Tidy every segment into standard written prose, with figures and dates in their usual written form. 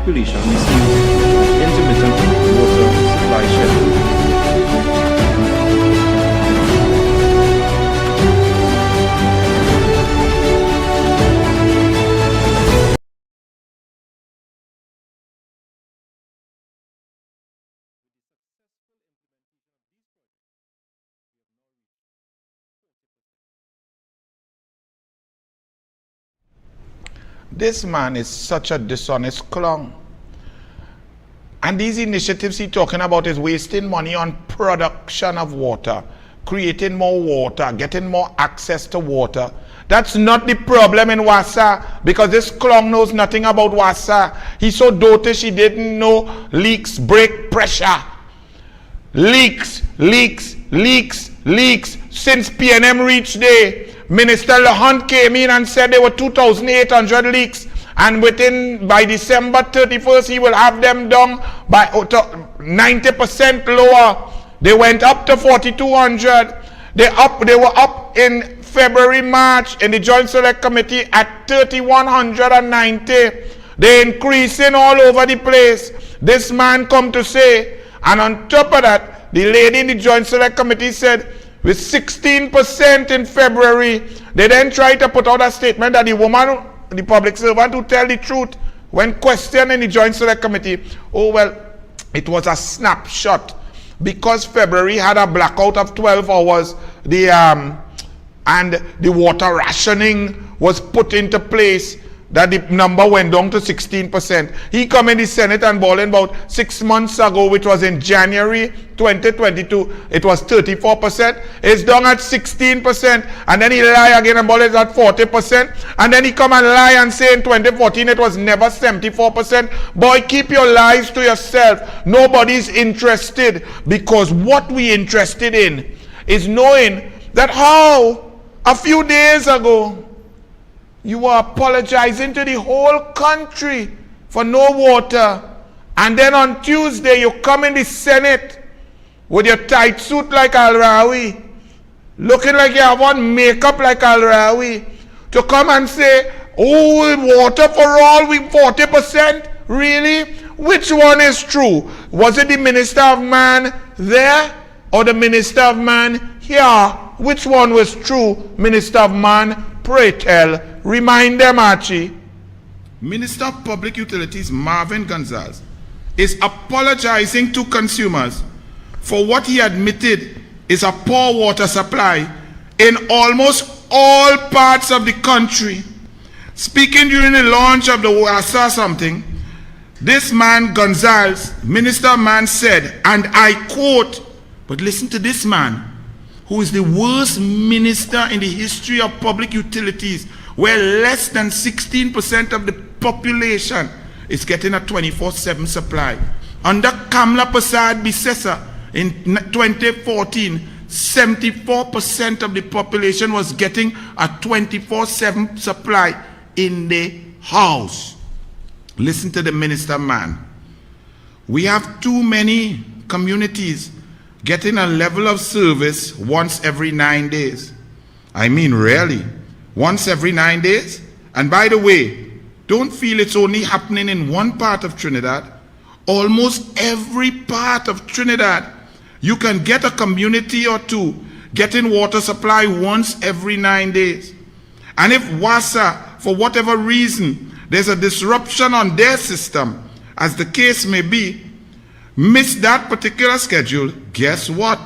population receives intermittent water supply schedule. This man is such a dishonest clown. And these initiatives he's talking about is wasting money on production of water, creating more water, getting more access to water. That's not the problem in WASA, because this clown knows nothing about WASA. He's so dotish he didn't know leaks break pressure. Leaks. Since PNM reached there, Minister Lahunt came in and said there were 2,800 leaks, and by December 31st he will have them down by 90% lower. They went up to 4,200. They were up in February, March in the Joint Select Committee at 3,190. They're increasing all over the place. This man come to say, and on top of that, the lady in the Joint Select Committee said, with 16% in February, they then tried to put out a statement that the woman, the public servant who tell the truth when questioned in the Joint Select Committee, oh well, it was a snapshot. Because February had a blackout of 12 hours, and the water rationing was put into place, that the number went down to 16%. He come in the Senate and balling about 6 months ago, which was in January 2022, it was 34%. It's down at 16%. And then he lie again and balling at 40%. And then he come and lie and say in 2014 it was never 74%. Boy, keep your lies to yourself. Nobody's interested, because what we interested in is knowing that how a few days ago you were apologizing to the whole country for no water. And then on Tuesday, you come in the Senate with your tight suit like Al-Rawi, looking like you have on makeup like Al-Rawi, to come and say, oh, water for all, we 40%? Really? Which one is true? Was it the Minister of Man there or the Minister of Man here? Which one was true, Minister of Man? Pray tell. Remind them, Archie. Minister of Public Utilities Marvin Gonzalez is apologizing to consumers for what he admitted is a poor water supply in almost all parts of the country. Speaking during the launch of the WASA something, this man Gonzalez, Minister of Man, said, and I quote, but listen to this man, who is the worst minister in the history of public utilities, where less than 16% of the population is getting a 24/7 supply. Under Kamla Prasad Bisesa in 2014, 74% of the population was getting a 24/7 supply in the house. Listen to the minister, man. We have too many communities getting a level of service once every 9 days. I mean, really, once every 9 days? And by the way, don't feel it's only happening in one part of Trinidad. Almost every part of Trinidad, you can get a community or two getting water supply once every 9 days. And if WASA, for whatever reason, there's a disruption on their system, as the case may be, miss that particular schedule, guess what?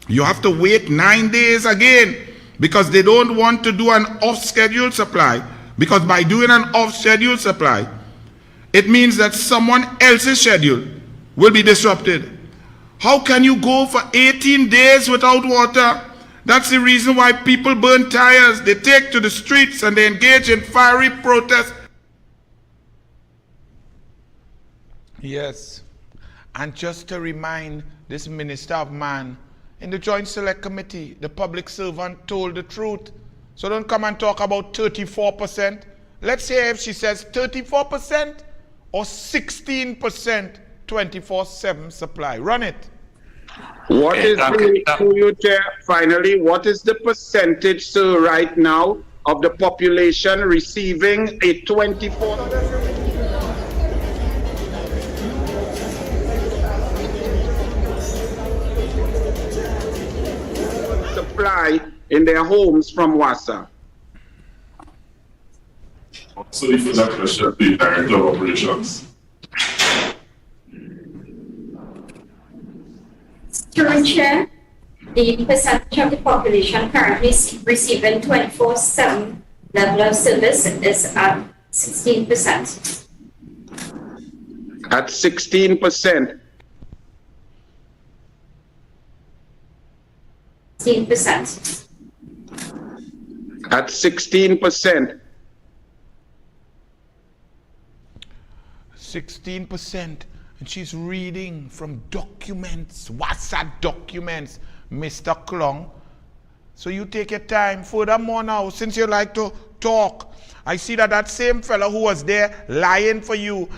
You have to wait 9 days again, because they don't want to do an off-schedule supply. Because by doing an off-schedule supply, it means that someone else's schedule will be disrupted. How can you go for 18 days without water? That's the reason why people burn tires. They take to the streets and they engage in fiery protests. Yes. And just to remind this Minister of Man, in the Joint Select Committee, the public servant told the truth. So don't come and talk about 34%. Let's hear if she says 34% or 16% 24/7 supply. Run it. What is the, Chair, finally, what is the percentage, sir, right now of the population receiving a 24? supply in their homes from WASA? So if that question, the Director of Operations. Current Chair, the percentage of the population currently receiving 24/7 level of service is at 16%. At 16%. 16%. At 16%. 16%. And she's reading from documents, WASA documents, Mr. Klong. So you take your time. Furthermore now, since you like to talk, I see that same fellow who was there lying for you,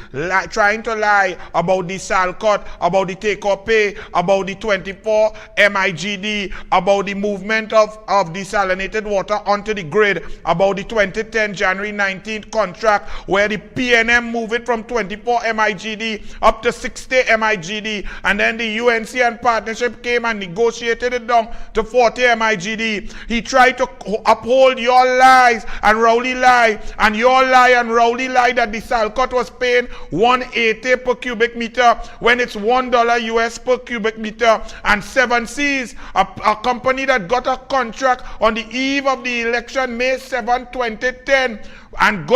trying to lie about the SALCOT, about the take-or pay, about the 24 MIGD, about the movement of desalinated water onto the grid, about the 2010 January 19th contract where the PNM moved it from 24 MIGD up to 60 MIGD, and then the UNC and partnership came and negotiated it down to 40 MIGD. He tried to uphold your lies and Rowley lie, and your lie and Rowley lie that the SALCOT was paying $1.80 per cubic meter when it's $1 US per cubic meter. And 7Seas, a company that got a contract on the eve of the election, May 7, 2010, and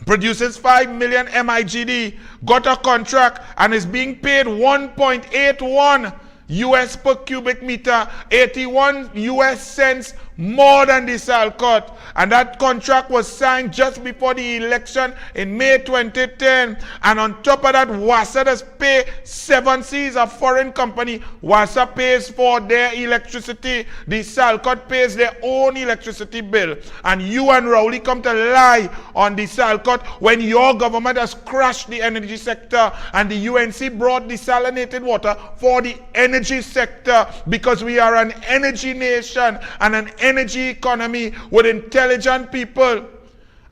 produces 5 million MIGD, got a contract and is being paid 1.81 US per cubic meter, 81 US cents more than the SALCOT. And that contract was signed just before the election in May 2010. And on top of that, WASA does pay 7Seas, a foreign company. WASA pays for their electricity. The SALCOT pays their own electricity bill. And you and Rowley come to lie on the SALCOT when your government has crushed the energy sector, and the UNC brought desalinated water for the energy sector, because we are an energy nation and an energy economy with intelligent people.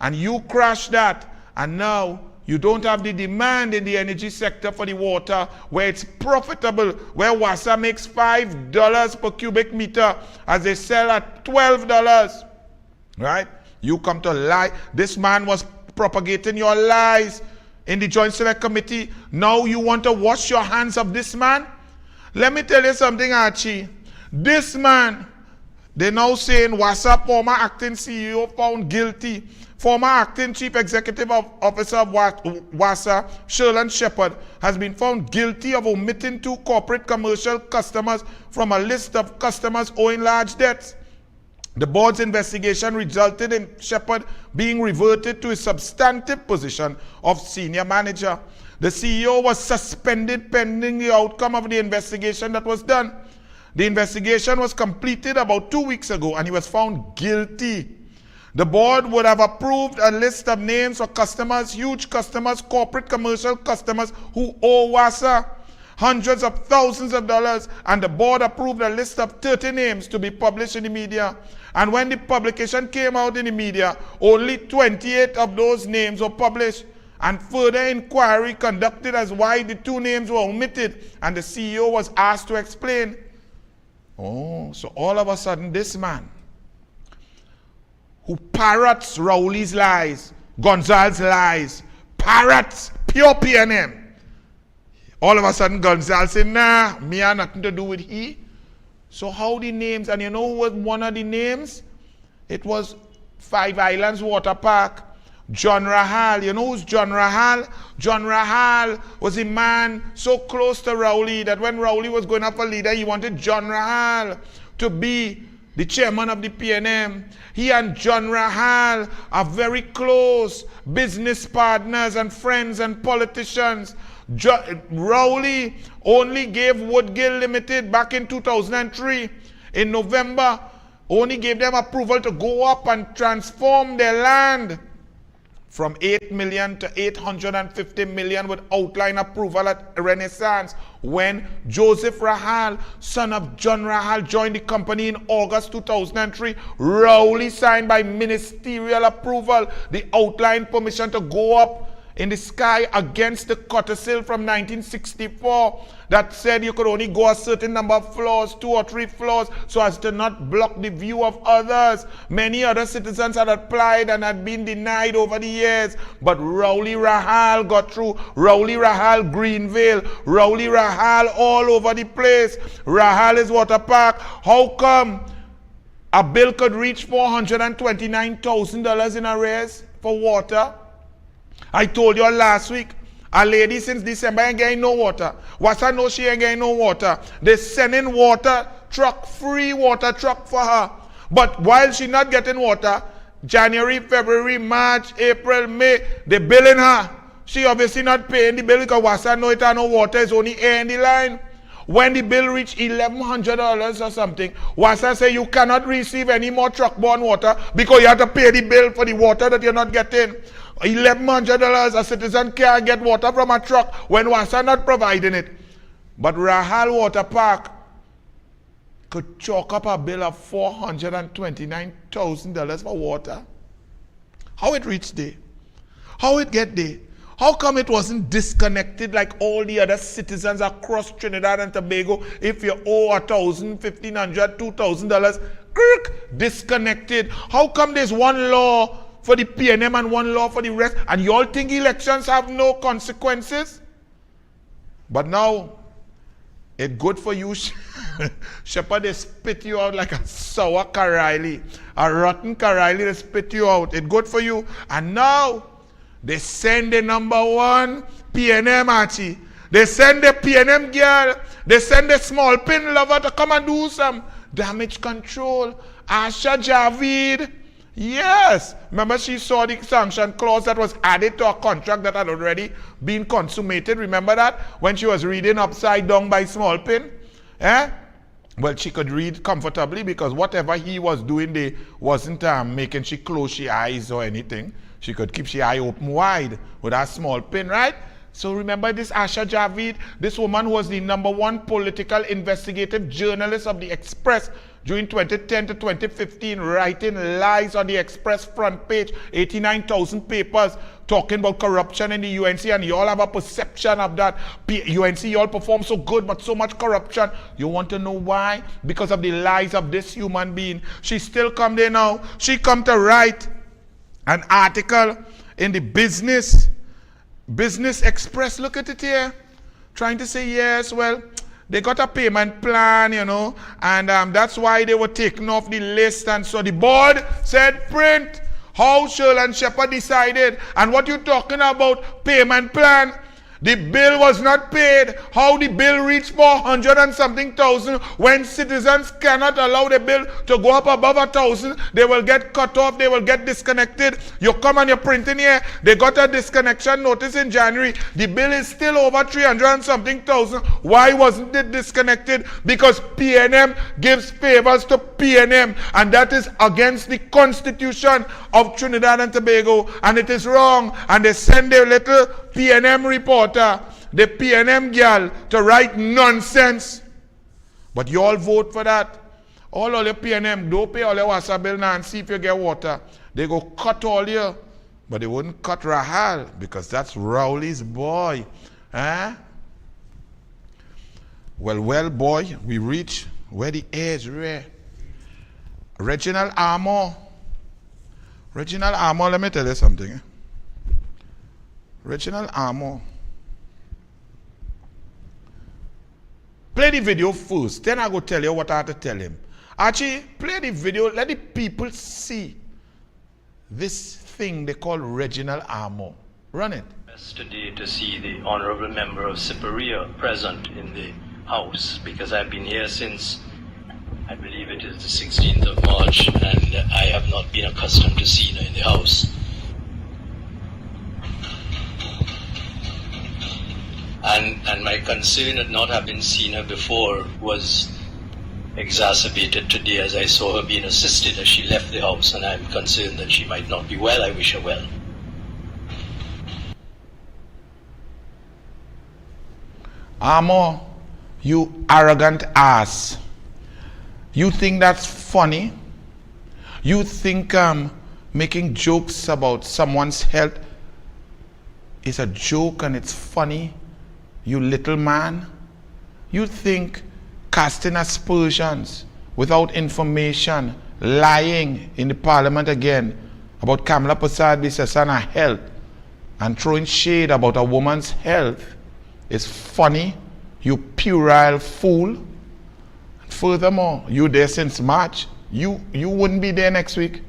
And you crashed that, and now you don't have the demand in the energy sector for the water where it's profitable, where WASA makes $5 per cubic meter as they sell at $12, right? You come to lie. This man was propagating your lies in the Joint Select Committee. Now you want to wash your hands of this man? Let me tell you something, Archie. This man, they're now saying WASA former acting CEO found guilty. Former acting chief executive officer of WASA, Sherland Shepherd, has been found guilty of omitting 2 corporate commercial customers from a list of customers owing large debts. The board's investigation resulted in Shepherd being reverted to his substantive position of senior manager. The CEO was suspended pending the outcome of the investigation that was done. The investigation was completed about 2 weeks ago, and he was found guilty. The board would have approved a list of names for customers, huge customers, corporate commercial customers who owe WASA hundreds of thousands of dollars, and the board approved a list of 30 names to be published in the media. And when the publication came out in the media, only 28 of those names were published. And further inquiry conducted as why the 2 names were omitted, and the CEO was asked to explain. Oh, so all of a sudden this man, who parrots Rowley's lies, Gonzalez's lies, parrots pure PNM, all of a sudden Gonzalez said, nah, me have nothing to do with he. So how the names, and you know who was one of the names? It was Five Islands Water Park. John Rahal. You know who's John Rahal? John Rahal was a man so close to Rowley that when Rowley was going up for leader, he wanted John Rahal to be the chairman of the PNM. He and John Rahal are very close business partners and friends and politicians. Rowley only gave Woodgill Limited back in 2003, in November, only gave them approval to go up and transform their land from 8 million to 850 million with outline approval at Renaissance, when Joseph Rahal, son of John Rahal, joined the company in August 2003. Rowley signed by ministerial approval the outline permission to go up in the sky against the codicil from 1964 that said you could only go a certain number of floors, 2 or 3 floors, so as to not block the view of others. Many other citizens had applied and had been denied over the years, but Rowley Rahal got through. Rowley Rahal Greenvale, Rowley Rahal all over the place. Rahal is water park. How come a bill could reach $429,000 in arrears for water? I told you all last week, a lady since December ain't getting no water. WASA know she ain't getting no water. They sending water truck, free water truck for her. But while she not getting water, January, February, March, April, May, they billing her. She obviously not paying the bill because WASA know it and no water, is only air in the line. When the bill reached $1,100 or something, WASA say you cannot receive any more truck-borne water because you have to pay the bill for the water that you're not getting. $1,100, a citizen can't get water from a truck when WASA not providing it. But Rahal Water Park could chalk up a bill of $429,000 for water. How it reached there? How it get there? How come it wasn't disconnected like all the other citizens across Trinidad and Tobago? If you owe $1,000, $1,500, $2,000, disconnected. How come there's one law for the PNM and one law for the rest, and you all think elections have no consequences? But now, it's good for you. Shepherd, they spit you out like a sour Karaili. A rotten Karaili, they spit you out. It's good for you. And now, they send the #1 PNM Archie. They send the PNM girl. They send the small pin lover to come and do some damage control. Asha Javid. Yes. Remember she saw the sanction clause that was added to a contract that had already been consummated. Remember that? When she was reading upside down by small pin. Eh? Well, she could read comfortably because whatever he was doing there wasn't making she close her eyes or anything. She could keep her eye open wide with a small pin, right? So remember this Asha Javid, this woman who was the #1 political investigative journalist of the Express during 2010 to 2015, writing lies on the Express front page, 89,000 papers talking about corruption in the UNC, and you all have a perception of that. UNC, you all perform so good, but so much corruption. You want to know why? Because of the lies of this human being. She still come there now. She come to write an article in the Business Express. Look at it here. Trying to say, yes, well, they got a payment plan, you know, and that's why they were taken off the list. And so the board said, print how Shirl and Shepherd decided. And what you talking about, payment plan? The bill was not paid. How the bill reached 400 and something thousand when citizens cannot allow the bill to go up above 1,000? They will get cut off. They will get disconnected. You come and you're printing here. They got a disconnection notice in January. The bill is still over 300 and something thousand. Why wasn't it disconnected? Because PNM gives favors to PNM, and that is against the Constitution of Trinidad and Tobago, and it is wrong. And they send their little PNM reporter, the PNM girl, to write nonsense. But you all vote for that. All your PNM, don't pay all your WASA bill now and see if you get water. They go cut all you, but they wouldn't cut Rahal because that's Rowley's boy. Eh? Well, boy, we reach where the air is rare. Reginald Armour. Reginald Armour, let me tell you something. Reginald Armour. Play the video first, then I go tell you what I have to tell him. Archie, play the video, let the people see this thing they call Reginald Armour. Run it. Today to see the honorable member of Superior present in the House, because I've been here since, I believe it is the 16th of March, and I have not been accustomed to seeing her in the House. And my concern at not having seen her before was exacerbated today as I saw her being assisted as she left the house, and I'm concerned that she might not be well. I wish her well. Armour, you arrogant ass. You think that's funny? You think making jokes about someone's health is a joke and it's funny, you little man. You think casting aspersions without information, lying in the parliament again about Kamala Persad-Bissess's and her health, and throwing shade about a woman's health is funny, you puerile fool. Furthermore, you there since March. You wouldn't be there next week.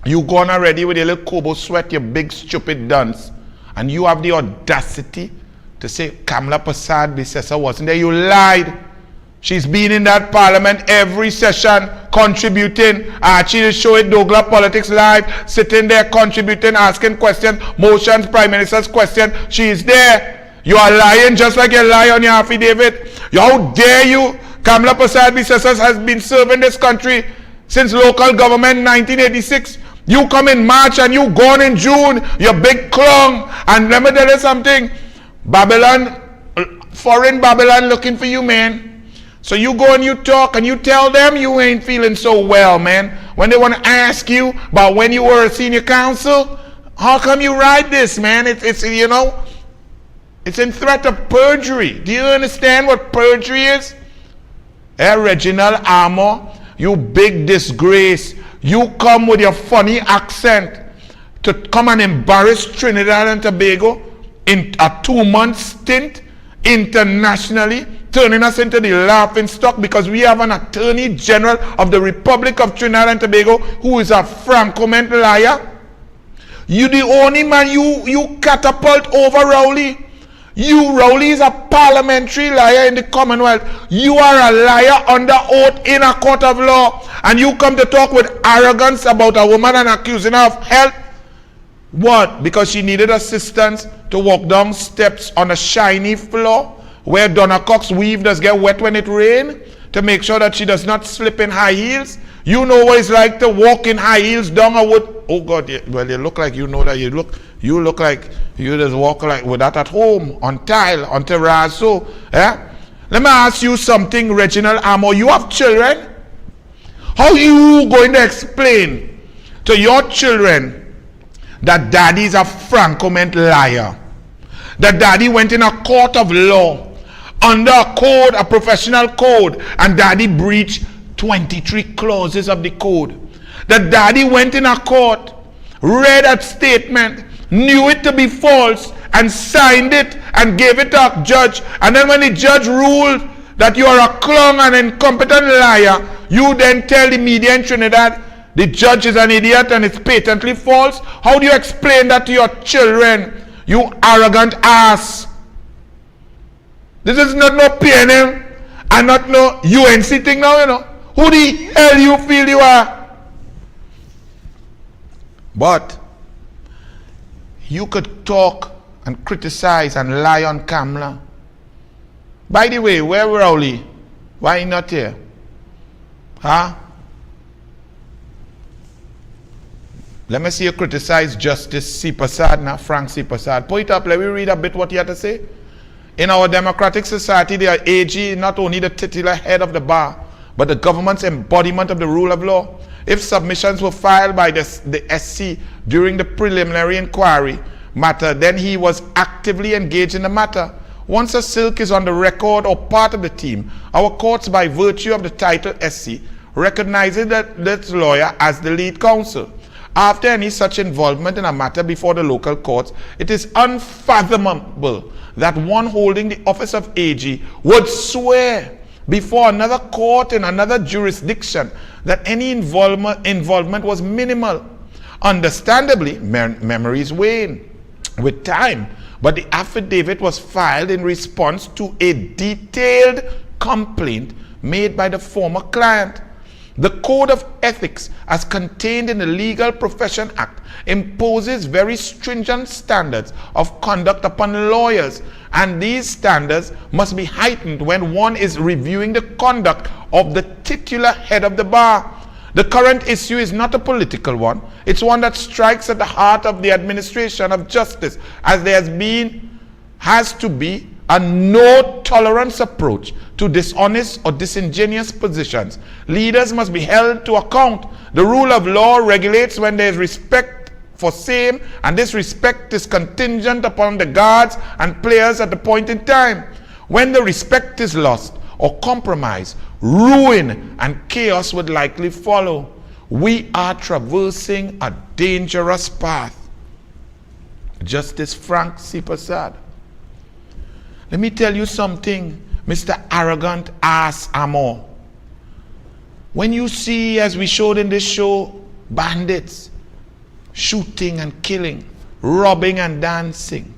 You gone already with your little Kobo sweat, your big stupid dunce, and you have the audacity to say Kamala Persad-Bissess wasn't there. You lied. She's been in that parliament every session, contributing. Archie will show it, Douglas Politics Live, sitting there contributing, asking questions, motions, Prime Minister's question. She is there. You are lying just like you lie on your affidavit. How dare you? Kamala Persad-Bissess has been serving this country since local government 1986. You come in March and you gone in June. You big clown. And let me tell you something. Babylon, foreign Babylon looking for you, man. So you go and you talk and you tell them you ain't feeling so well, man. When they want to ask you about when you were a senior counsel, how come you write this, man? It's you know, it's in threat of perjury. Do you understand what perjury is? Reginald Armour, you big disgrace. You come with your funny accent to come and embarrass Trinidad and Tobago in a 2-month stint internationally, turning us into the laughing stock because we have an Attorney General of the Republic of Trinidad and Tobago who is a Franco-ment liar. You the only man, you catapult over Rowley. Rowley is a parliamentary liar in the Commonwealth. You are a liar under oath in a court of law. And you come to talk with arrogance about a woman and accusing her of health. What? Because she needed assistance to walk down steps on a shiny floor where Donna Cox's weave does get wet when it rains, to make sure that she does not slip in high heels. You know what it's like to walk in high heels down a wood. Oh God, well, you look like you know that. You look like you just walk like with that at home, on tile, on terrazzo. Yeah? Let me ask you something, Reginald Armour. You have children? How are you going to explain to your children that daddy is a Franco-ment liar? That daddy went in a court of law under a code, a professional code, and daddy breached 23 clauses of the code. That daddy went in a court, read a statement, knew it to be false, and signed it and gave it to a judge. And then when the judge ruled that you are a clown and incompetent liar, you then tell the media in Trinidad the judge is an idiot and it's patently false. How do you explain that to your children, you arrogant ass? This is not no PNM and not no UNC thing now, you know. Who the hell you feel you are? But you could talk and criticize and lie on Kamala. By the way, where Rowley? Why not here? Huh? Let me see you criticize Justice C. Persad now, Frank C. Persad. Put it up, let me read a bit what he had to say. In our democratic society, the AG not only the titular head of the bar, but the government's embodiment of the rule of law. If submissions were filed by the SC during the preliminary inquiry matter, then he was actively engaged in the matter. Once a silk is on the record or part of the team, our courts, by virtue of the title SC, recognizes that lawyer as the lead counsel. After any such involvement in a matter before the local courts, it is unfathomable that one holding the office of AG would swear before another court in another jurisdiction that any involvement was minimal. Understandably, memories wane with time, but the affidavit was filed in response to a detailed complaint made by the former client. The Code of Ethics, as contained in the Legal Profession Act, imposes very stringent standards of conduct upon lawyers, and these standards must be heightened when one is reviewing the conduct of the titular head of the bar. The current issue is not a political one. It's one that strikes at the heart of the administration of justice, as there has to be a no-tolerance approach to dishonest or disingenuous positions. Leaders must be held to account. The rule of law regulates when there is respect for same, and this respect is contingent upon the guards and players at the point in time. When the respect is lost or compromised, ruin and chaos would likely follow. We are traversing a dangerous path. Justice Frank C. Prasad. Let me tell you something, Mr. Arrogant Ass Armour. When you see, as we showed in this show, bandits shooting and killing, robbing and dancing,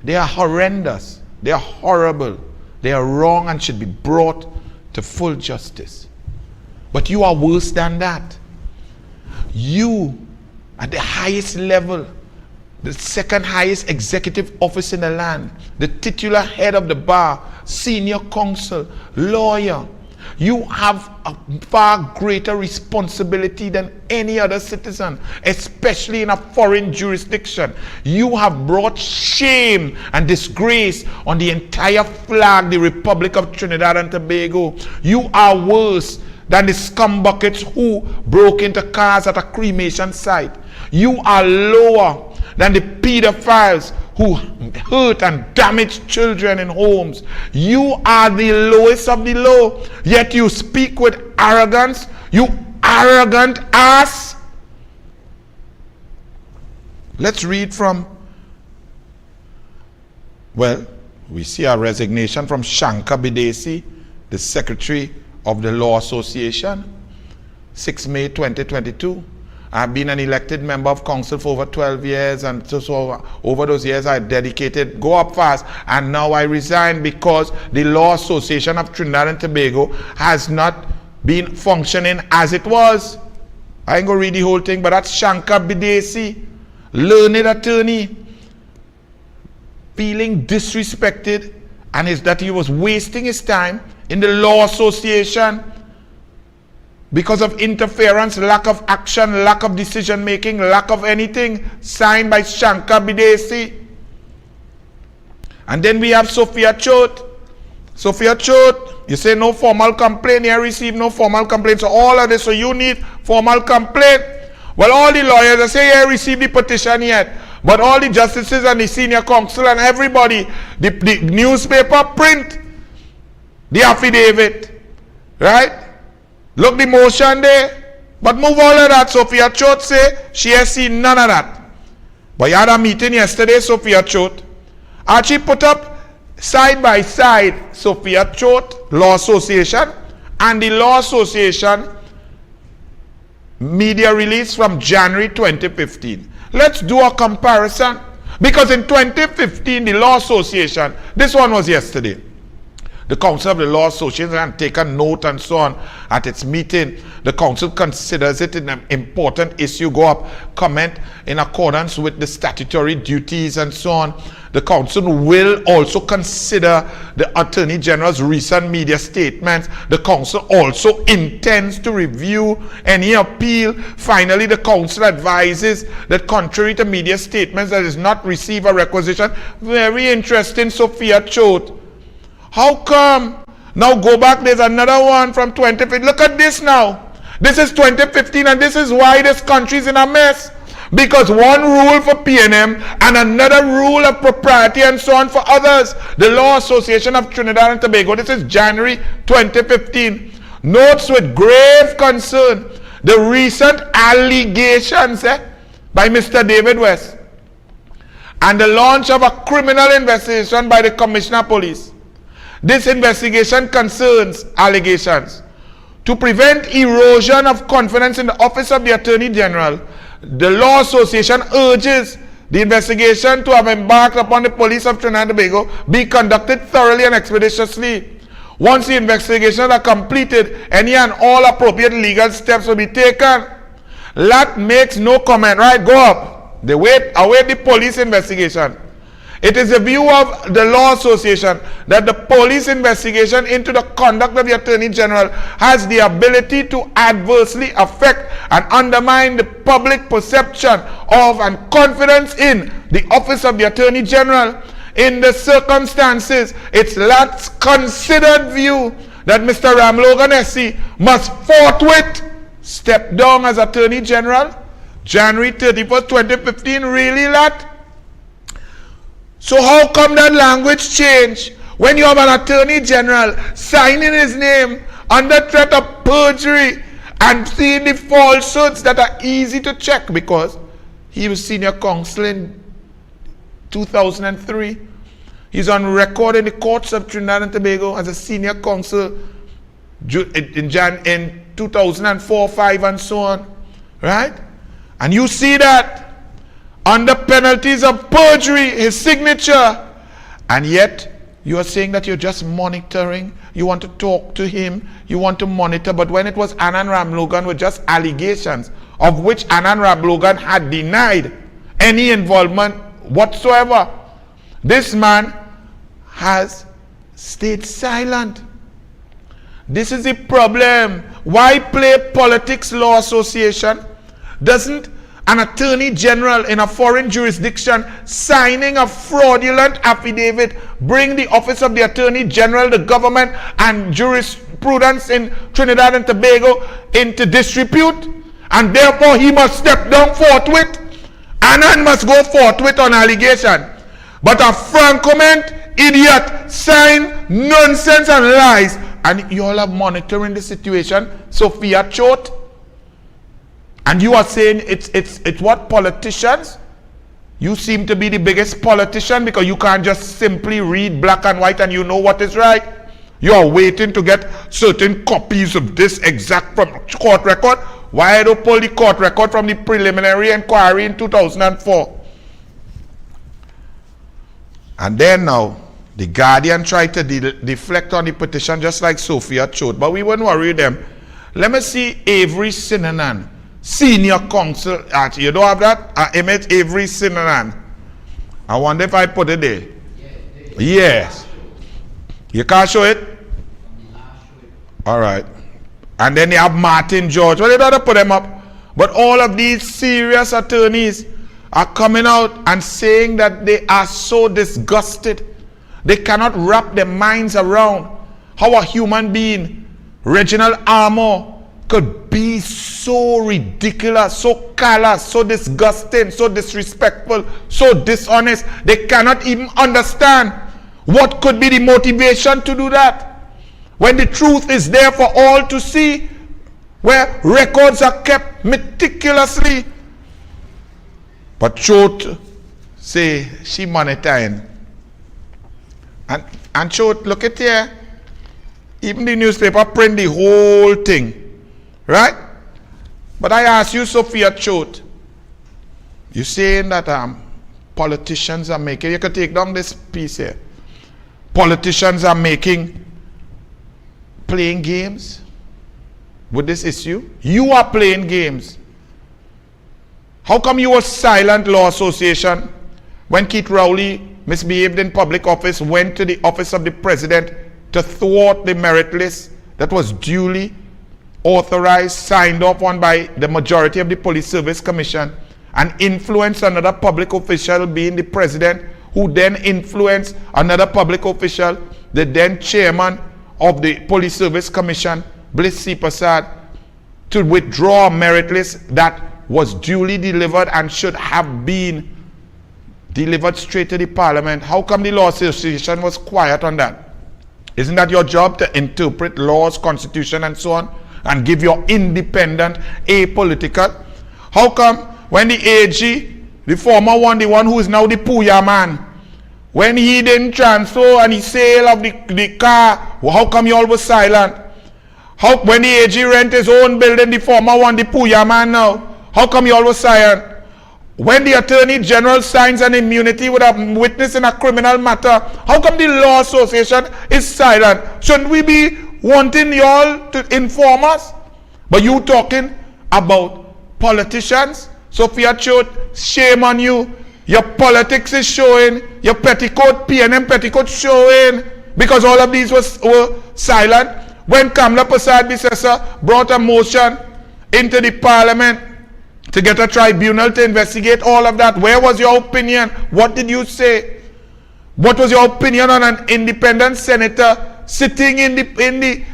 they are horrendous, they are horrible, they are wrong and should be brought to full justice. But you are worse than that. You, at the highest level, the second highest executive office in the land, the titular head of the bar, senior counsel, lawyer, you have a far greater responsibility than any other citizen, especially in a foreign jurisdiction. You have brought shame and disgrace on the entire flag, the Republic of Trinidad and Tobago. You are worse than the scumbuckets who broke into cars at a cremation site. You are lower than the pedophiles who hurt and damage children in homes. You are the lowest of the low, yet you speak with arrogance. You arrogant ass. Let's read from, well, we see a resignation from Shankar Bidesi, the Secretary of the Law Association, 6 May 2022. I've been an elected member of council for over 12 years, and so over those years I dedicated, go up fast, and now I resign because the Law Association of Trinidad and Tobago has not been functioning as it was. I ain't gonna read the whole thing, but that's Shankar Bidesi, learned attorney, feeling disrespected, and is that he was wasting his time in the Law Association because of interference, lack of action, lack of decision making, lack of anything, signed by Shankar Bidesi. And then we have Sophia Chote. Sophia Chote, you say no formal complaint, you receive no formal complaint, so all of this, so you need formal complaint. Well, all the lawyers, they say you received the petition yet, but all the justices and the senior counsel and everybody, the newspaper print the affidavit, right? Look the motion there, but move all of that. Sophia Chote say she has seen none of that. But you had a meeting yesterday, Sophia Chote, and she put up side by side Sophia Chote Law Association and the Law Association media release from January 2015. Let's do a comparison, because in 2015 the Law Association, this one was yesterday, the Council of the Law Association had taken note and so on at its meeting. The Council considers it an important issue, go up, comment in accordance with the statutory duties and so on. The Council will also consider the Attorney General's recent media statements. The Council also intends to review any appeal. Finally, the Council advises that contrary to media statements that does not receive a requisition. Very interesting, Sophia Chote. How come? Now go back, there's another one from 2015. Look at this now. This is 2015, and this is why this country is in a mess. Because one rule for PNM and another rule of propriety and so on for others. The Law Association of Trinidad and Tobago, this is January 2015, notes with grave concern the recent allegations by Mr. David West and the launch of a criminal investigation by the Commissioner of Police. This investigation concerns allegations to prevent erosion of confidence in the Office of the Attorney General. The Law Association urges the investigation to have embarked upon the police of Trinidad and Tobago be conducted thoroughly and expeditiously. Once the investigations are completed, any and all appropriate legal steps will be taken. That makes no comment, right? Go up. They await the police investigation. It is the view of the Law Association that the police investigation into the conduct of the Attorney General has the ability to adversely affect and undermine the public perception of and confidence in the Office of the Attorney General. In the circumstances, it's that considered view that Mr. Ramlogan SC must forthwith step down as Attorney General. January 31st, 2015, really that? So how come that language changed when you have an attorney general signing his name under threat of perjury and seeing the falsehoods that are easy to check because he was senior counsel in 2003. He's on record in the courts of Trinidad and Tobago as a senior counsel in 2004, 5 and so on, right? And you see that under penalties of perjury, his signature, and yet you are saying that you're just monitoring, you want to talk to him, you want to monitor, but when it was Anand Ramlogan with just allegations of which Anand Ramlogan had denied any involvement whatsoever, this man has stayed silent. This is the problem. Why play politics law association? Doesn't an attorney general in a foreign jurisdiction signing a fraudulent affidavit bring the office of the attorney general, the government, and jurisprudence in Trinidad and Tobago into disrepute? And therefore he must step down forthwith. Anand must go forthwith on allegation. But a franco-ment idiot sign nonsense and lies, and you all are monitoring the situation. Sophia Chote, and you are saying it's what politicians? You seem to be the biggest politician because you can't just simply read black and white and you know what is right. You are waiting to get certain copies of this exact from court record. Why don't pull the court record from the preliminary inquiry in 2004? And then now, the Guardian tried to deflect on the petition just like Sophia Chote, but we wouldn't worry them. Let me see Avery Sinanan, senior counsel. You don't have that? Image Avery Sinanan. I wonder if I put it there. Yes. You can't show it? All right. And then you have Martin George. Well, they don't have to put them up. But all of these serious attorneys are coming out and saying that they are so disgusted. They cannot wrap their minds around how a human being, Reginald Armour, could be so ridiculous, so callous, so disgusting, so disrespectful, so dishonest. They cannot even understand what could be the motivation to do that. When the truth is there for all to see, where records are kept meticulously. But Chote say she monitoring. And Chote, look at here. Even the newspaper print the whole thing. Right? But I ask you, Sophia Chote, you saying that politicians are making, you can take down this piece here. Politicians are playing games with this issue. You are playing games. How come you were silent, Law Association, when Keith Rowley misbehaved in public office, went to the office of the president to thwart the merit list that was duly authorized, signed off on by the majority of the Police Service Commission, and influenced another public official, being the president, who then influenced another public official, the then chairman of the Police Service Commission, Bliss C. Prasad, to withdraw a merit list that was duly delivered and should have been delivered straight to the parliament? How come the Law Association was quiet on that? Isn't that your job, to interpret laws, constitution, and so on, and give your independent, apolitical? How come when the AG, the former one, the one who is now the Puya man, when he didn't transfer and he sale of the car, how come you all was silent? How, when the AG rent his own building, the former one, the Puya man now, how come you all was silent? When the Attorney General signs an immunity with a witness in a criminal matter, how come the Law Association is silent? Shouldn't we be wanting y'all to inform us? But you talking about politicians? Sophia Chote, shame on you. Your politics is showing, your petticoat, PNM petticoat showing, because all of these were silent. When Kamla Prasad Bisesa brought a motion into the parliament to get a tribunal to investigate all of that, where was your opinion? What did you say? What was your opinion on an independent senator sitting in the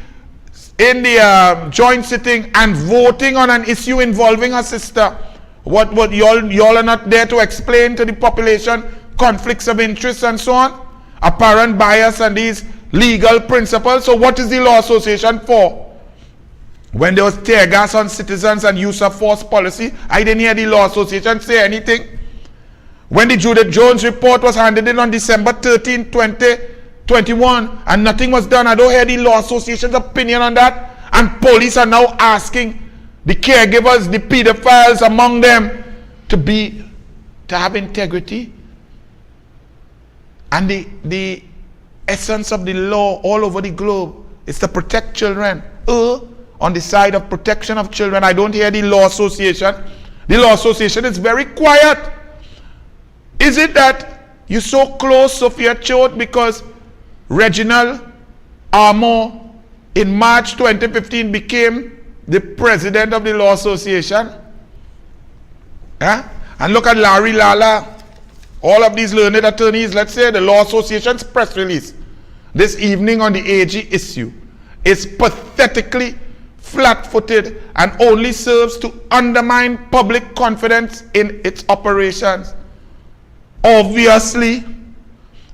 joint sitting and voting on an issue involving her sister? What y'all are not there to explain to the population conflicts of interest and so on, apparent bias and these legal principles. So what is the Law Association for? When there was tear gas on citizens and use of force policy, I didn't hear the Law Association say anything. When the Judith Jones report was handed in on December 13, 2021, and nothing was done, I don't hear the Law Association's opinion on that. And police are now asking the caregivers, the pedophiles among them, to have integrity. And the essence of the law all over the globe is to protect children. On the side of protection of children, I don't hear the Law Association. The Law Association is very quiet. Is it that you're so close, Sophia Choate, because Reginald Armour in March 2015 became the president of the Law Association? And look at Larry Lala, all of these learned attorneys. Let's say the Law Association's press release this evening on the AG issue is pathetically flat-footed and only serves to undermine public confidence in its operations. Obviously,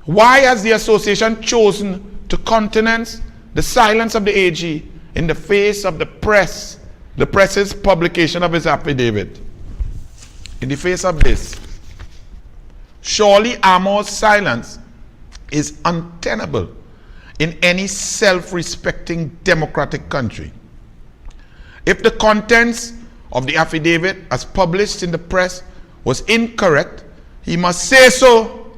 why has the association chosen to countenance the silence of the AG in the face of the press's publication of his affidavit? In the face of this, surely Armour's silence is untenable in any self-respecting democratic country. If the contents of the affidavit as published in the press was incorrect, he must say so.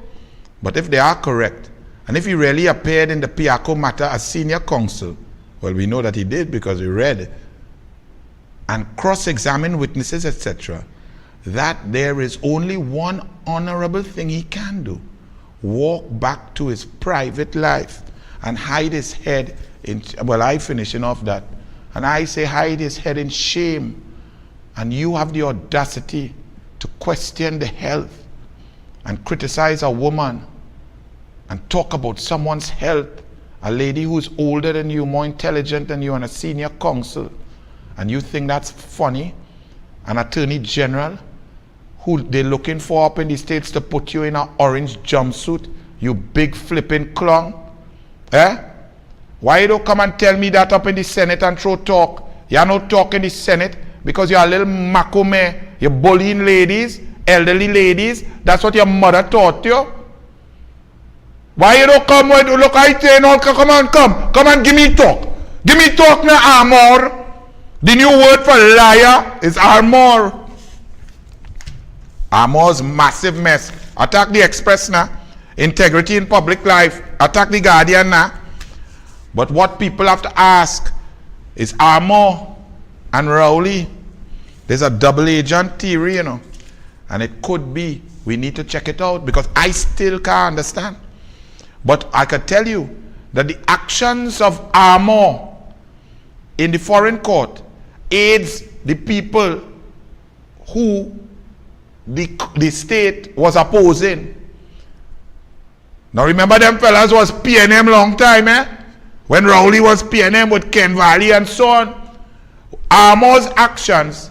But if they are correct, and if he really appeared in the Piaco matter as senior counsel, well, we know that he did because we read it, and cross-examined witnesses, etc., that there is only one honorable thing he can do: walk back to his private life and hide his head in, well, I finishing off that, and I say hide his head in shame. And you have the audacity to question the health and criticize a woman and talk about someone's health, a lady who's older than you, more intelligent than you, and a senior counsel, and you think that's funny? An attorney general who they're looking for up in the States to put you in an orange jumpsuit, you big flipping clown. Why you don't come and tell me that up in the Senate and throw talk? You're not talking in the Senate because you're a little macome. You're bullying ladies, elderly ladies. That's what your mother taught you. Why you don't come with, look, I tell you, come and give me talk. Give me talk now, Armour. The new word for liar is Armour. Armour's massive mess. Attack the Express now. Integrity in public life. Attack the Guardian now. But what people have to ask is Armour and Rowley. There's a double agent theory, you know. And it could be. We need to check it out because I still can't understand. But I can tell you that the actions of Armour in the foreign court aids the people who the state was opposing. Now remember them fellas was PNM long time, when Rowley was PNM with Ken Valley and so on. Armour's actions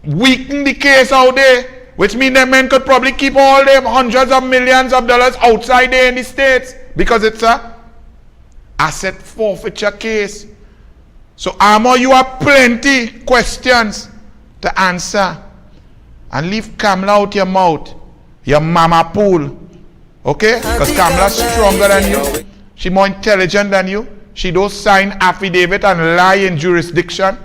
weaken the case out there, which means that men could probably keep all them hundreds of millions of dollars outside there in the States because it's a asset forfeiture case. So Armour, you have plenty questions to answer. And leave Kamla out your mouth, your mama pool. Okay? Because Kamla's stronger than you. She more intelligent than you. She don't sign affidavit and lie in jurisdiction.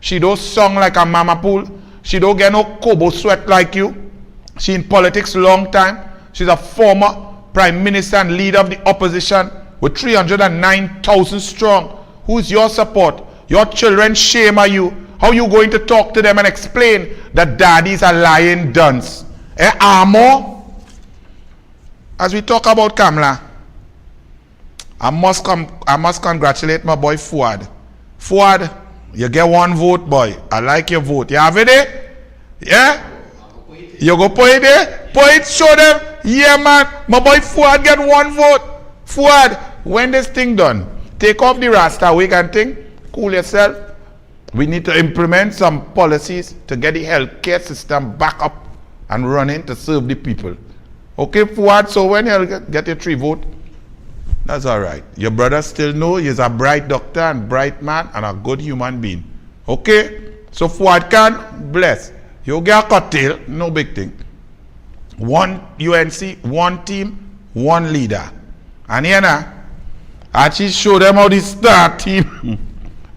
She don't song like a mama pool. She don't get no kobo sweat like you. She in politics long time. She's a former prime minister and leader of the opposition with 309,000 strong. Who's your support? Your children shame are you. How you going to talk to them and explain that daddy's a lying dunce? Armour? As we talk about Kamla, I must congratulate my boy Fuad. Fuad, you get one vote, boy. I like your vote. You have it there? Yeah? You go put it there? Put it, show them. Yeah, man. My boy Fuad get one vote. Fuad, when this thing done, take off the Rasta wig and thing, cool yourself. We need to implement some policies to get the healthcare system back up and running to serve the people. Okay, Fuad, so when you get your 3 vote, that's all right. Your brother still know he's a bright doctor and bright man and a good human being. Okay? So Fuad can bless. You get a cocktail, no big thing. 1 UNC, 1 team, 1 leader. And here now, actually show them how this star team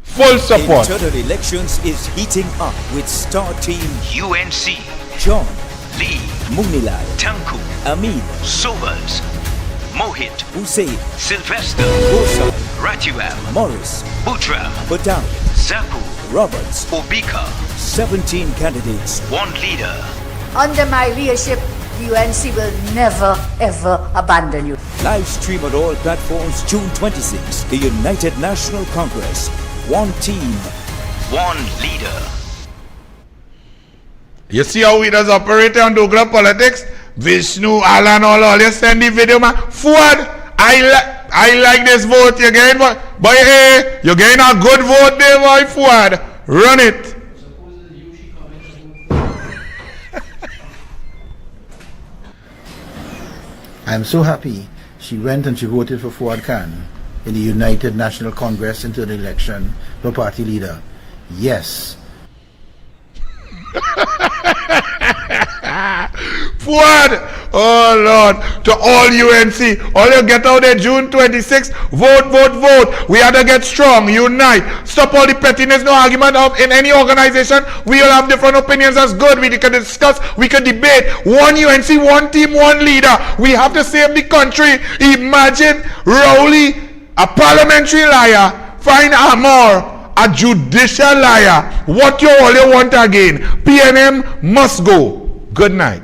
full support. Internal elections is heating up with star team UNC, John, Lee, Munilal, Tanku, Amin, Sobers, Mohit, Hussein, Sylvester, Bosa, Ratuam, Morris, Butram, Badal, Zaku, Roberts. Obika, 17 candidates. 1 leader. Under my leadership, the UNC will never ever abandon you. Live stream on all platforms June 26. The United National Congress. 1 team. 1 leader. You see how we does operate on Douglas politics? Vishnu, Alan, all you send the video, man. Fuad, I like this vote. You're getting what? Boy, hey, you're getting a good vote there, boy, Fuad. Run it. I'm so happy she went and she voted for Fuad Khan in the United National Congress into the election for party leader. Yes. Fuad, oh Lord, to all UNC, all you get out there June 26th, vote, vote, vote. We have to get strong, unite, stop all the pettiness, no argument of in any organization. We all have different opinions, that's good. We can discuss, we can debate. 1 UNC, 1 team, 1 leader. We have to save the country. Imagine Rowley, a parliamentary liar, find Armour, a judicial liar. What you all you want again? PNM must go. Good night.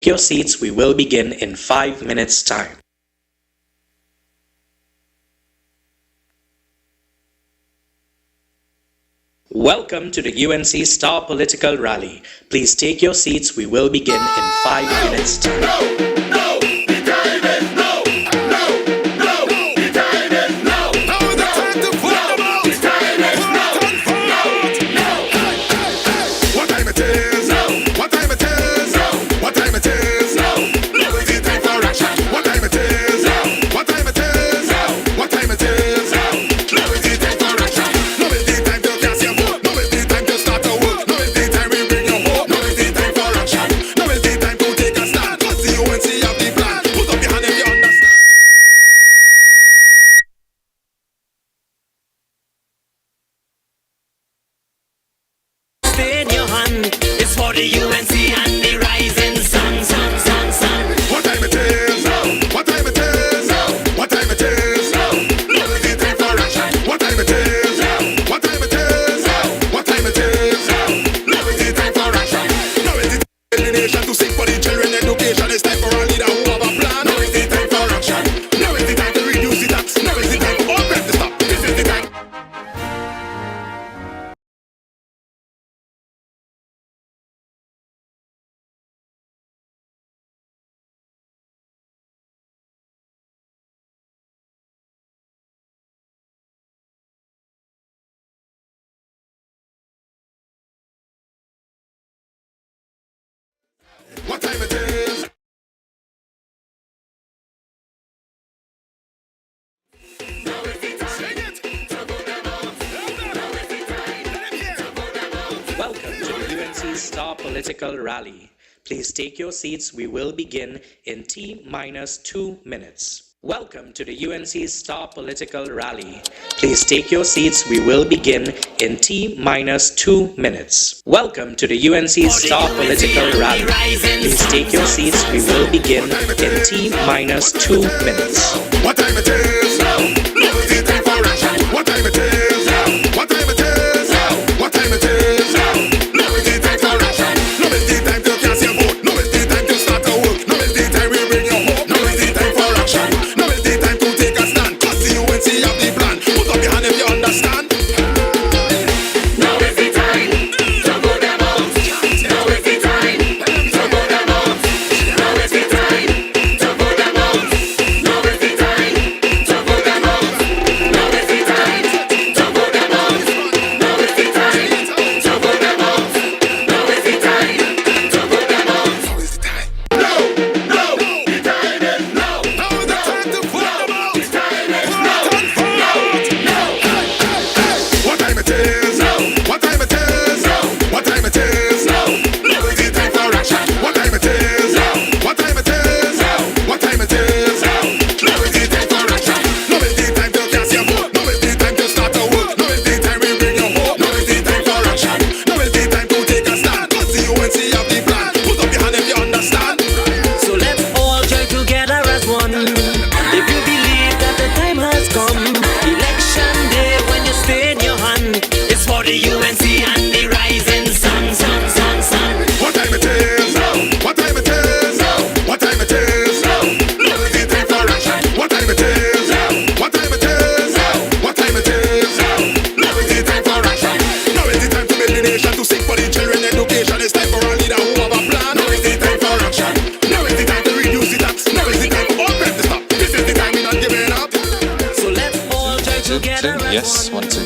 your seats. We will begin in 5 minutes' time. Welcome to the UNC Star Political Rally. Please take your seats. We will begin in 5 minutes' time. What time it is? Welcome to the UNC Star Political Rally. Please take your seats. We will begin in T-2 minutes. Welcome to the UNC Star Political Rally. Please take your seats. We will begin in T-2 minutes. Welcome to the UNC Star Political Rally. Please take your seats. We will begin in T-2 minutes. What time it is? Now is the time for action. What time it is? What time it is? What time it is? Now is the time for action. Now is the time to cast your vote. Now is the time to start to work. Now is the time we bring your hope. Now is the time for action. Now is the time to take a stand. Cause the UNC have the plan. Put up your hand if you understand. Now is the time to go them out. Now is the time to go them out. Now is the time to go them out. Now is the time to go them out. Now is the time to go them out. Now is the time to go them out. Now is the time to go them out. Now is the time. No, the time is now. Now is the time to put them out. The time is now. What time it is? What time it is? What time it is? Now is the time for action. What time it is? What time it is? What time it is? Now is the time for action. Now is the time to cast your vote. Now is the time to start to work. Now is the time we bring your hope. Now is the time for action. Now is the time to take a stand. Cause the UNC have the plan. Put up your hand if you understand. So let's all join together as one. If you believe that the time has come, election day when you stay in your hand, it's for the UNC and the rising sun, sun, sun, sun. What time it is? What time it is? What time it is? Now is the time for action. What time it is? What time it is? What time it is? Now is the time for action. Now is the time to build the nation, to seek for the children education. It's time for a leader who have a plan. Now is the time for action. Now is the time to reduce the tax. Now is the time for all men to stop. This is the time we're not giving up. So let's all join together as Yes, one. 1, 2.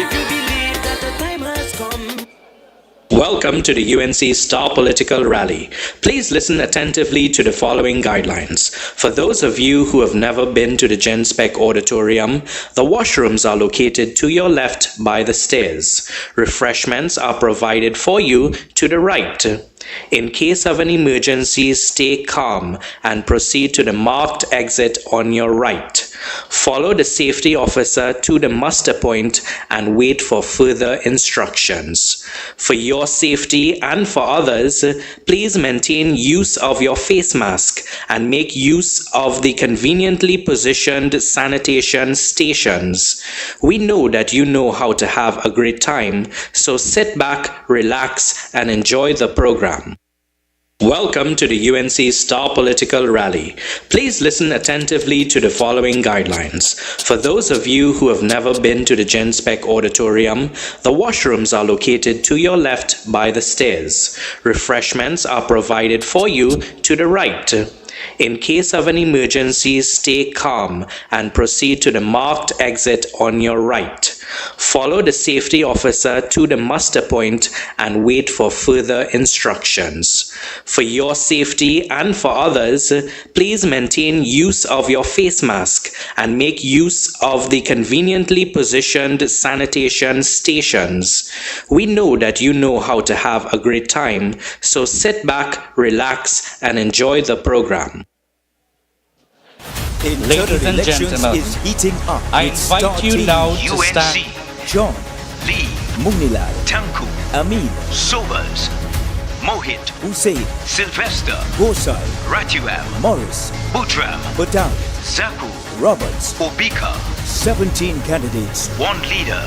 If you believe that the time has come. Welcome to the UNC Star Political Rally. Please listen attentively to the following guidelines. For those of you who have never been to the Genspec Auditorium, the washrooms are located to your left by the stairs. Refreshments are provided for you to the right. In case of an emergency, stay calm and proceed to the marked exit on your right. Follow the safety officer to the muster point and wait for further instructions. For your safety and for others, please maintain use of your face mask and make use of the conveniently positioned sanitation stations. We know that you know how to have a great time, so sit back, relax, and enjoy the program. Welcome to the UNC Star Political Rally. Please listen attentively to the following guidelines. For those of you who have never been to the Genspec Auditorium, the washrooms are located to your left by the stairs. Refreshments are provided for you to the right. In case of an emergency, stay calm and proceed to the marked exit on your right. Follow the safety officer to the muster point and wait for further instructions. For your safety and for others, please maintain use of your face mask and make use of the conveniently positioned sanitation stations. We know that you know how to have a great time, so sit back, relax, and enjoy the program. Ladies and gentlemen, is heating up. I invite you now to stand. John, Lee, Munilal, Tanku, Amin, Sobers, Mohit, Hussein, Sylvester, Gosai, Ratuam, Morris, Butram, Badal, Zaku, Roberts, Obika, 17 candidates. one leader.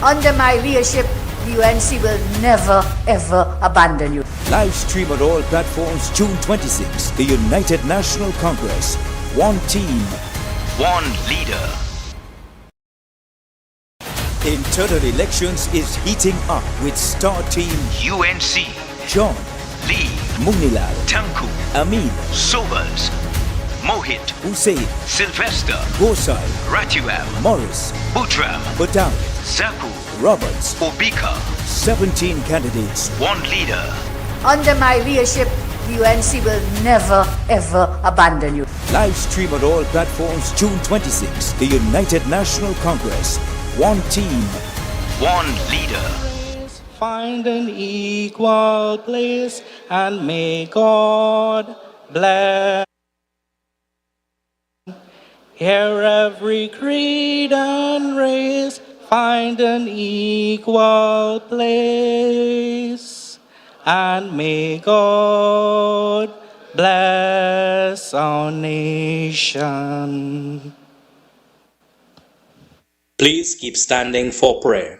Under my leadership, the UNC will never ever abandon you. Live stream on all platforms June 26. The United National Congress. One team. One leader. Internal elections is heating up with star team UNC, John, Lee, Munilal, Tanku, Amin, Sobers, Mohit, Hussein, Sylvester, Gosai, Ratuam, Morris, Butram, Badal, Zaku, Roberts, Obika, 17 candidates. one leader. Under my leadership, the UNC will never ever abandon you. Live stream on all platforms June 26. The United National Congress. One team. One leader. Find an equal place and may God bless. Hear every creed and race, find an equal place, and may God bless our nation. Please keep standing for prayer.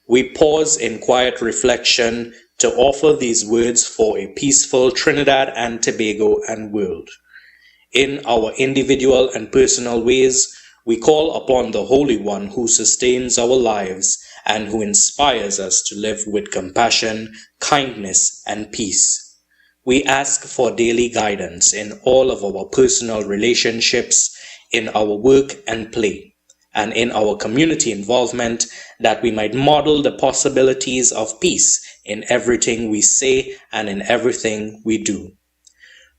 We pause in quiet reflection to offer these words for a peaceful Trinidad and Tobago and world. In our individual and personal ways, we call upon the Holy One who sustains our lives and who inspires us to live with compassion, kindness, and peace. We ask for daily guidance in all of our personal relationships, in our work and play, and in our community involvement, that we might model the possibilities of peace in everything we say and in everything we do.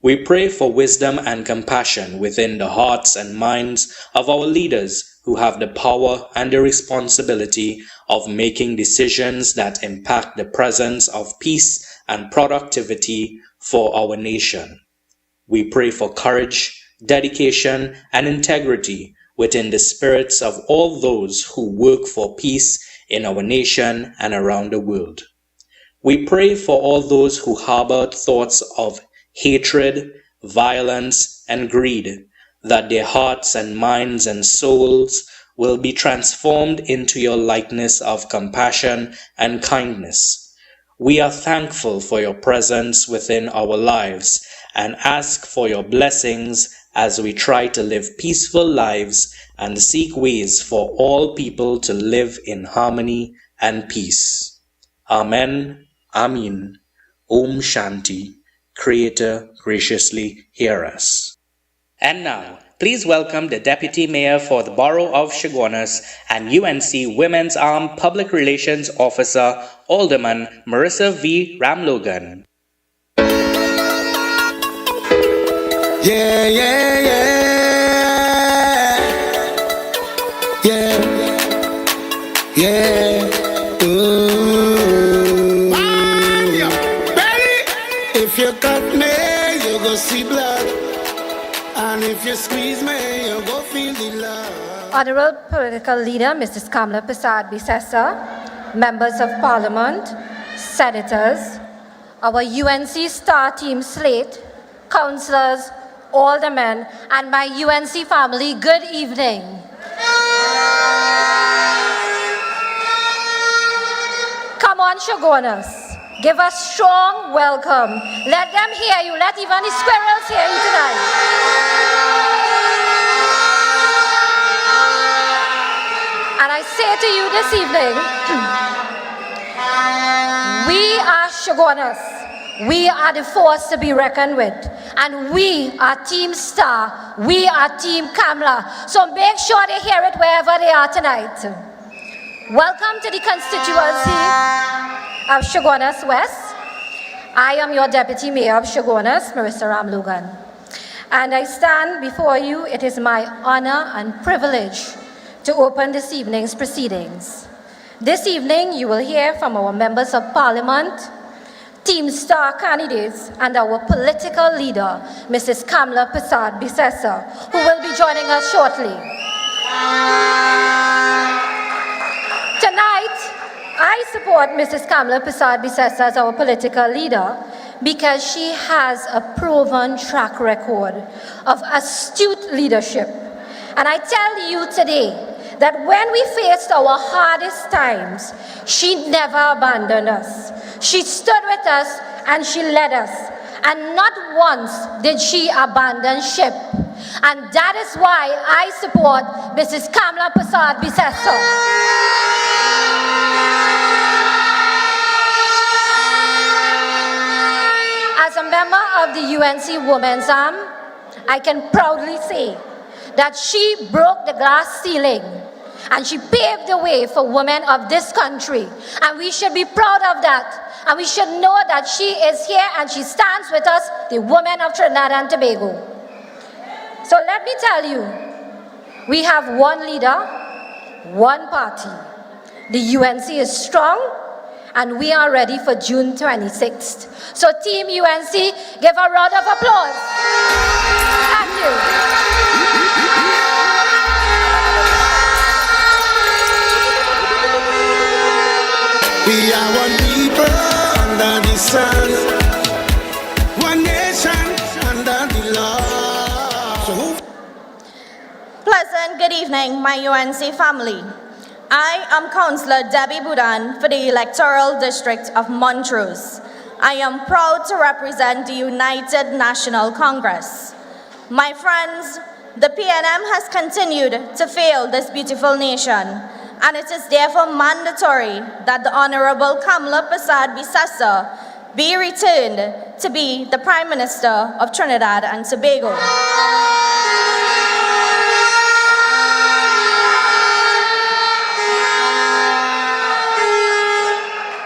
We pray for wisdom and compassion within the hearts and minds of our leaders who have the power and the responsibility of making decisions that impact the presence of peace and productivity for our nation. We pray for courage, dedication, and integrity within the spirits of all those who work for peace in our nation and around the world. We pray for all those who harbor thoughts of hatred, violence, and greed, that their hearts and minds and souls will be transformed into your likeness of compassion and kindness. We are thankful for your presence within our lives and ask for your blessings as we try to live peaceful lives and seek ways for all people to live in harmony and peace. Amen. Amin. Om Shanti. Creator, graciously hear us. And now, please welcome the Deputy Mayor for the Borough of Chaguanas and UNC Women's Arm Public Relations Officer, Alderman Marissa V. Ramlogan. Yeah, yeah, yeah. Yeah. Yeah. Ooh. Belly. If you cut me, you go see blood. And if you squeeze me, you go feel the love. Honorable Political Leader, Mrs. Kamala Prasad-Bisessa, Members of Parliament, Senators, our UNC Star Team slate, Councillors, Aldermen, and my UNC family, good evening. Come on, Chaguanas. give a strong welcome. Let them hear you. Let even the squirrels hear you tonight. And I say to you this evening, we are Shogunas. We are the force to be reckoned with. And we are Team Star. We are Team Kamla. So make sure they hear it wherever they are tonight. Welcome to the constituency of Shogunas West. I am your Deputy Mayor of Shogunas, Marissa Ramlugan. And I stand before you. It is my honor and privilege to open this evening's proceedings. This evening, you will hear from our members of parliament, Team Star candidates, and our political leader, Mrs. Kamla Persad-Bissessar, who will be joining us shortly. Tonight, I support Mrs. Kamla Persad-Bissessar as our political leader because she has a proven track record of astute leadership. And I tell you today that when we faced our hardest times, she never abandoned us. She stood with us and she led us. And not once did she abandon ship. And that is why I support Mrs. Kamla Persad-Bissessar. As a member of the UNC Women's Arm, I can proudly say that she broke the glass ceiling and she paved the way for women of this country. And we should be proud of that. And we should know that she is here and she stands with us, the women of Trinidad and Tobago. So let me tell you, we have one leader, one party. The UNC is strong and we are ready for June 26th. So Team UNC, give a round of applause. Thank you. We are one people under the sun, one nation under the law. Pleasant good evening, my UNC family. I am Councillor Debbie Budan for the Electoral District of Montrose. I am proud to represent the United National Congress. My friends, the PNM has continued to fail this beautiful nation, and it is therefore mandatory that the Honorable Kamla Persad-Bissessar be returned to be the Prime Minister of Trinidad and Tobago.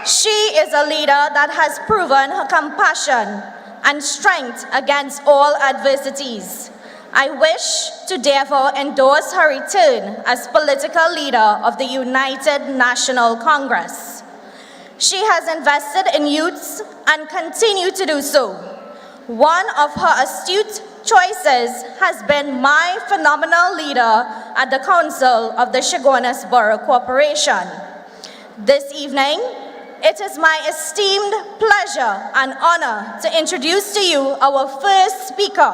She is a leader that has proven her compassion and strength against all adversities. I wish to therefore endorse her return as political leader of the United National Congress. She has invested in youths and continue to do so. One of her astute choices has been my phenomenal leader at the Council of the Shogunas Borough Corporation. This evening, it is my esteemed pleasure and honor to introduce to you our first speaker,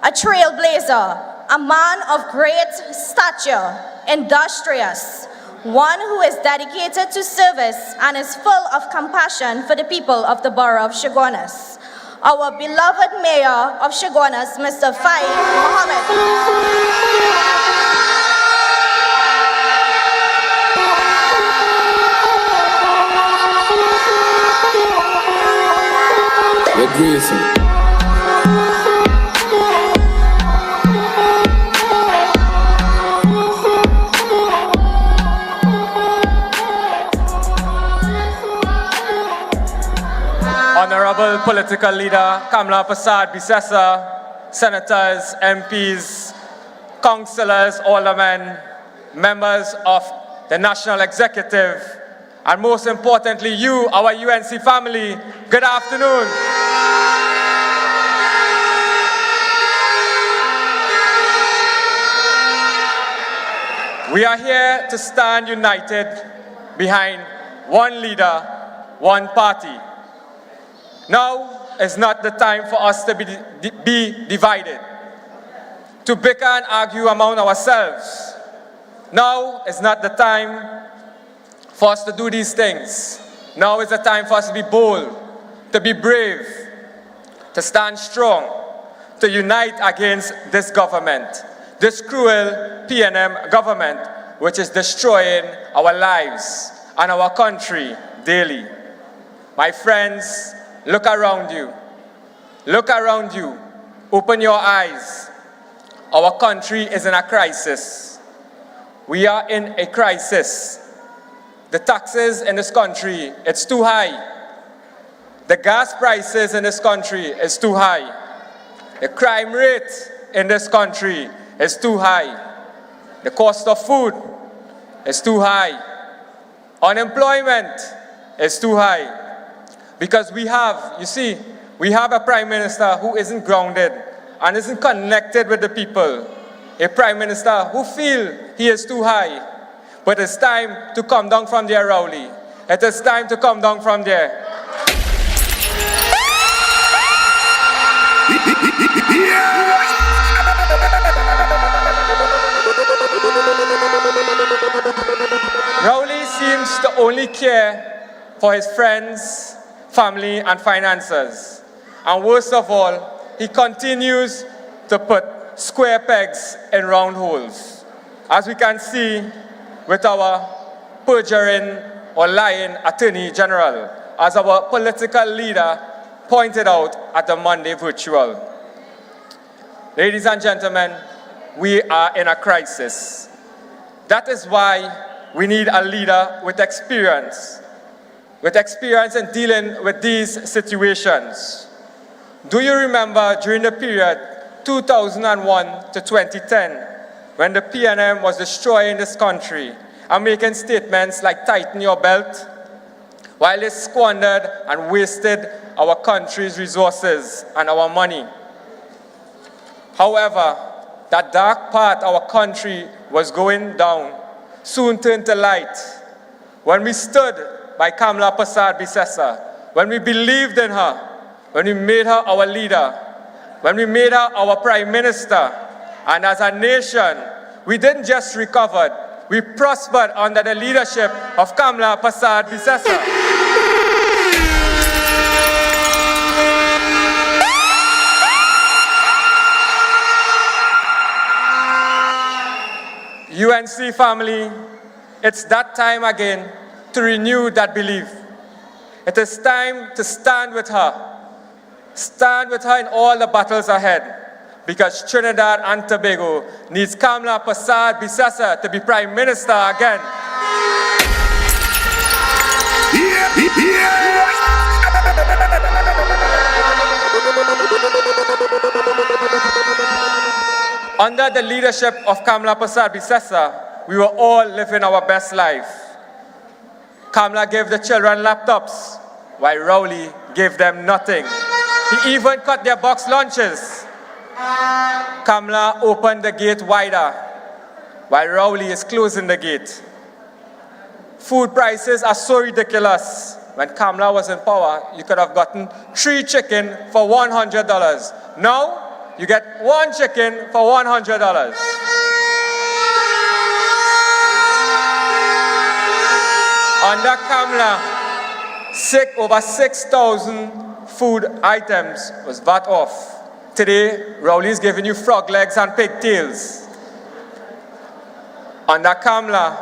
a trailblazer, a man of great stature, industrious, one who is dedicated to service and is full of compassion for the people of the borough of Shogunas. Our beloved Mayor of Shogunas, Mr. Faik Mohammed. Honorable political leader Kamla Persad-Bissessar, senators, MPs, councillors, aldermen, members of the National Executive, and most importantly, you, our UNC family, good afternoon. We are here to stand united behind one leader, one party. Now is not the time for us to be divided, to bicker and argue among ourselves. Now is not the time for us to do these things. Now is the time for us to be bold, to be brave, to stand strong, to unite against this government, this cruel PNM government, which is destroying our lives and our country daily. My friends, look around you. Look around you. Open your eyes. Our country is in a crisis. We are in a crisis. The taxes in this country, it's too high. The gas prices in this country is too high. The crime rate in this country is too high. The cost of food is too high. Unemployment is too high. Because we have, you see, we have a prime minister who isn't grounded and isn't connected with the people. A prime minister who feels he is too high. But it's time to come down from there, Rowley. It is time to come down from there. Rowley seems to only care for his friends, family, and finances. And worst of all, he continues to put square pegs in round holes. As we can see with our perjuring or lying Attorney General, as our political leader pointed out at the Monday virtual. Ladies and gentlemen, we are in a crisis. That is why we need a leader with experience in dealing with these situations. Do you remember during the period 2001 to 2010, when the PNM was destroying this country and making statements like tighten your belt, while they squandered and wasted our country's resources and our money? However, that dark path our country was going down soon turned to light when we stood by Kamla Persad-Bissessar, when we believed in her, when we made her our leader, when we made her our prime minister. And as a nation, we didn't just recover, we prospered under the leadership of Kamla Persad-Bissessar. UNC family, it's that time again to renew that belief. It is time to stand with her in all the battles ahead, because Trinidad and Tobago needs Kamla Persad-Bissessar to be Prime Minister again. Under the leadership of Kamla Persad-Bissessar, we were all living our best life. Kamla gave the children laptops, while Rowley gave them nothing. He even cut their box lunches. Kamla opened the gate wider, while Rowley is closing the gate. Food prices are so ridiculous. When Kamla was in power, you could have gotten 3 chicken for $100. Now, you get 1 chicken for $100. Under Kamla, over 6,000 food items was VAT off. Today, Rowley is giving you frog legs and pigtails. Under Kamla,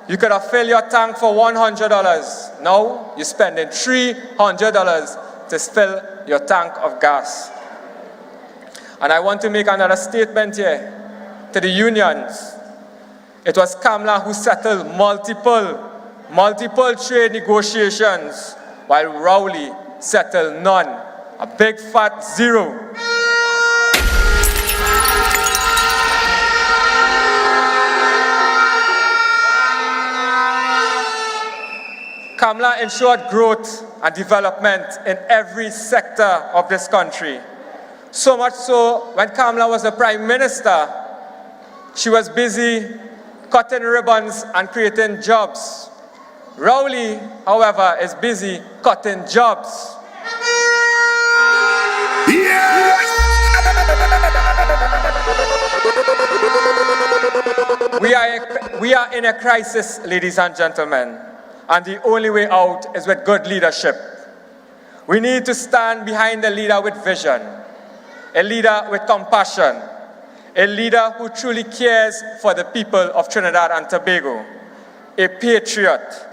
you could have filled your tank for $100. Now, you're spending $300 to fill your tank of gas. And I want to make another statement here to the unions. It was Kamla who settled multiple trade negotiations, while Rowley settled none. A big fat zero. Kamla ensured growth and development in every sector of this country. So much so, when Kamla was the Prime Minister, she was busy cutting ribbons and creating jobs. Rowley, however, is busy cutting jobs. We are in a crisis, ladies and gentlemen. and the only way out is with good leadership. We need to stand behind a leader with vision, a leader with compassion, a leader who truly cares for the people of Trinidad and Tobago, a patriot,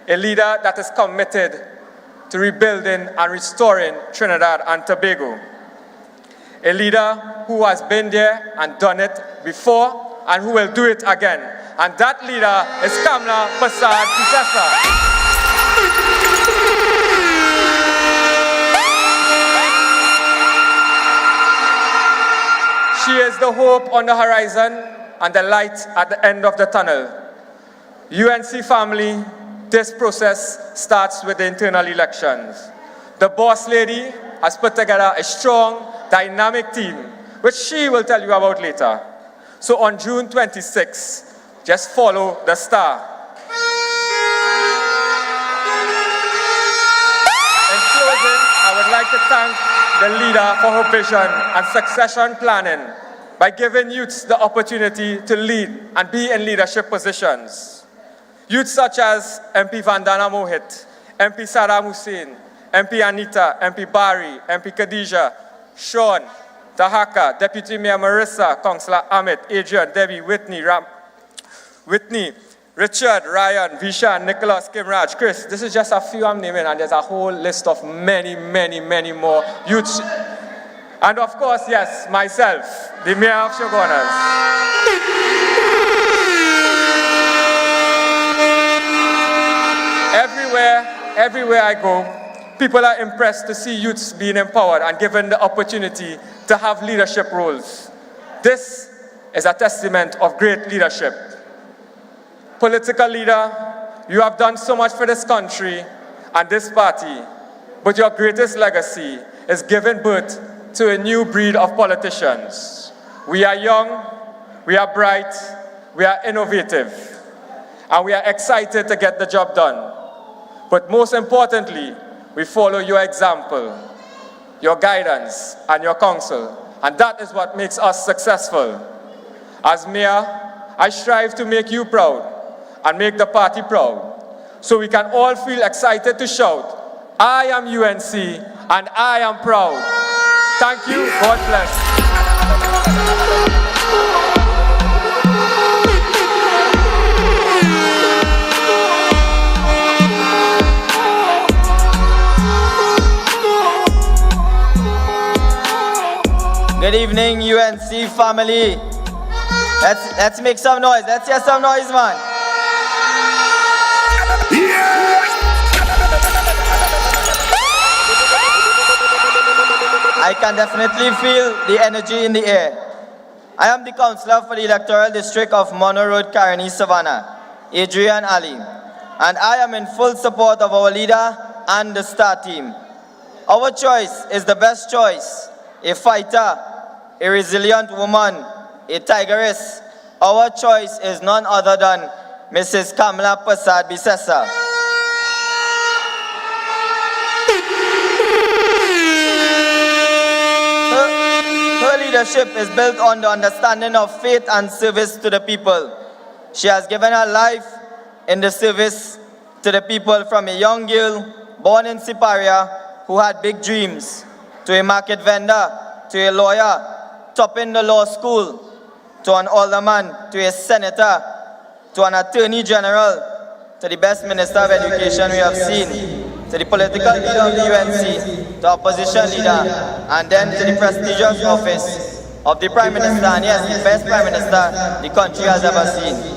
a leader that is committed to rebuilding and restoring Trinidad and Tobago, a leader who has been there and done it before and who will do it again. And that leader is Kamla Persad-Bissessar. She is the hope on the horizon and the light at the end of the tunnel. UNC family, this process starts with the internal elections. The boss lady has put together a strong, dynamic team, which she will tell you about later. So on June 26, just follow the star. In closing, I would like to thank the leader for her vision and succession planning by giving youths the opportunity to lead and be in leadership positions. Youths such as MP Vandana Mohit, MP Saddam Hussein, MP Anita, MP Barry, MP Khadija, Sean, Tahaka, Deputy Mayor Marissa, Councillor Amit, Adrian, Debbie, Whitney, Richard, Ryan, Vishan, Nicholas, Kimraj, Chris. This is just a few I'm naming, and there's a whole list of many, many, many more youths. And of course, yes, myself, the Mayor of Shogunas. Everywhere I go, people are impressed to see youths being empowered and given the opportunity to have leadership roles. This is a testament of great leadership. Political leader, you have done so much for this country and this party, but your greatest legacy is giving birth to a new breed of politicians. We are young, we are bright, we are innovative, and we are excited to get the job done. But most importantly, we follow your example, your guidance, and your counsel, and that is what makes us successful. As mayor, I strive to make you proud and make the party proud, so we can all feel excited to shout, I am UNC and I am proud. Thank you, God bless. Good evening, UNC family. Let's make some noise. Let's hear some noise, man. I can definitely feel the energy in the air. I am the councillor for the electoral district of Mono Road, Caroni, Savannah, Adrian Ali, and I am in full support of our leader and the star team. Our choice is the best choice, a fighter, a resilient woman, a tigress. Our choice is none other than Mrs. Kamla Persad-Bissessar. Her leadership is built on the understanding of faith and service to the people. She has given her life in the service to the people, from a young girl born in Siparia who had big dreams, to a market vendor, to a lawyer, topping the law school, to an alderman, to a senator, to an attorney general, to the best minister of education we have seen, to the political leader of the UNC, to opposition leader, and then to the prestigious office of the Prime Minister, and yes, the best Prime Minister the country has ever seen.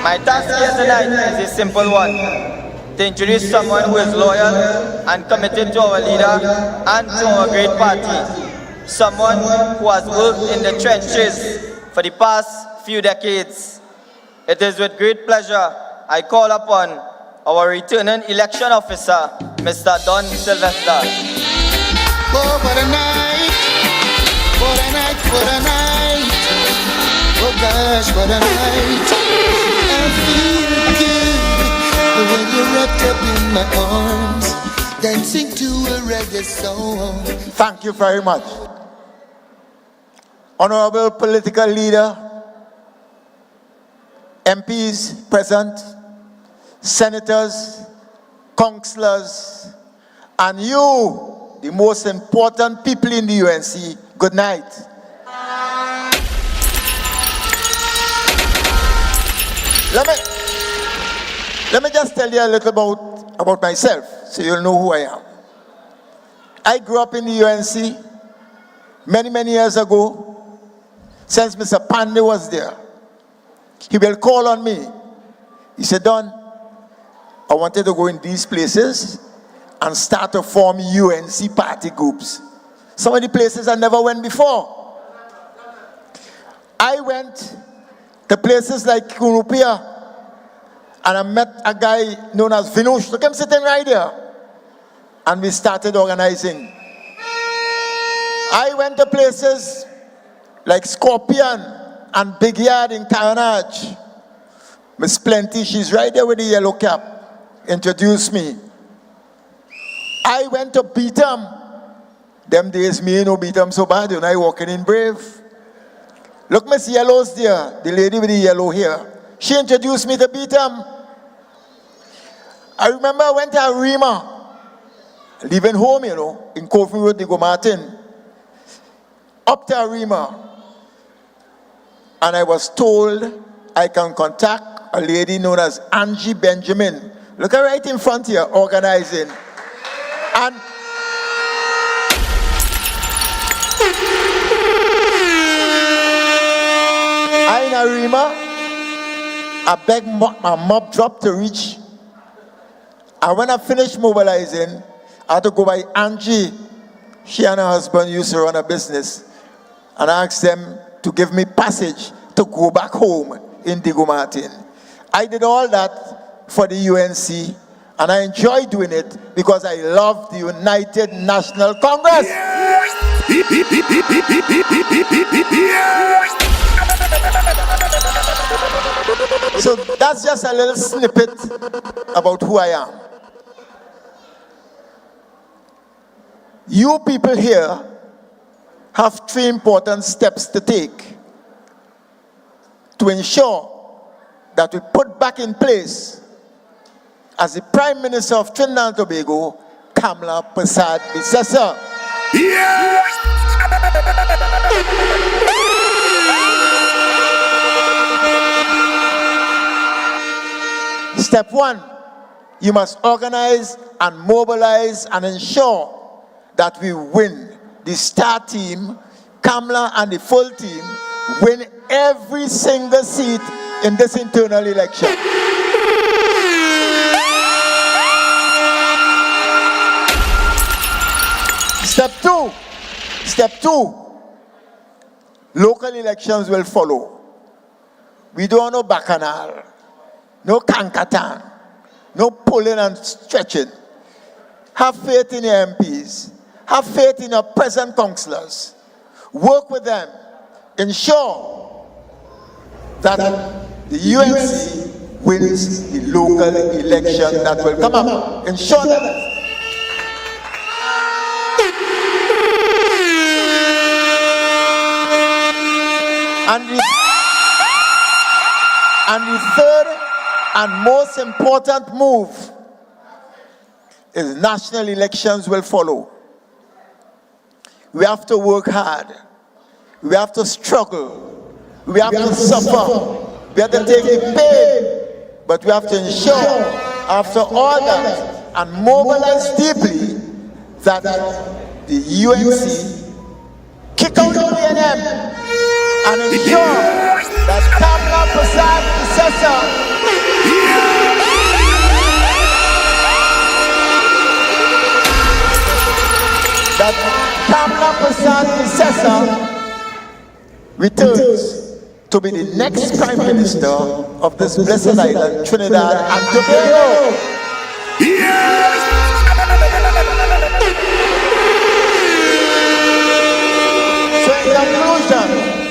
My task here tonight is a simple one: to introduce someone who is loyal and committed to our leader and to our great party. Someone who has worked in the trenches for the past few decades. It is with great pleasure I call upon our returning election officer, Mr. Don Sylvester. Oh, what a night! What a night, what a night! Oh gosh, what a night! I feel good when you're wrapped up in my arms. dancing to a reggae song. Thank you very much. Honorable political leader, MPs present, senators, councillors, and you, the most important people in the UNC, good night. Let me just tell you a little about myself, so you'll know who I am. I grew up in the UNC many years ago, since Mr. Pandey was there. He will call on me. He said, Don, I wanted to go in these places and start to form UNC party groups. Some of the places I never went before. I went to places like Kurupia, and I met a guy known as Vinush. Look, him sitting right there. And we started organizing. I went to places like Scorpion and Big Yard in Carnage. Miss Plenty, she's right there with the yellow cap, introduced me. I went to Beatham. Them days, me no Beatham so bad, I walking in Brave. Look, Miss Yellow's there, the lady with the yellow hair. She introduced me to Beatham. I remember I went to Arima, leaving home, in Coffee Road, Digo Martin. Up to Arima. And I was told I can contact a lady known as Angie Benjamin. Look at right in front here, organizing. And I in Arima, I begged my mob drop to reach. And when I finished mobilizing, I had to go by Angie. She and her husband used to run a business. And I asked them to give me passage to go back home in Digo Martin. I did all that for the UNC, and I enjoy doing it because I love the United National Congress. So that's just a little snippet about who I am. You people here have 3 important steps to take to ensure that we put back in place, as the Prime Minister of Trinidad and Tobago, Kamla Persad Bissessa. Step 1, you must organize and mobilize and ensure that we win. The star team, Kamla and the full team, win every single seat in this internal election. Step two, local elections will follow. We don't want no bacchanal, no kankatan, no pulling and stretching. Have faith in your MPs. Have faith in your present councillors. Work with them. Ensure that the UNC wins the local election that will come up. Ensure that. And the third and most important move is national elections will follow. We have to work hard. We have to struggle. We have to suffer. We have to take the pain. But we have to ensure, after all that, and mobilize deeply, that the UNC kick out the PNM and ensure that Kamla Persad Bissessa returns to be the next Prime Minister of this blessed island, Trinidad and Tobago. So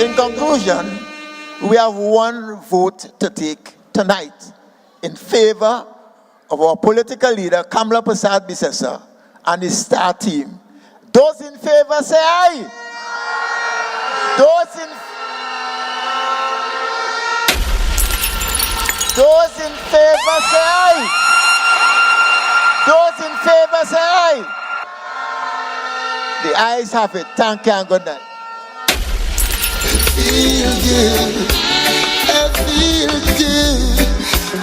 in conclusion, we have one vote to take tonight in favor of our political leader, Kamla Persad Bissessa, and the star team. Those in favor say aye. Those in favor say aye. Those in favor say aye. The ayes have it. Thank you and good night. Feel good, I feel good,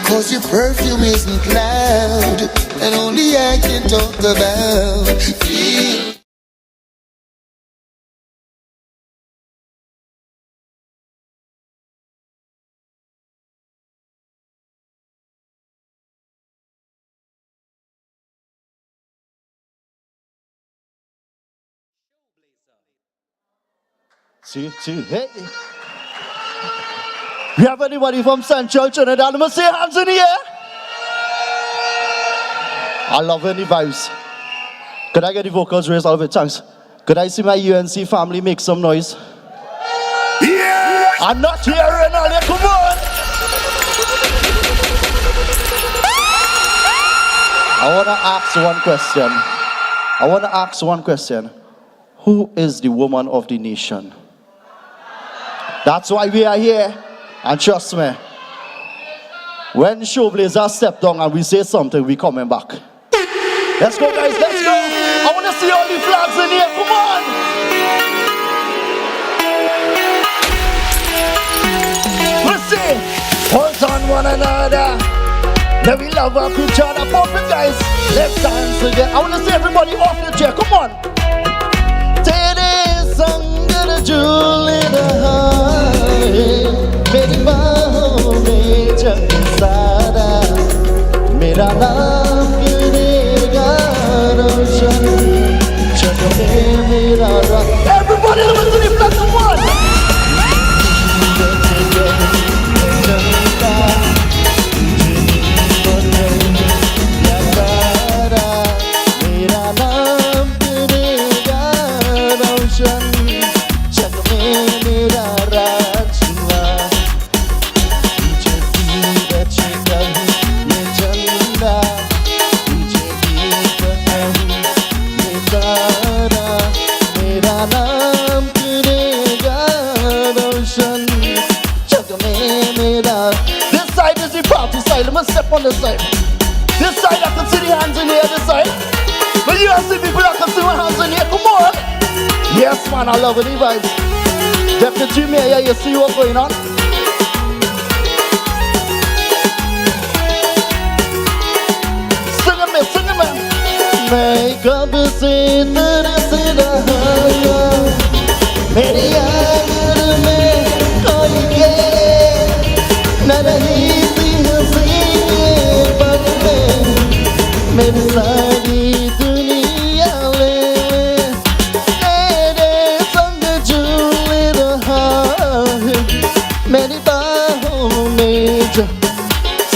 'cause your perfume isn't loud, and only I can talk about. Feel See, hey. We have anybody from Central Trinidad? Let me see hands in the air. I love any vibes. Could I get the vocals raised all of it? Thanks. Could I see my UNC family make some noise? yeah! I'm not hearing all you. Come on. I want to ask one question. Who is the woman of the nation? That's why we are here. And trust me, when Showblazer step down and we say something, we coming back. Let's go, guys, let's go. I want to see all the flags in here. Come on. Let's see. Hold on one another. Let me love up each other. Perfect, guys. Let's dance again. I want to see everybody off the chair. Come on. Today's song gonna Julie the heart. मेरी बाहों में जग सारा मेरा नाम गिरेगा रोशन जग में मेरा रंग. Everybody listen to the flag, come on. मेरा नाम गिरेगा रोशन जग में मेरा राज. This side is the party side. Let me step on this side. This side I can see the hands in here. This side. But you see people I can see my hands in here. Come on. Yes, man, I love it. The vibes. Deputy Mayor, you see what's going on? Sing it, sing it. Make up a scene that is in the heart. मेरी आंगन में कोई के न रही सी हंसी पग में मेरी सारी दुनिया ले तेरे संग झूले रहा है मेरी बाहों में जो.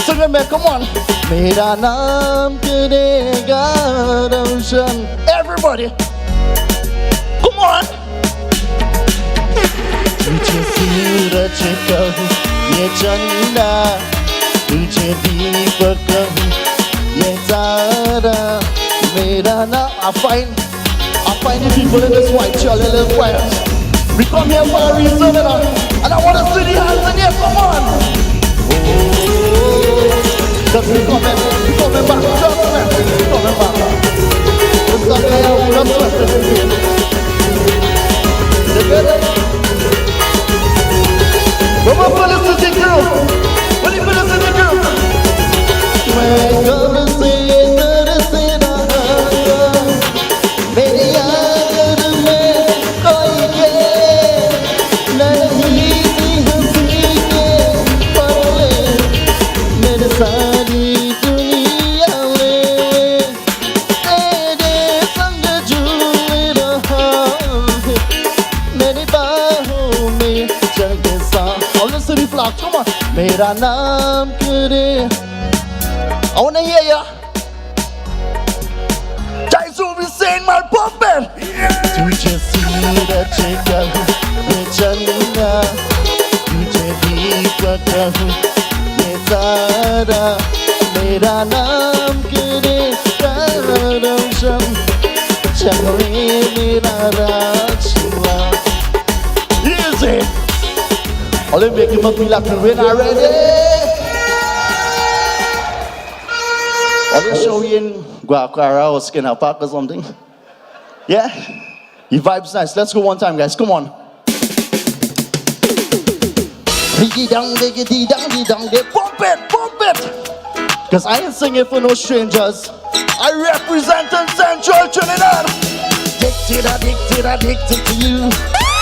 Sing it, man, come on. मेरा नाम करेगा रोशन. Everybody, come on. तुझे सूरज कहूँ ये चंदा तुझे दीपक कहूँ ये तारा मेरा नाम. I find the people in this white chair, little choirs. We come here for a reason, and I want to see the hands in here. Come on. Oh, just we coming back, just man, we coming back. What's up, man? What's up, man? You better. Come on, fellas, to the girl. What you fellas to the girl? मैं कब से तरसे रहा मेरी आंगन में कोई के नहीं सी हंसी के पले मेरे सारी दुनिया ले तेरे संग झूले रहा है मेरी बाहों में जग सा. Listen to the flag, come on. मेरा नाम करे. I want to hear ya. Guys will be saying my puppet. तुझे सूरज कहूँ ये चंदा तुझे दीपक कहूँ ये तारा मेरा नाम करे रोशन All make him up feel like to win already. All they show you in Guacara or Skinner Park or something. Yeah? Your vibe's nice. Let's go one time, guys. Come on. Diggy dong, diggity dong, pump it. Cause I ain't singing for no strangers. I represent Central Trinidad. Addicted to you.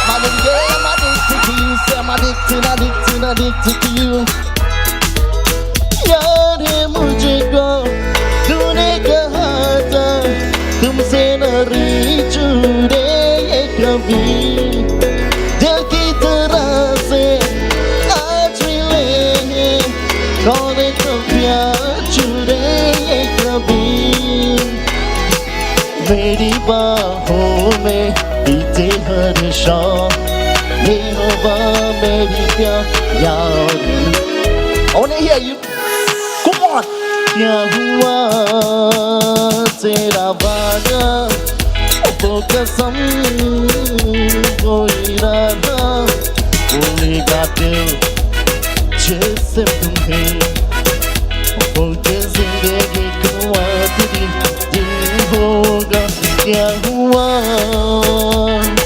My little girl, I'm addicted to you. Say I'm addicted to you. यार मुझको तूने कहा था तुमसे न छूटे ये कभी दिल की तरह से आज मिले हैं कौन तो प्यार छूटे ये कभी मेरी बाहों में बीते हर शाम ये हवा मेरी प्यार याद I wanna hear you. Come on. क्या हुआ तेरा वादा वो कसम वो इरादा भूलेगा दिल जैसे तुम्हें वो के जिंदगी को आखिरी दिन होगा क्या हुआ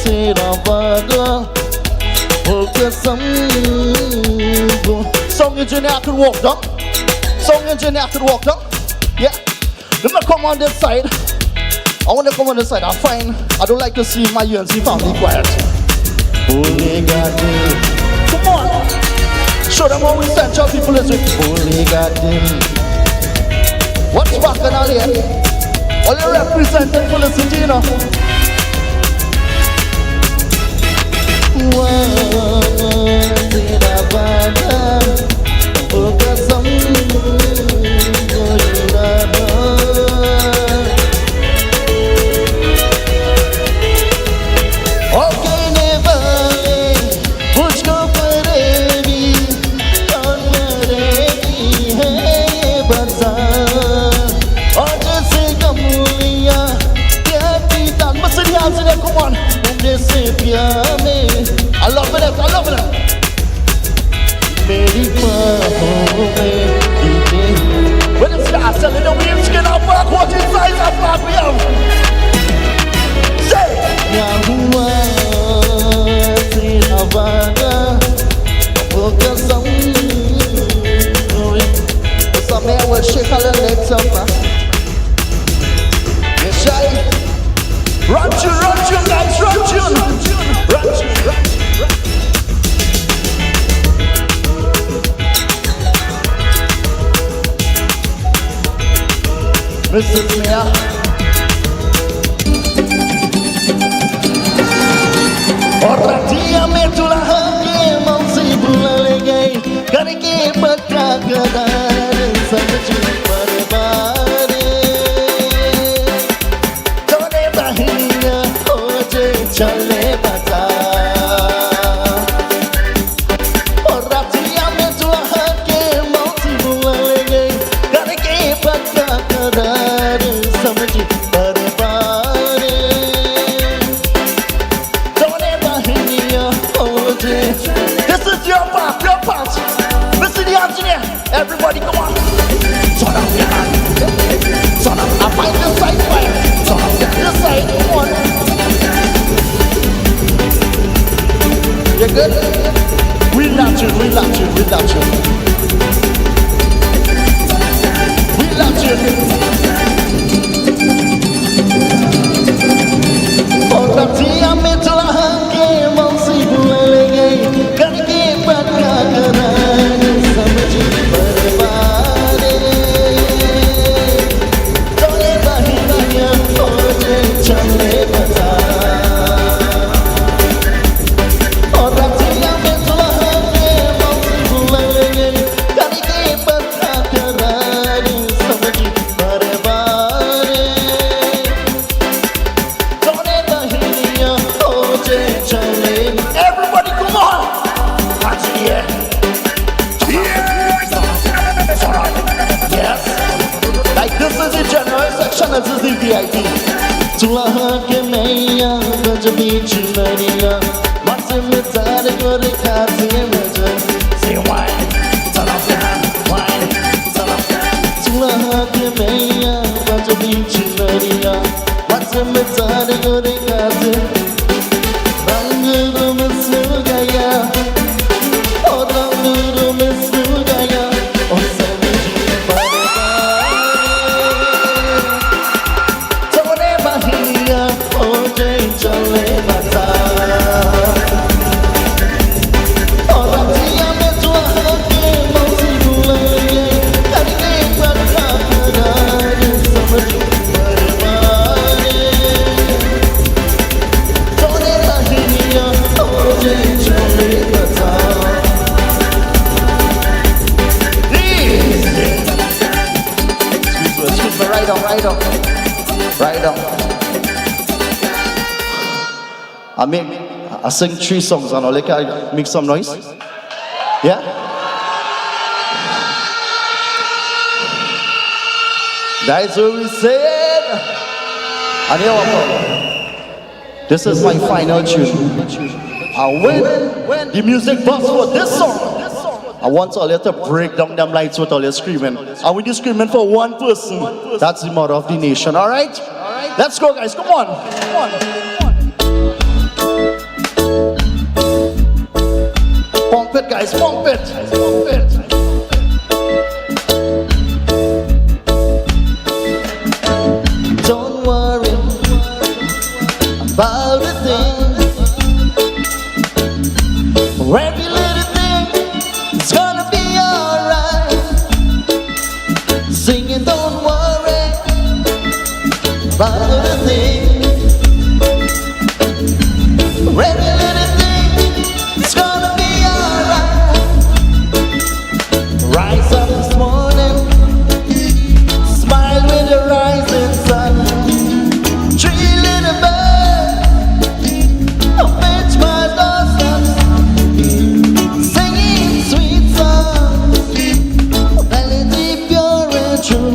तेरा वादा वो कसम वो Song engineer I can walk down. Song engineer I can walk down. Yeah. Let me come on this side. I want to come on this side. I'm fine. I don't like to see my UNC family quiet. Come on. Show them how we central people is with. What's back in all here? All you representing for the city, you know. Come on, I love it. Meri baahon mein beete. When it starts selling the wheels, skin up back, what inside of flag we have? Say, kya hua tera wada, wo kasam. Some man will shake all the legs up. Yes, shy. Run tune, guys, run tune. Mrs. Mia. Oratiya mein dulha ke mansi bulale gaye karke bakka kadar samjh parware tone bahiniya ho je chale bata Oratiya mein dulha ke mansi bulale gaye karke bakka kadar samjh parware tone bahiniya ho je. This is your part. Listen, the engineer. Everybody, come on. Turn up your hand. Turn up. I find this side fire. Turn up this side. Come on. You good? We'll love you. Oratiya mein dulha ke mansi bulale gaye karke bakka kadar samjh parware tone bahiniya ho je chale bata Oratiya mein dulha ke mansi bulale gaye karke bakka kadar samjh parware tone bahiniya ho je chale. Everybody, come on. Yeah. Yes. Like this is the general section, this is the VIP. Dulha ke maiya baj beech nariya, mas mein tar kar khaase mein Victoria, what's a metade Yorikate, Bangu Messugaya, Orangu Messugaya, or Savage Padaba. Tore Bahia, Oje Chale Bata. Right on. I sing 3 songs and I'll make some noise. Yeah? That's what we said. And here we go. This is my final tune. And when the music busts for this song, I want all you to break down them lights with all your screaming. And when you're screaming for one person, that's the mother of the nation, alright? Let's go, guys, come on. Pump it, guys, pump it. Don't worry about a thing. Every little thing is gonna be alright. Singing, don't worry about a thing. Every little thing is gonna be alright. Rise up this morning, smile with the rising sun. 3 little birds, fetch my doorsteps, singing sweet songs, melody pure and true.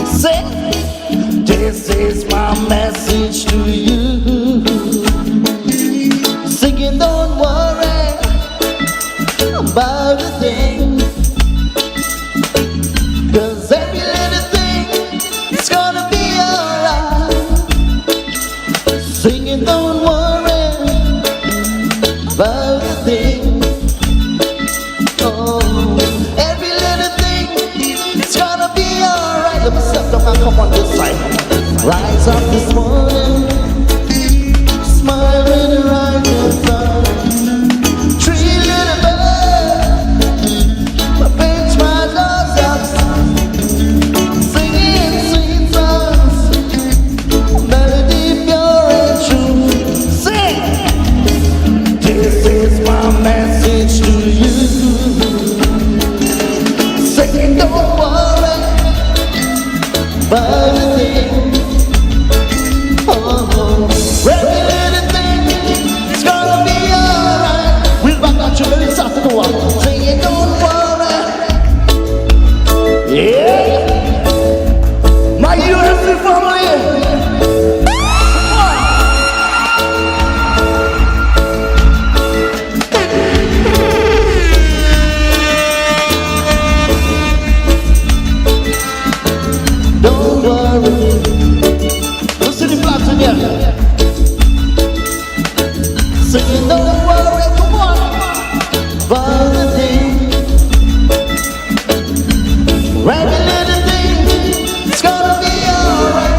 Sing, this is my message to you. Singing, don't worry about a thing, 'cause every little thing is gonna be alright. Singing, don't worry about a thing. Oh, every little thing is gonna be alright. Let me step down and come on this side. Rise up this morning, smile with the rising sun. 3 little birds, pinch my doorsteps, singing sweet songs, melody pure and true. Sing! This is my message to you. Sing, don't worry about a thing. Oh, every little thing is gonna be alright. We'll back at you very Saturday one. Sing, don't worry. Yeah, my USC family. Don't worry. Listen to the flags in here. Singing, don't worry, come on. About a thing. Every little thing is gonna be alright.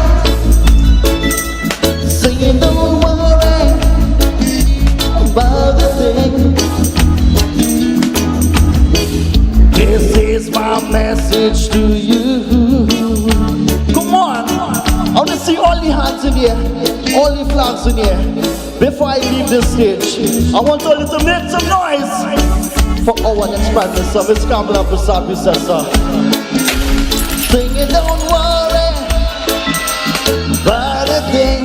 Singing, don't worry about a thing. This is my message to you. Come on. I want to see all the hands in here, all the flags in here. Before I leave this stage, I want all you to make some noise for our next prime minister, Miss Kamala Persad-Bissessar. Singing, don't worry about a thing.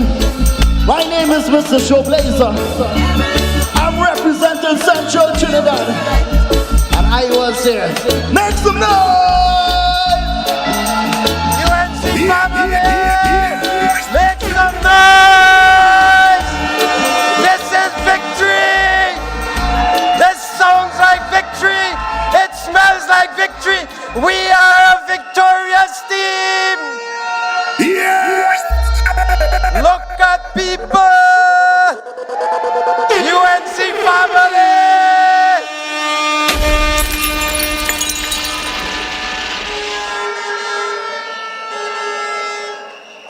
My name is Mr. Showblazer. I'm representing Central Trinidad, and I was here. Make some noise! UNC family! Make some noise! This is victory! This sounds like victory! It smells like victory! We are a victorious team!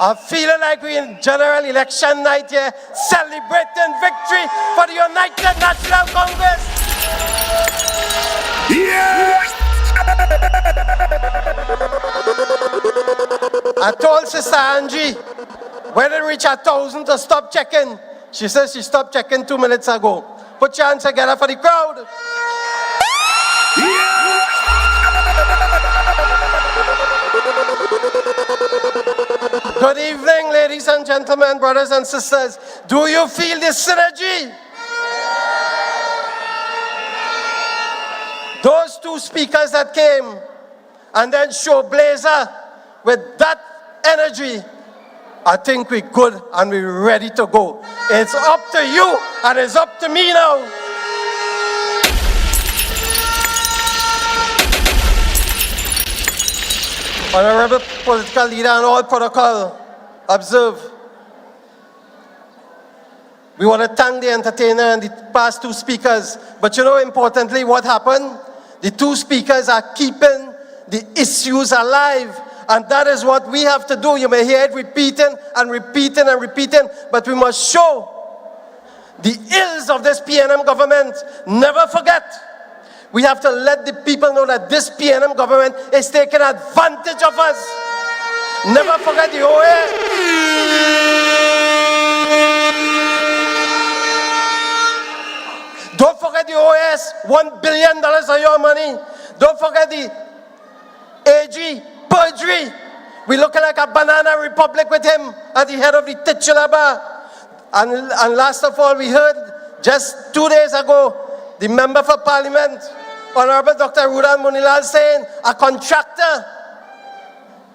I'm feeling like we're in general election night here, celebrating victory for the United National Congress. Yes! I told Sister Angie, when it reach 1,000 to stop checking. She says she stopped checking 2 minutes ago. Put your hands together for the crowd. Good evening, ladies and gentlemen, brothers and sisters. Do you feel the synergy? Those two speakers that came and then show Blazer with that energy, I think we're good and we're ready to go. It's up to you and it's up to me now. Honorable political leader and all protocol, observe. We want to thank the entertainer and the past two speakers, but you know importantly what happened? The two speakers are keeping the issues alive, and that is what we have to do. You may hear it repeating and repeating and repeating, but we must show the ills of this PNM government. Never forget, we have to let the people know that this PNM government is taking advantage of us. Never forget the OAS. Don't forget the OAS, $1 billion of your money. Don't forget the AG, perjury. We're looking like a banana republic with him at the head of the titular bar. And last of all, we heard just 2 days ago, the member for parliament, Honorable Dr. Rudal Munilal, saying a contractor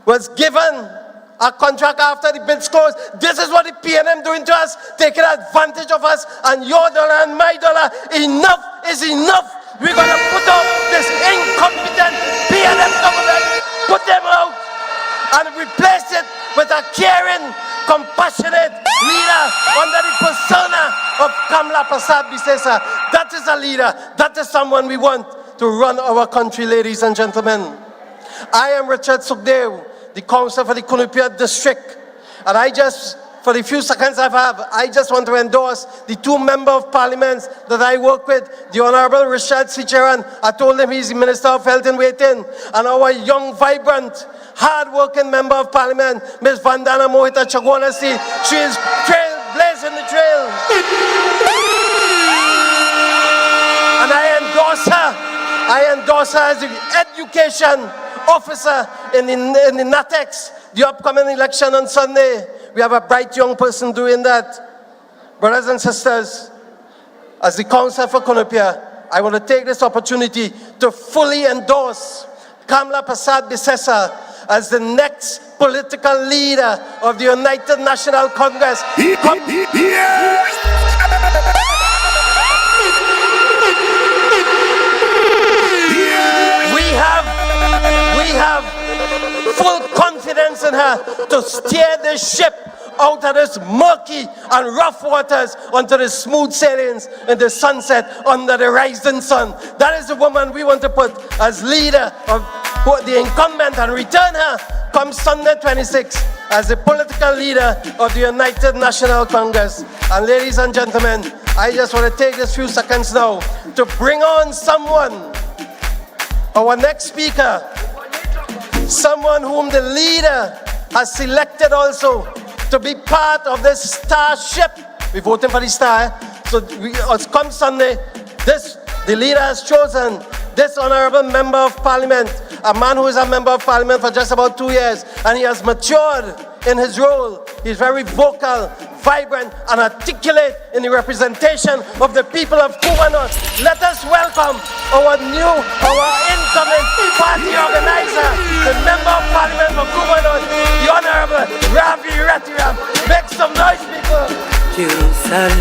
was given a contract after the bids closed. This is what the PNM doing to us, taking advantage of us, and your dollar and my dollar. Enough is enough. We're going to put out this incompetent PNM government, put them out, and replace it with a caring, compassionate leader under the persona of Kamla Prasad Bisesa. That is a leader. That is someone we want to run our country, ladies and gentlemen. I am Richard Sukdev, the councillor for the Kunupia district, and for the few seconds I just want to endorse the two members of parliament that I work with, the Honorable Rashad Sicharan. I told him he's the Minister of Health and Waiting, and our young, vibrant, hard-working member of parliament, Ms. Vandana Mohita Chagwanasi. She is blazing the trail. And I endorse her as the education officer in the NATEX, the upcoming election on Sunday. We have a bright young person doing that. Brothers and sisters, as the councillor for Kunupia, I want to take this opportunity to fully endorse Kamla Prasad Bisesa as the next political leader of the United National Congress. We have full confidence in her to steer the ship out of this murky and rough waters onto the smooth sailings in the sunset under the rising sun. That is the woman we want to put as leader of the incumbent and return her come Sunday 26 as the political leader of the United National Congress. And ladies and gentlemen, I just want to take this few seconds now to bring on someone, our next speaker, someone whom the leader has selected also to be part of this star ship. We're voting for the star. So come Sunday, the leader has chosen this honorable member of parliament, a man who is a member of parliament for just about 2 years, and he has matured in his role. He's very vocal, vibrant, and articulate in the representation of the people of Kumanos. Let us welcome our incoming party organizer, the member of parliament for Kumanos, the Honorable Ravi Ratiram. Make some noise, people. Jerusalem,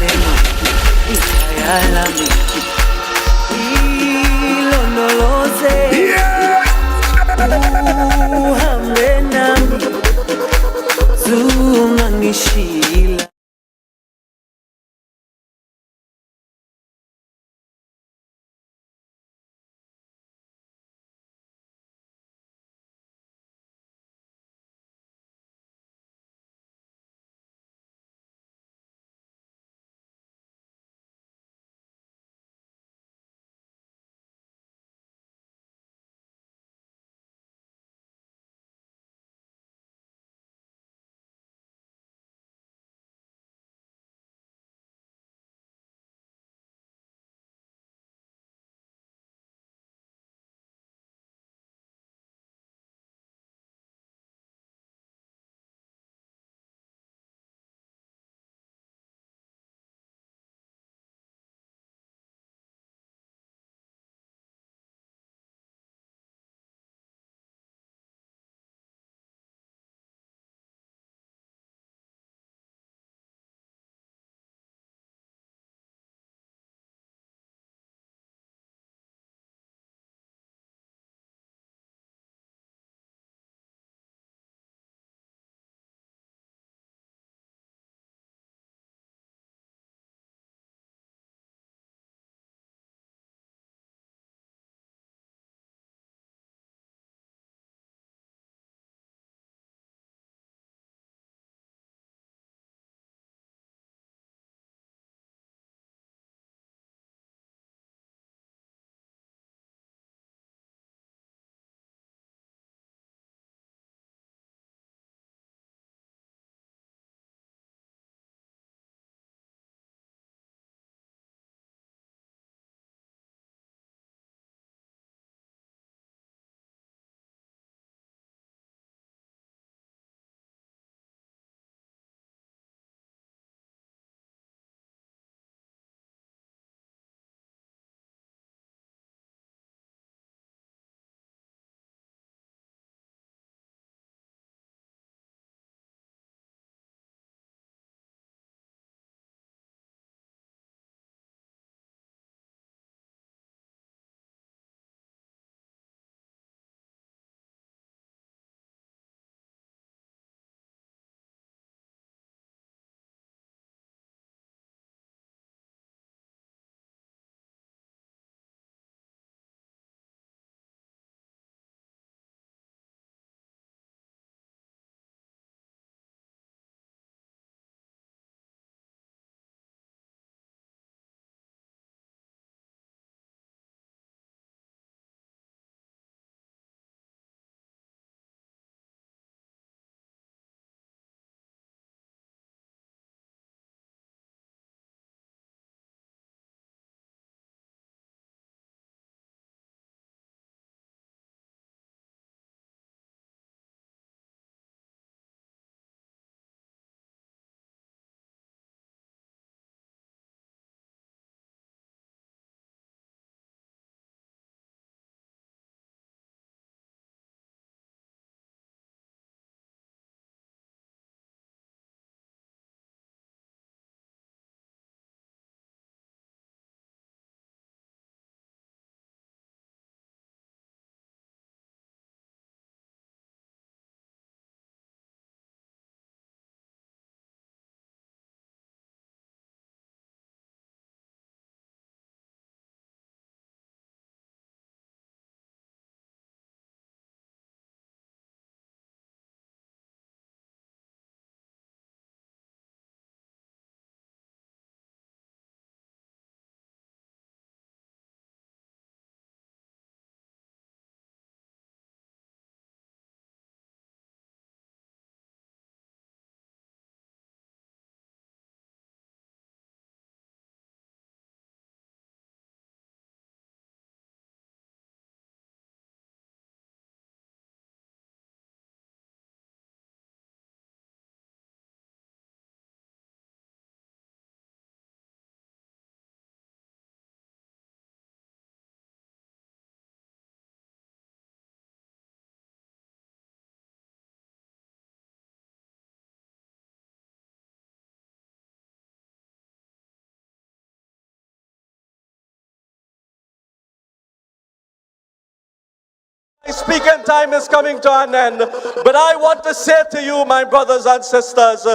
Speaking time is coming to an end, but I want to say to you, my brothers and sisters,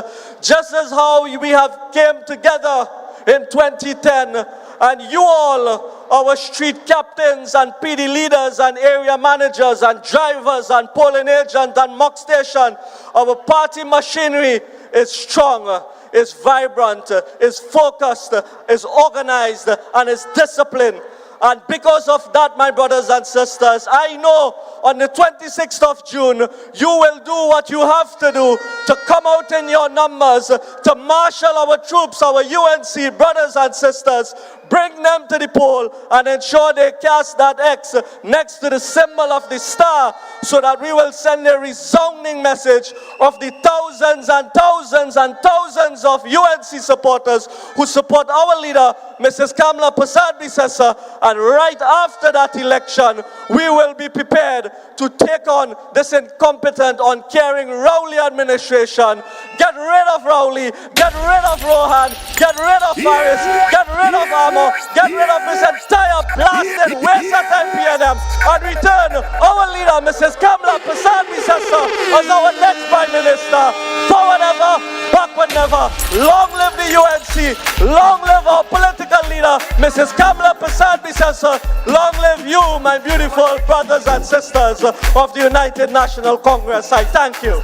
just as how we have came together in 2010, and you all, our street captains and PD leaders and area managers and drivers and polling agents and mock station, our party machinery is strong, is vibrant, is focused, is organized, and is disciplined. And because of that, my brothers and sisters, I know on the 26th of June, you will do what you have to do to come out in your numbers, to marshal our troops, our UNC brothers and sisters, bring them to the poll and ensure they cast that X next to the symbol of the star, so that we will send a resounding message of the thousands and thousands and thousands of UNC supporters who support our leader, Mrs. Kamla Persad-Bissessar. And right after that election, we will be prepared to take on this incompetent, uncaring Rowley administration. Get rid of Rowley, get rid of Rohan, get rid of Harris, get rid of Armour, get rid of this entire blasted waste of time PNM, and return our leader, Mrs. Kamla Persad-Bissessar, as our next Prime Minister. Forward ever, backward never. Long live the UNC, long live our political leader, Mrs. Kamla Persad-Bissessar. Long live you, my beautiful brothers and sisters of the United National Congress. I thank you.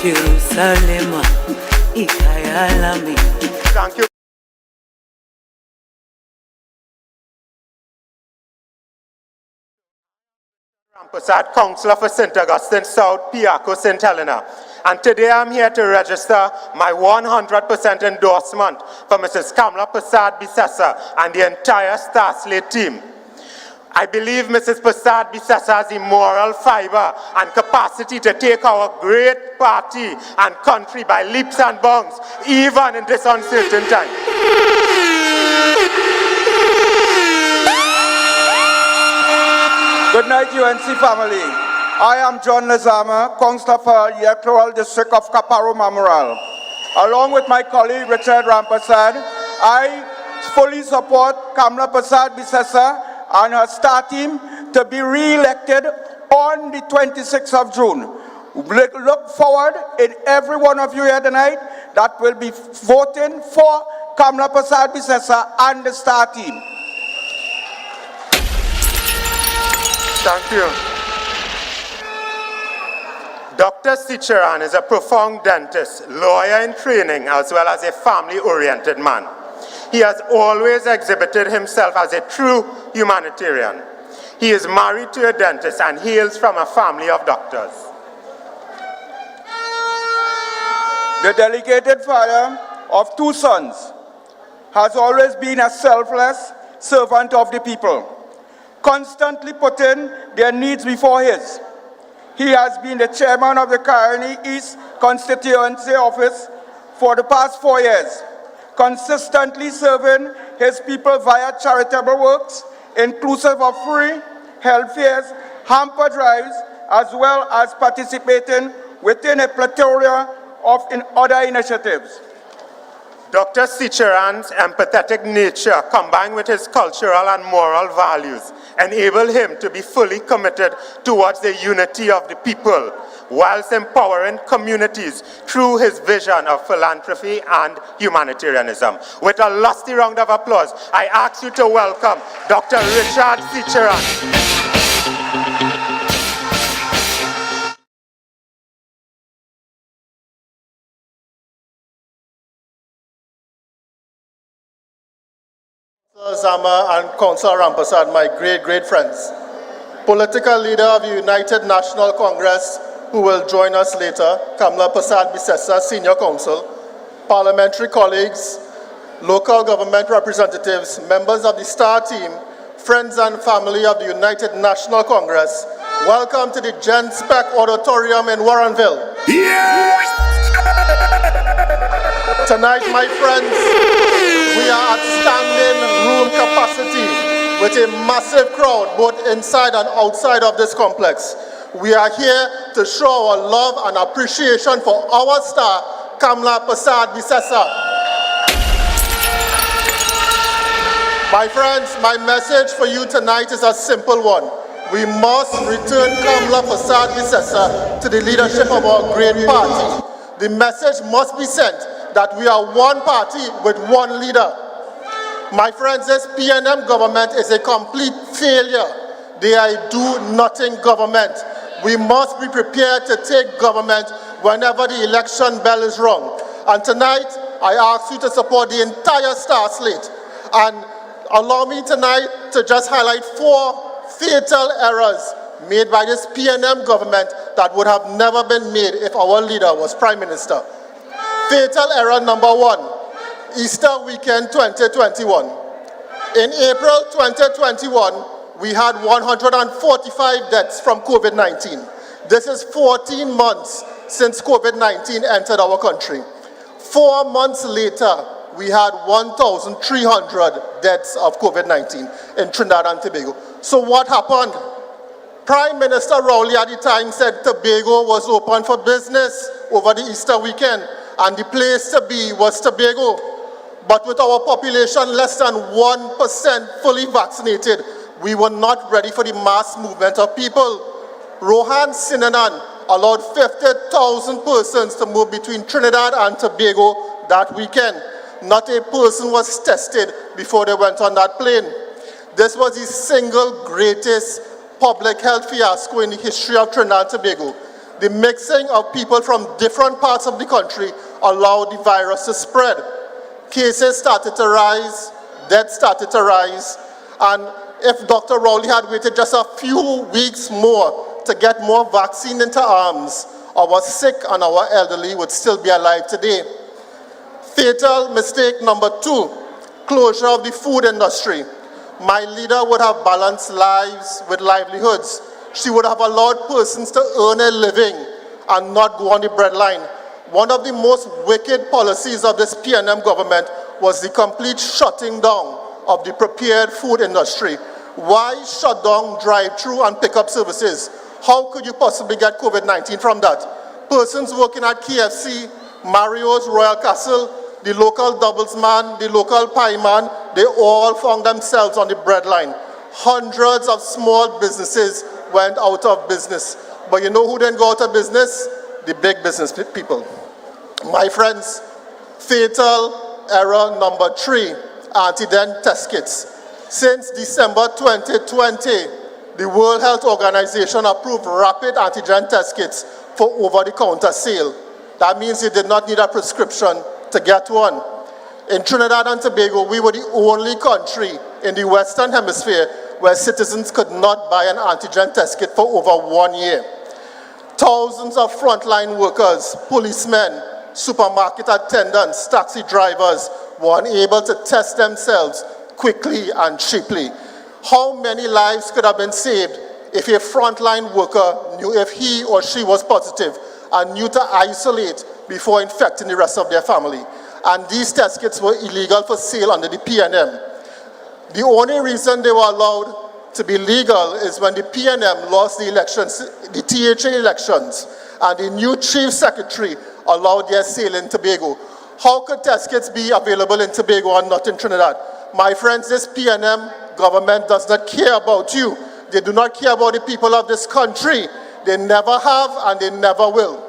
Jerusalem, Ikayalami. Thank you. Persad, Councillor for St. Augustine South, Piaco, St. Helena. And today I'm here to register my 100% endorsement for Mrs. Kamla Persad-Bissessar and the entire Star Slate team. I believe Mrs. Persad-Bissessar has the moral fiber and capacity to take our great party and country by leaps and bounds, even in this uncertain time. Good night, UNC family. I am John Lazama, Councillor for the Electoral District of Kaparo Mamoral. Along with my colleague Richard Rampersad, I fully support Kamla Persad-Bissessar and her star team to be re-elected on the 26th of June. Look forward in every one of you here tonight that will be voting for Kamla Persad-Bissessar and the star team. Thank you. Dr. Sicharan is a profound dentist, lawyer in training, as well as a family-oriented man. He has always exhibited himself as a true humanitarian. He is married to a dentist and hails from a family of doctors. The dedicated father of 2 sons has always been a selfless servant of the people, constantly putting their needs before his. He has been the chairman of the Caroni East Constituency Office for the past 4 years, consistently serving his people via charitable works, inclusive of free health fairs, hamper drives, as well as participating within a plethora of other initiatives. Dr. Sicharan's empathetic nature, combined with his cultural and moral values, enable him to be fully committed towards the unity of the people, whilst empowering communities through his vision of philanthropy and humanitarianism. With a lusty round of applause, I ask you to welcome Dr. Richard Sicharan. Zama and Councillor Rampersad, my great friends. Political leader of the United National Congress, who will join us later, Kamla Persad-Bissessar, Senior Counsel, parliamentary colleagues, local government representatives, members of the STAR team, friends and family of the United National Congress, welcome to the Genspec Auditorium in Warrenville. Yes! Tonight, my friends, we are at standing room capacity with a massive crowd both inside and outside of this complex. We are here to show our love and appreciation for our star, Kamla Persad-Bissessar. My friends, my message for you tonight is a simple one. We must return Kamla Prasad Visesa to the leadership of our great party. The message must be sent that we are one party with one leader. My friends, this PNM government is a complete failure. They are a do-nothing government. We must be prepared to take government whenever the election bell is rung. And tonight, I ask you to support the entire star slate. And allow me tonight to just highlight 4 fatal errors made by this PNM government that would have never been made if our leader was Prime Minister. Fatal error number 1, Easter weekend 2021. In April 2021, we had 145 deaths from COVID-19. This is 14 months since COVID-19 entered our country. 4 months later, we had 1,300 deaths of COVID-19 in Trinidad and Tobago. So what happened? Prime Minister Rowley at the time said Tobago was open for business over the Easter weekend, and the place to be was Tobago. But with our population less than 1% fully vaccinated, we were not ready for the mass movement of people. Rohan Sinanan allowed 50,000 persons to move between Trinidad and Tobago that weekend. Not a person was tested before they went on that plane. This was the single greatest public health fiasco in the history of Trinidad and Tobago. The mixing of people from different parts of the country allowed the virus to spread. Cases started to rise, deaths started to rise, and if Dr. Rowley had waited just a few weeks more to get more vaccine into arms, our sick and our elderly would still be alive today. Fatal mistake number 2, closure of the food industry. My leader would have balanced lives with livelihoods. She would have allowed persons to earn a living and not go on the breadline. One of the most wicked policies of this PNM government was the complete shutting down of the prepared food industry. Why shut down drive-through and pickup services? How could you possibly get COVID-19 from that? Persons working at KFC, Mario's, Royal Castle, the local doubles man, the local pie man, they all found themselves on the breadline. Hundreds of small businesses went out of business. But you know who didn't go out of business? The big business people. My friends, fatal error number 3, antigen test kits. Since December 2020, the World Health Organization approved rapid antigen test kits for over-the-counter sale. That means you did not need a prescription to get one. In Trinidad and Tobago, we were the only country in the Western Hemisphere where citizens could not buy an antigen test kit for over 1 year. Thousands of frontline workers, policemen, supermarket attendants, taxi drivers were unable to test themselves quickly and cheaply. How many lives could have been saved if a frontline worker knew if he or she was positive and knew to isolate before infecting the rest of their family? And these test kits were illegal for sale under the PNM. The only reason they were allowed to be legal is when the PNM lost the elections, the THA elections, and the new chief secretary allowed their sale in Tobago. How could test kits be available in Tobago and not in Trinidad? My friends, this PNM government does not care about you. They do not care about the people of this country. They never have and they never will.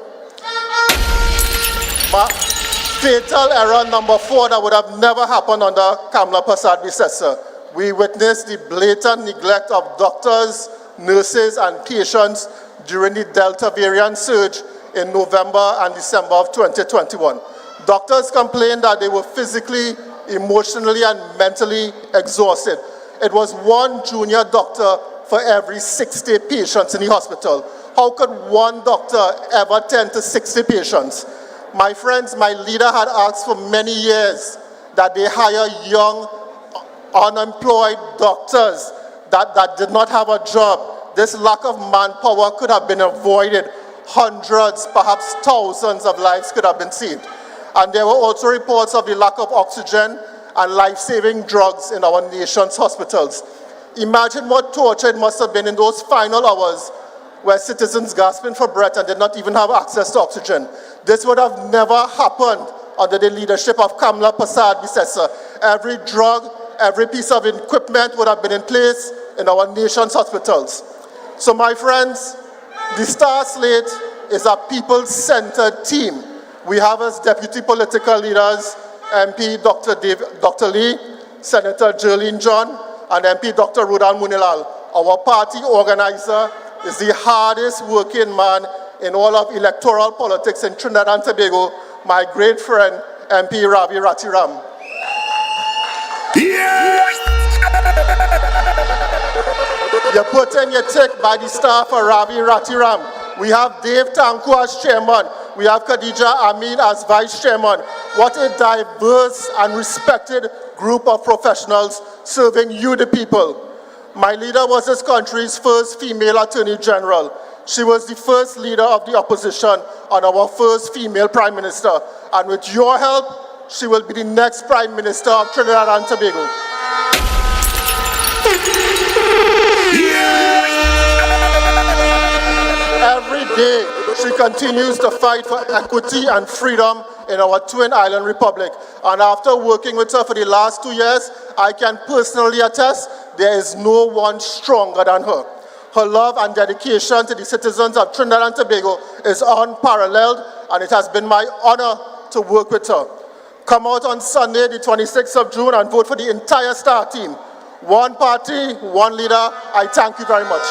Fatal error number 4 that would have never happened under Kamla Prasad Visesa. We witnessed the blatant neglect of doctors, nurses, and patients during the Delta variant surge in November and December of 2021. Doctors complained that they were physically, emotionally, and mentally exhausted. It was 1 junior doctor for every 60 patients in the hospital. How could 1 doctor ever tend to 60 patients? My friends, my leader had asked for many years that they hire young, unemployed doctors that did not have a job. This lack of manpower could have been avoided. Hundreds, perhaps thousands of lives could have been saved. And there were also reports of the lack of oxygen and life-saving drugs in our nation's hospitals. Imagine what torture it must have been in those final hours where citizens gasping for breath and did not even have access to oxygen. This would have never happened under the leadership of Kamla Prasad Visesa. Every drug, every piece of equipment would have been in place in our nation's hospitals. So my friends, the Star Slate is a people-centered team. We have as deputy political leaders MP Dr. Lee, Senator Jerlene John, and MP Dr. Rudan Munilal. Our party organizer is the hardest working man in all of electoral politics in Trinidad and Tobago, my great friend, MP Ravi Ratiram. You put in your tick by the staff for Ravi Ratiram. We have Dave Tanku as chairman. We have Khadija Amin as vice chairman. What a diverse and respected group of professionals serving you, the people. My leader was this country's first female attorney general. She was the first leader of the opposition and our first female prime minister. And with your help, she will be the next prime minister of Trinidad and Tobago. Every day, she continues to fight for equity and freedom in our Twin Island Republic. And after working with her for the last 2 years, I can personally attest there is no one stronger than her. Her love and dedication to the citizens of Trinidad and Tobago is unparalleled, and it has been my honor to work with her. Come out on Sunday, the 26th of June, and vote for the entire Star team. One party, one leader. I thank you very much.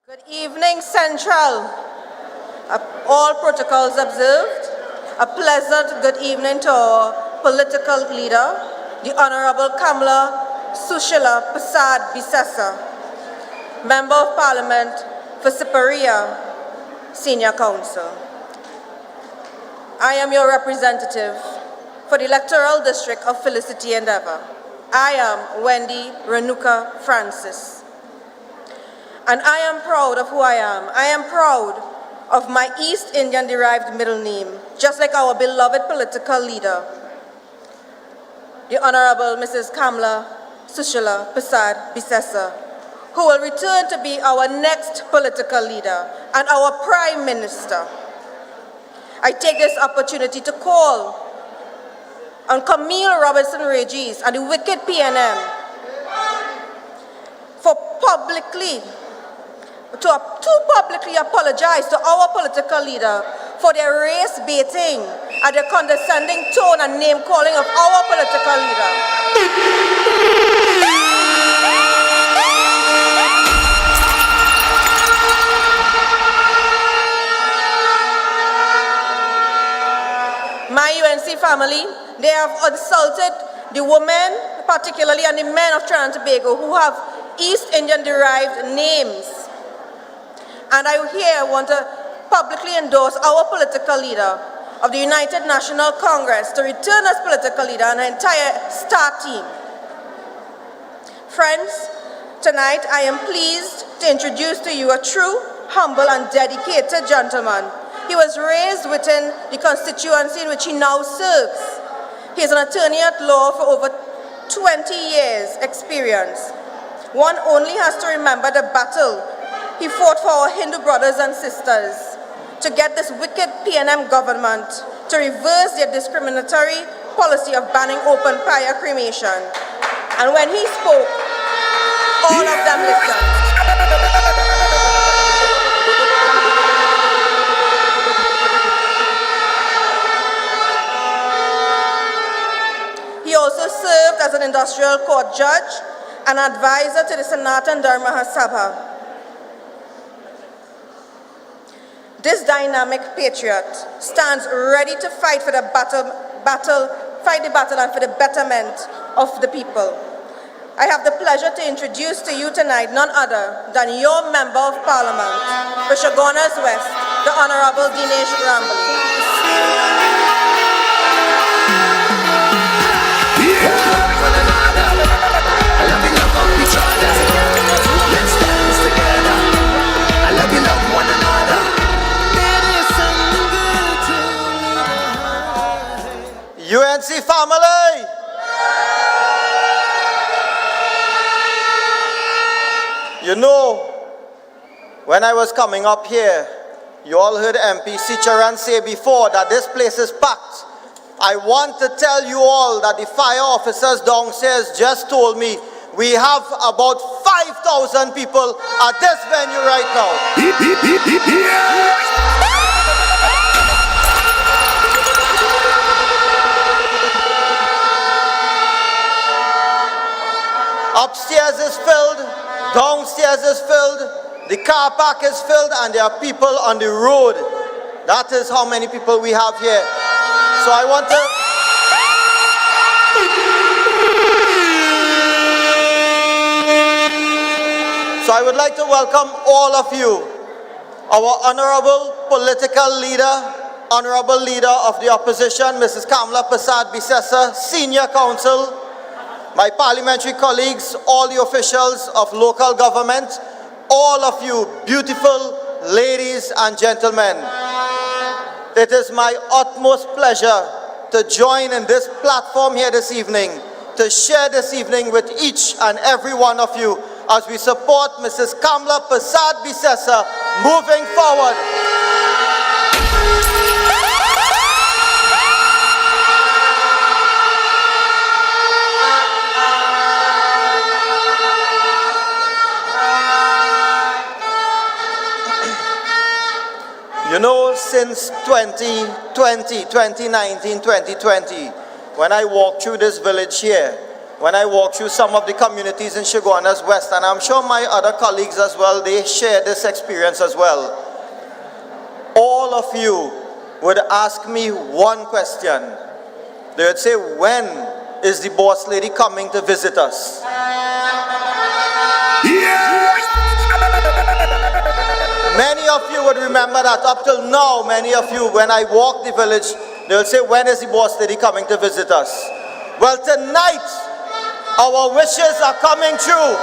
Good evening, Central. All protocols observed. A pleasant good evening to our political leader, the Honorable Kamala Sushila Prasad Bisesa, Member of Parliament for Siparia Senior Council. I am your representative for the electoral district of Felicity Endeavour. I am Wendy Renuka Francis. And I am proud of who I am. I am proud of my East Indian-derived middle name, just like our beloved political leader, the Honorable Mrs. Kamala Sushila Prasad Bisesa, who will return to be our next political leader and our Prime Minister. I take this opportunity to call on Camille Robertson Regis and the wicked PNM to publicly apologize to our political leader for their race baiting and their condescending tone and name calling of our political leader. My UNC family, they have insulted the women, particularly, and the men of Trinidad and Tobago who have East Indian-derived names. And I here want to publicly endorse our political leader of the United National Congress to return as political leader and the entire Star team. Friends, tonight I am pleased to introduce to you a true, humble, and dedicated gentleman. He was raised within the constituency in which he now serves. He is an attorney at law for over 20 years experience. One only has to remember the battle he fought for our Hindu brothers and sisters to get this wicked PNM government to reverse their discriminatory policy of banning open fire cremation. And when he spoke, all of them listened. He also served as an industrial court judge and advisor to the Sanatan Dharma Sabha. This dynamic patriot stands ready to fight for the battle and for the betterment of the people. I have the pleasure to introduce to you tonight none other than your Member of Parliament for Chaguanas West, the Honorable Dinesh Rambali. UNC family. You know, when I was coming up here, you all heard MP Sicharan say before that this place is packed. I want to tell you all that the fire officers downstairs just told me we have about 5,000 people at this venue right now. Upstairs is filled, downstairs is filled, the car park is filled, and there are people on the road. That is how many people we have here. So I want to... So I would like to welcome all of you, our honorable political leader, honorable leader of the opposition, Mrs. Kamla Prasad Bisesa, senior counsel, my parliamentary colleagues, all the officials of local government, all of you beautiful ladies and gentlemen. It is my utmost pleasure to join in this platform here this evening, to share this evening with each and every one of you as we support Mrs. Kamla Prasad Bisesa moving forward. You know, since 2019, 2020, when I walked through this village here, when I walked through some of the communities in Chaguanas West, and I'm sure my other colleagues as well, they share this experience as well. All of you would ask me one question. They would say, when is the boss lady coming to visit us? Many of you would remember that up till now, many of you, when I walk the village, they will say, when is the boss lady coming to visit us? Well, tonight, our wishes are coming true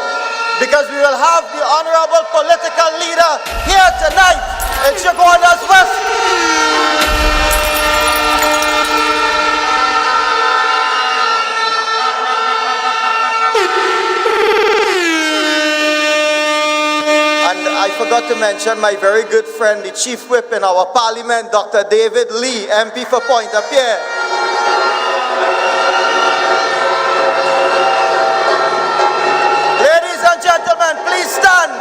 because we will have the honorable political leader here tonight in Chaguanas West. I forgot to mention my very good friend, the Chief Whip in our Parliament, Dr. David Lee, MP for Pointe-à-Pierre. Ladies and gentlemen, please stand.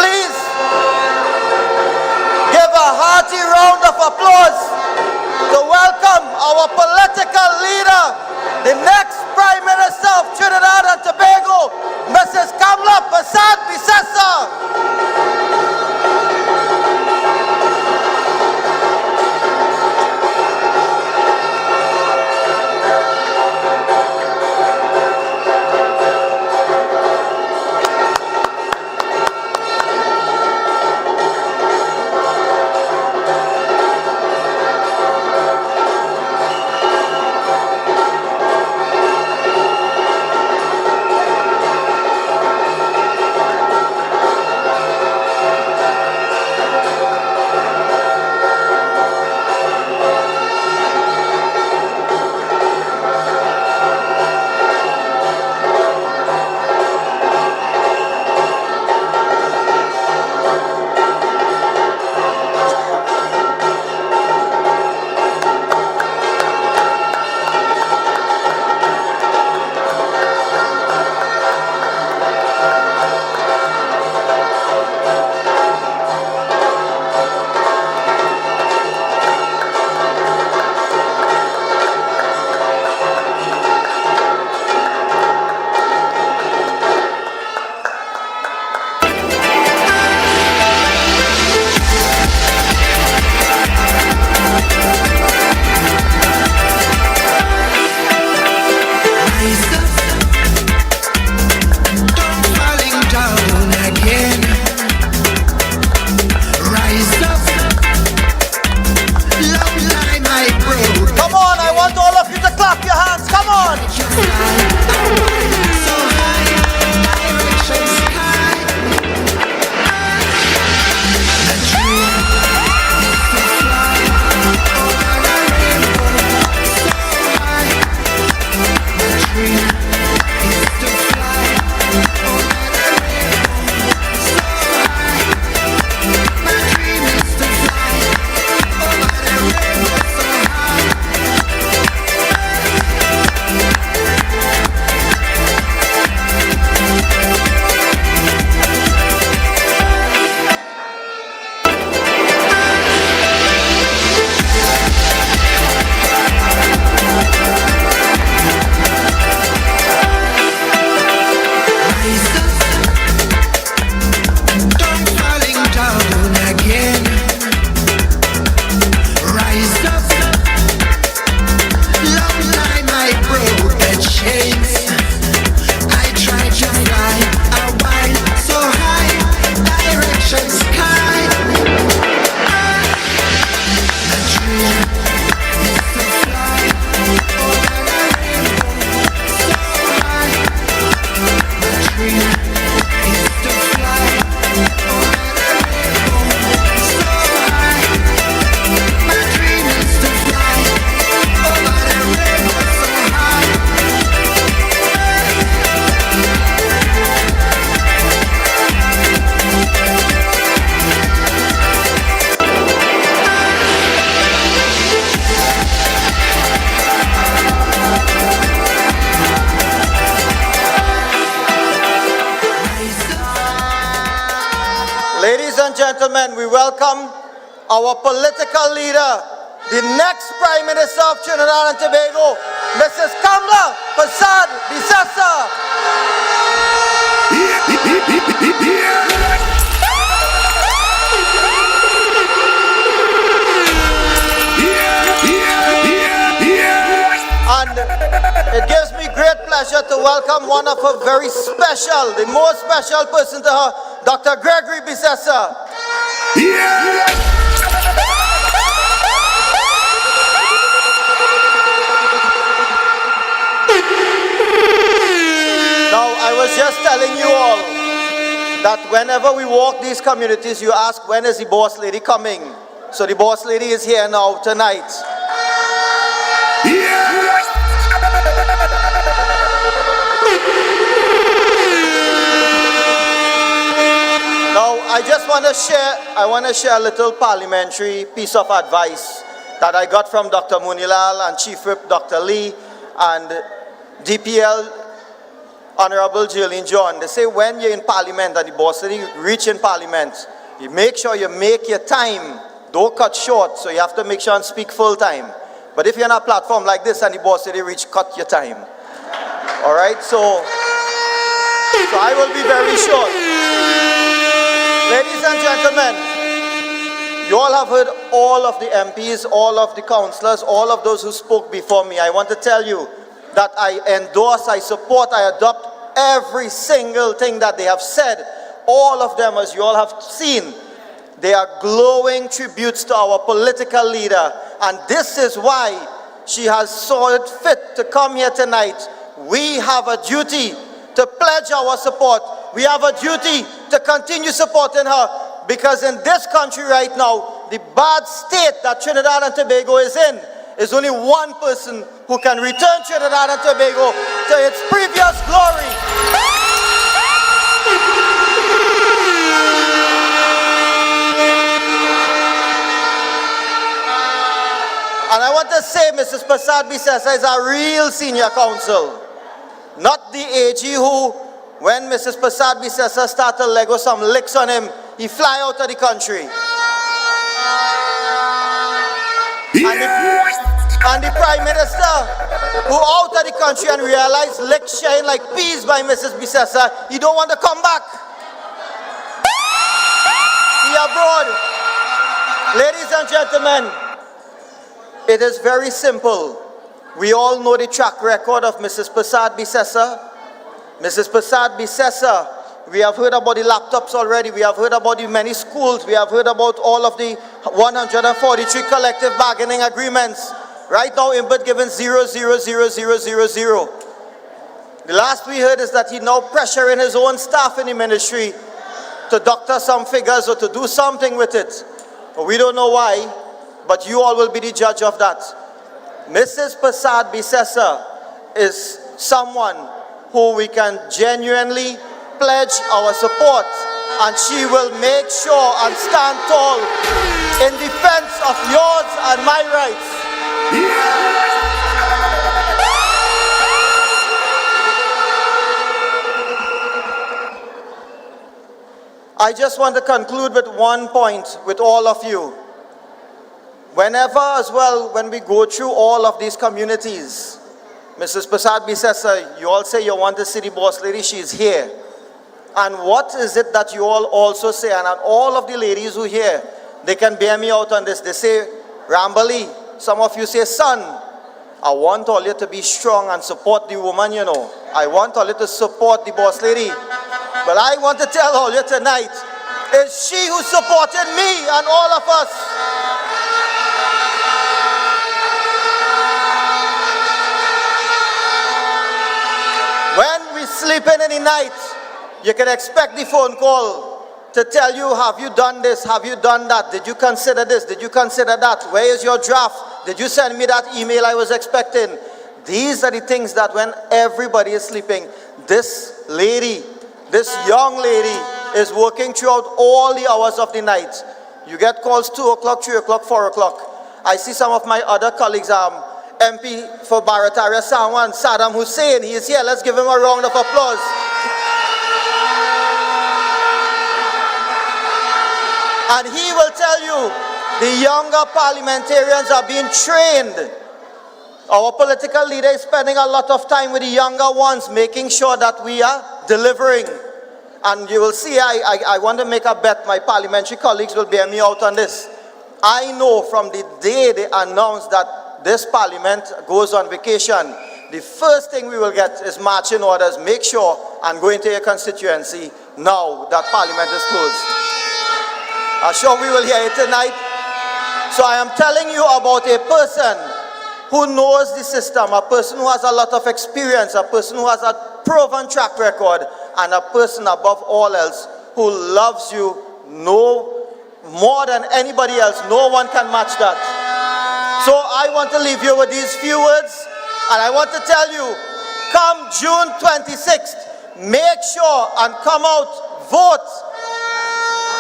Please give a hearty round of applause to welcome our political leader, the next Prime Minister of Trinidad and Tobago, Mrs. Kamla Prasad Bisesa. and gentlemen, we welcome our political leader, the next Prime Minister of Trinidad and Tobago, Mrs. Kamla Persad Bissessa. And it gives me great pleasure to welcome one of her very special, the most special person to her, Dr. Gregory Bissessa. Now, I was just telling you all that whenever we walk these communities, you ask, when is the boss lady coming? So the boss lady is here now, tonight. Now, I just want to share a little parliamentary piece of advice that I got from Dr. Munilal and Chief Whip Dr. Lee and DPL Honorable Jillian John. They say when you're in Parliament and the boss lady reach in Parliament, you make sure you make your time. Don't cut short, so you have to make sure and speak full time. But if you're on a platform like this and the boss lady reach, cut your time. All right, so I will be very short. Ladies and gentlemen, you all have heard all of the MPs, all of the councillors, all of those who spoke before me. I want to tell you that I endorse, I support, I adopt every single thing that they have said. All of them, as you all have seen, they are glowing tributes to our political leader. And this is why she has saw it fit to come here tonight. We have a duty to pledge our support. We have a duty to continue supporting her, because in this country right now, the bad state that Trinidad and Tobago is in, is only one person who can return Trinidad and Tobago to its previous glory. And I want to say Mrs. Persad Bissessa is a real senior counsel, not the AG who, when Mrs. Persad Bissessa started to Lego some licks on him, he fly out of the country. And the Prime Minister, who out of the country and realized licks shine like peas by Mrs. Bissessa, he don't want to come back. He abroad. Ladies and gentlemen, it is very simple. We all know the track record of Mrs. Persad Bissessa. Mrs. Persad Bissessa, we have heard about the laptops already. We have heard about the many schools. We have heard about all of the 143 collective bargaining agreements. Right now, Imbert given 0.00000. The last we heard is that he now pressuring his own staff in the ministry to doctor some figures or to do something with it. But we don't know why, but you all will be the judge of that. Mrs. Persad Bissessa is someone who we can genuinely pledge our support, and she will make sure and stand tall in defense of yours and my rights. I just want to conclude with one point with all of you. Whenever as well, when we go through all of these communities, Mrs. Persad Bissessa, you all say you want to see the boss lady, she's here. And what is it that you all also say? And all of the ladies who here, they can bear me out on this. They say, Rambali, some of you say, son, I want all you to be strong and support the woman, you know. I want all you to support the boss lady. But I want to tell all you tonight, it's she who supported me and all of us. When we sleep in the night, you can expect the phone call to tell you, have you done this? Have you done that? Did you consider this? Did you consider that? Where is your draft? Did you send me that email I was expecting? These are the things that when everybody is sleeping, this lady, this young lady is working throughout all the hours of the night. You get calls 2 o'clock, 3 o'clock, 4 o'clock. I see some of my other colleagues, MP for Barataria Sawan, Saddam Hussein, he is here. Let's give him a round of applause. And he will tell you the younger parliamentarians are being trained. Our political leader is spending a lot of time with the younger ones, making sure that we are delivering. And you will see, I want to make a bet. My parliamentary colleagues will bear me out on this. I know from the day they announced that this parliament goes on vacation, the first thing we will get is marching orders. Make sure and go into your constituency now that parliament is closed. I'm sure we will hear it tonight. So I am telling you about a person who knows the system, a person who has a lot of experience, a person who has a proven track record, and a person above all else who loves you more than anybody else. No one can match that. So I want to leave you with these few words, and I want to tell you, come June 26th, make sure and come out, vote.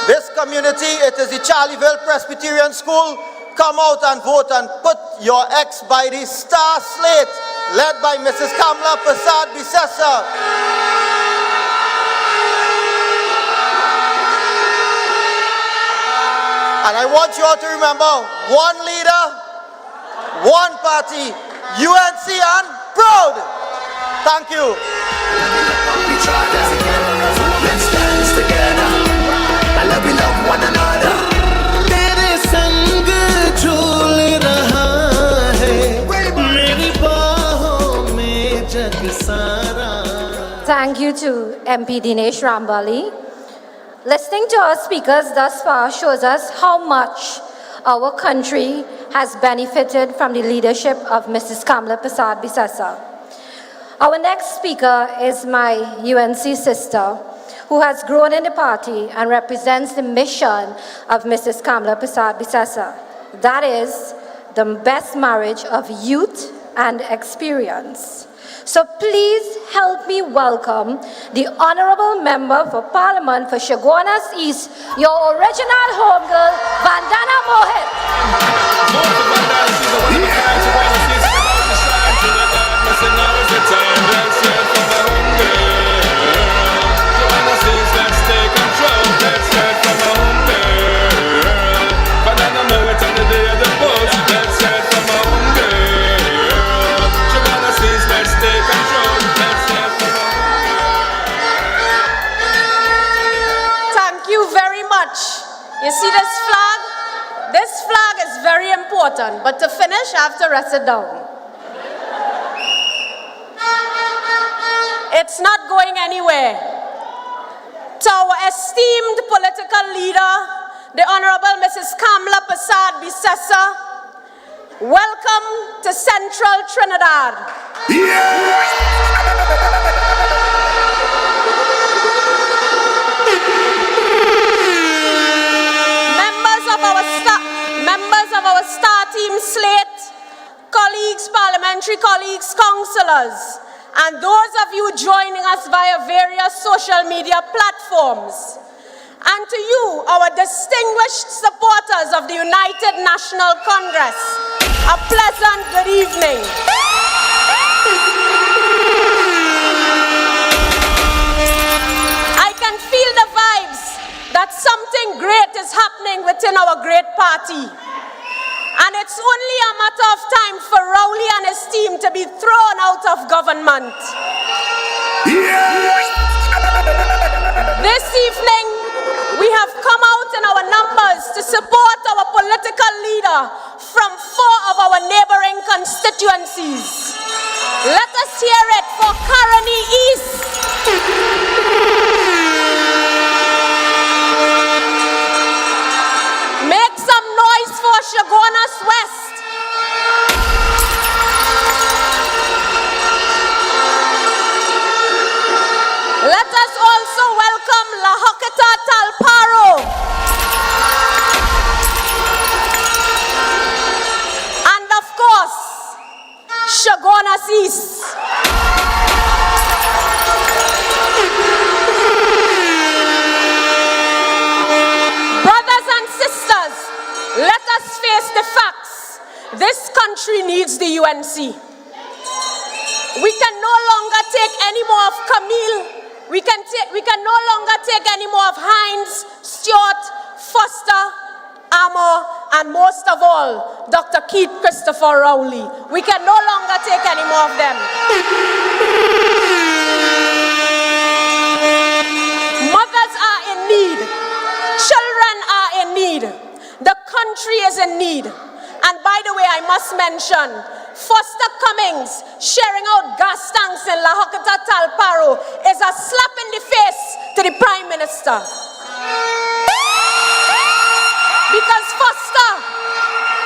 This community, it is the Charlieville Presbyterian School. Come out and vote and put your ex by the star slate, led by Mrs. Kamla Prasad Bisesa. And I want you all to remember, one leader, one party, UNC and proud. Thank you. Let's dance together. I love we love one another. तेरे संग झूल रहा है मेरी बाहों में जग सारा. Thank you to MP Dinesh Rambali. Listening to our speakers thus far shows us how much our country has benefited from the leadership of Mrs. Kamla Prasad Bisesa. Our next speaker is my UNC sister, who has grown in the party and represents the mission of Mrs. Kamla Prasad Bisesa. That is the best marriage of youth and experience. So please help me welcome the Honorable Member for Parliament for Chaguanas East, your original homegirl, Vandana Mohit. You see this flag? This flag is very important, but to finish, I have to rest it down. It's not going anywhere. To our esteemed political leader, the Honorable Mrs. Kamla Prasad Bisesa, welcome to Central Trinidad. Members of our star team slate, colleagues, parliamentary colleagues, councillors, and those of you joining us via various social media platforms. And to you, our distinguished supporters of the United National Congress, a pleasant good evening. I can feel the vibes that something great is happening within our great party. And it's only a matter of time for Rowley and his team to be thrown out of government. This evening, we have come out in our numbers to support our political leader from 4 of our neighboring constituencies. Let us hear it for Caroni East. Make some noise for Chaguanas West. Let us also welcome La Hoqueta Talparo. And of course, Chaguanas East. Brothers and sisters, let us face the facts. This country needs the UNC. We can no longer take any more of Camille. We can no longer take any more of Hines, Stewart, Foster, Armour, and most of all, Dr. Keith Christopher Rowley. We can no longer take any more of them. Mothers are in need. Children are in need. The country is in need. And by the way, I must mention, Foster Cummings sharing out gas tanks in La Hokata Talparo is a slap in the face to the Prime Minister. Because Foster,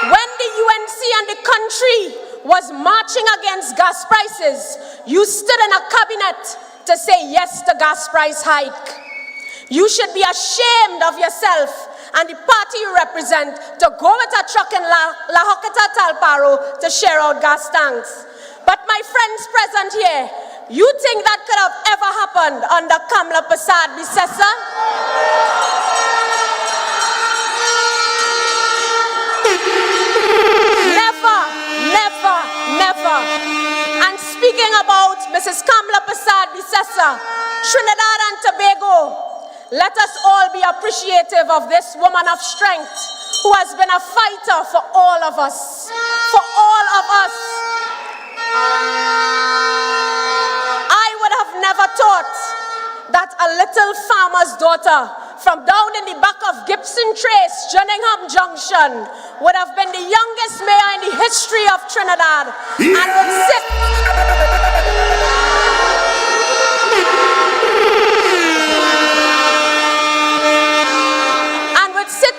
when the UNC and the country was marching against gas prices, you stood in a cabinet to say yes to gas price hike. You should be ashamed of yourself and the party you represent to go with a truck in La Hokata Talparo to share out gas tanks. But my friends present here, you think that could have ever happened under Kamla Prasad Bisesa? Never, never, never. And speaking about Mrs. Kamla Prasad Bisesa, Trinidad and Tobago, let us all be appreciative of this woman of strength who has been a fighter for all of us. For all of us. I would have never thought that a little farmer's daughter from down in the back of Gibson Trace, Junningham Junction, would have been the youngest mayor in the history of Trinidad and would sit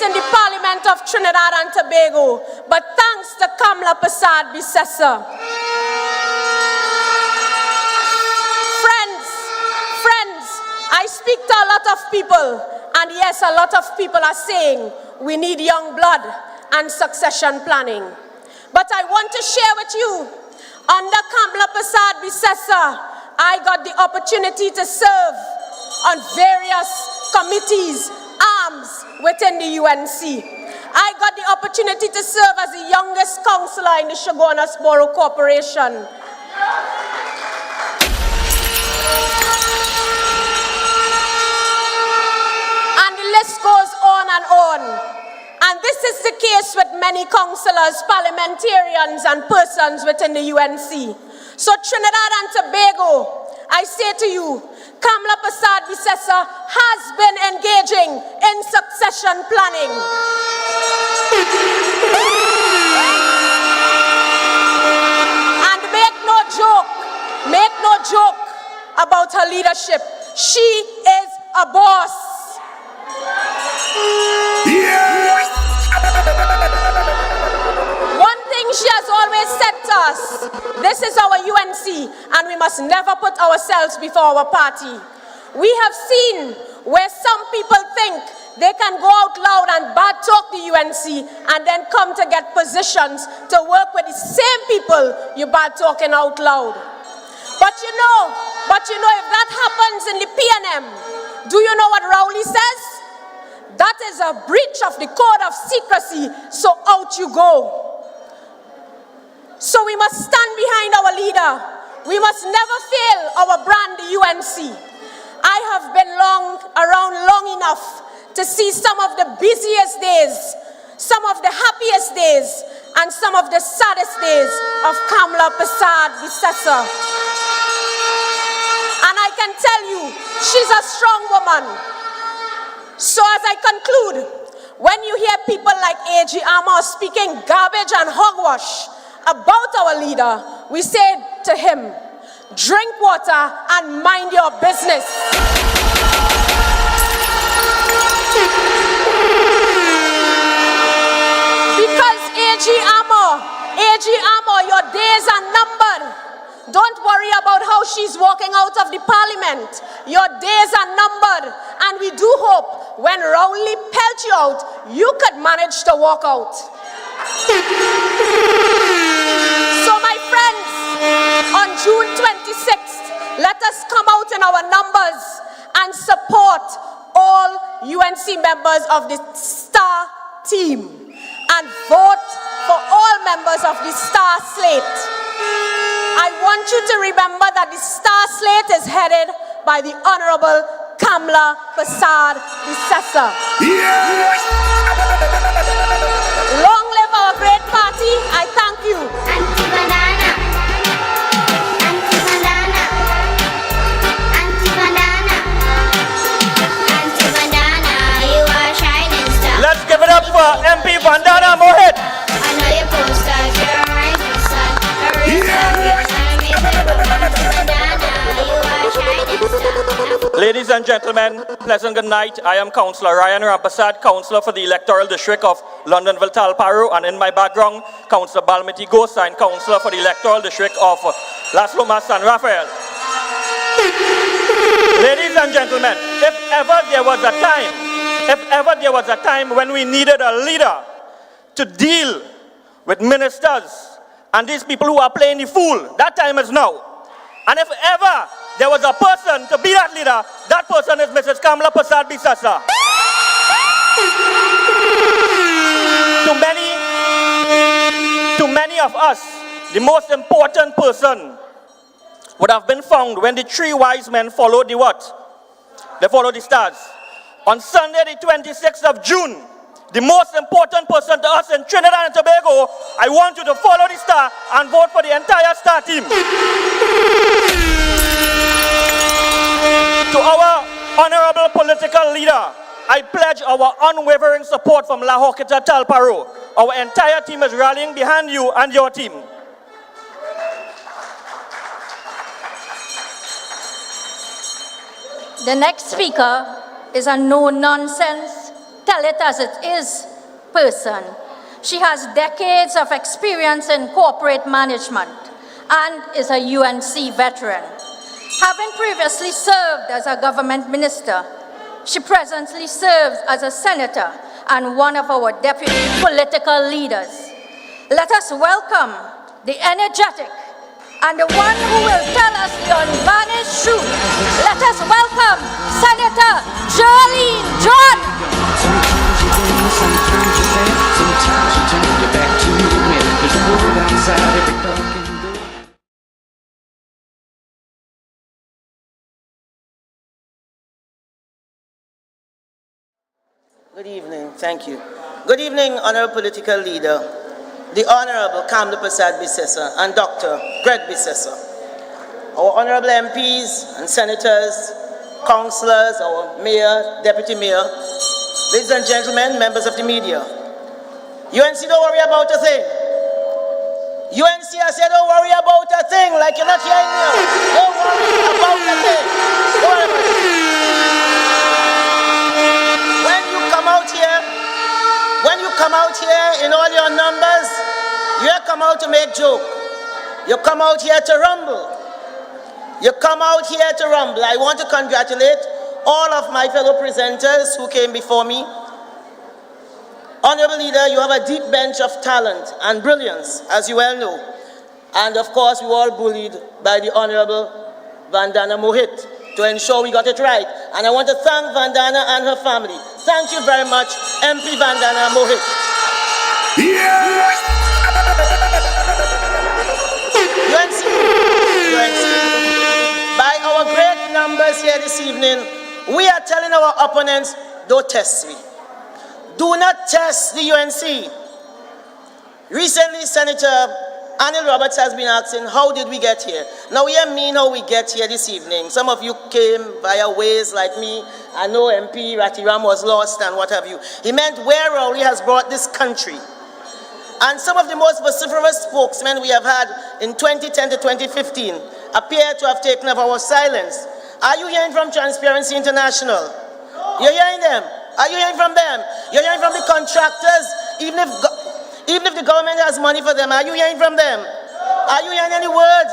in the Parliament of Trinidad and Tobago, but thanks to Kamla Prasad Bisesa. Friends, I speak to a lot of people, and yes, a lot of people are saying we need young blood and succession planning. But I want to share with you, under Kamla Prasad Bisesa, I got the opportunity to serve on various committees, arms within the UNC. I got the opportunity to serve as the youngest councillor in the Chaguanas Borough Corporation. And the list goes on and on. And this is the case with many councillors, parliamentarians, and persons within the UNC. So Trinidad and Tobago, I say to you, Kamla Prasad Bisesa has been engaging in succession planning. And make no joke about her leadership. She is a boss. One thing she has always said to us, this is our UNC and we must never put ourselves before our party. We have seen where some people think they can go out loud and bad talk the UNC and then come to get positions to work with the same people you bad talking out loud. But you know, if that happens in the PNM, do you know what Rowley says? That is a breach of the code of secrecy, so out you go. So we must stand behind our leader. We must never fail our brand, the UNC. I have been around long enough to see some of the busiest days, some of the happiest days, and some of the saddest days of Kamla Prasad Bisesa. And I can tell you, she's a strong woman. So as I conclude, when you hear people like A.G. Armour speaking garbage and hogwash about our leader, we say to him, drink water and mind your business. Because A.G. Armour, your days are numbered. Don't worry about how she's walking out of the parliament. Your days are numbered. And we do hope when Rowley pelt you out, you could manage to walk out. So my friends, on June 26th, let us come out in our numbers and support all UNC members of the STAR team and vote for all members of the STAR slate. I want you to remember that the STAR slate is headed by the Honorable Kamla Kamla Prasad Bisesa. Long live our great party. I thank you. Anti-banana. Anti-banana. Anti-banana. Anti-banana. You are shining star. Let's give it up for MP Vandana Mohit. I know your posters, you're a rising sun. A real star, Anti-banana. You are shining star. Ladies and gentlemen, pleasant good night. I am Councillor Ryan Rampasad, Councillor for the Electoral District of Londonville Talparo, and in my background, Councillor Balmiti Gosa, and Councillor for the Electoral District of Las Lomas San Rafael. Ladies and gentlemen, if ever there was a time when we needed a leader to deal with ministers and these people who are playing the fool, that time is now. And if ever there was a person to be that leader, that person is Mrs. Kamla Prasad Bisesa. To many of us, the most important person would have been found when the three wise men followed the what? They followed the stars. On Sunday, the 26th of June, the most important person to us in Trinidad and Tobago, I want you to follow the star and vote for the entire star team. To our honorable political leader, I pledge our unwavering support from La Hoquita Talparo. Our entire team is rallying behind you and your team. The next speaker is a no-nonsense, tell it as it is person. She has decades of experience in corporate management and is a UNC veteran. Having previously served as a government minister, she presently serves as a senator and one of our deputy political leaders. Let us welcome the energetic and the one who will tell us the unvarnished truth. Let us welcome Senator Jolene John. Good evening, thank you. Good evening, Honorable Political Leader, the Honorable Kamla Prasad Bisesa and Dr. Greg Bisesa, our Honorable MPs and Senators, Councillors, our Mayor, Deputy Mayor, ladies and gentlemen, members of the media. UNC, don't worry about a thing. UNC, I said, don't worry about a thing, like you're not hearing me. Don't worry about a thing. Don't worry about it. When you come out here in all your numbers, you come out to make joke. You come out here to rumble. You come out here to rumble. I want to congratulate all of my fellow presenters who came before me. Honorable Leader, you have a deep bench of talent and brilliance, as you well know. And of course, we were all bullied by the Honorable Vandana Mohit to ensure we got it right. And I want to thank Vandana and her family. Thank you very much, MP Vandana Mohit. UNC, by our great numbers here this evening, we are telling our opponents, don't test me. Do not test the UNC. Recently, Senator Anil Roberts has been asking, how did we get here? Now, we mean how we get here this evening. Some of you came via ways like me. I know MP Ratiram was lost and what have you. He meant where Rowley has brought this country. And some of the most vociferous spokesmen we have had in 2010 to 2015 appear to have taken up our silence. Are you hearing from Transparency International? You're hearing them? Are you hearing from them? You're hearing from the contractors? Even if the government has money for them, are you hearing from them? Are you hearing any words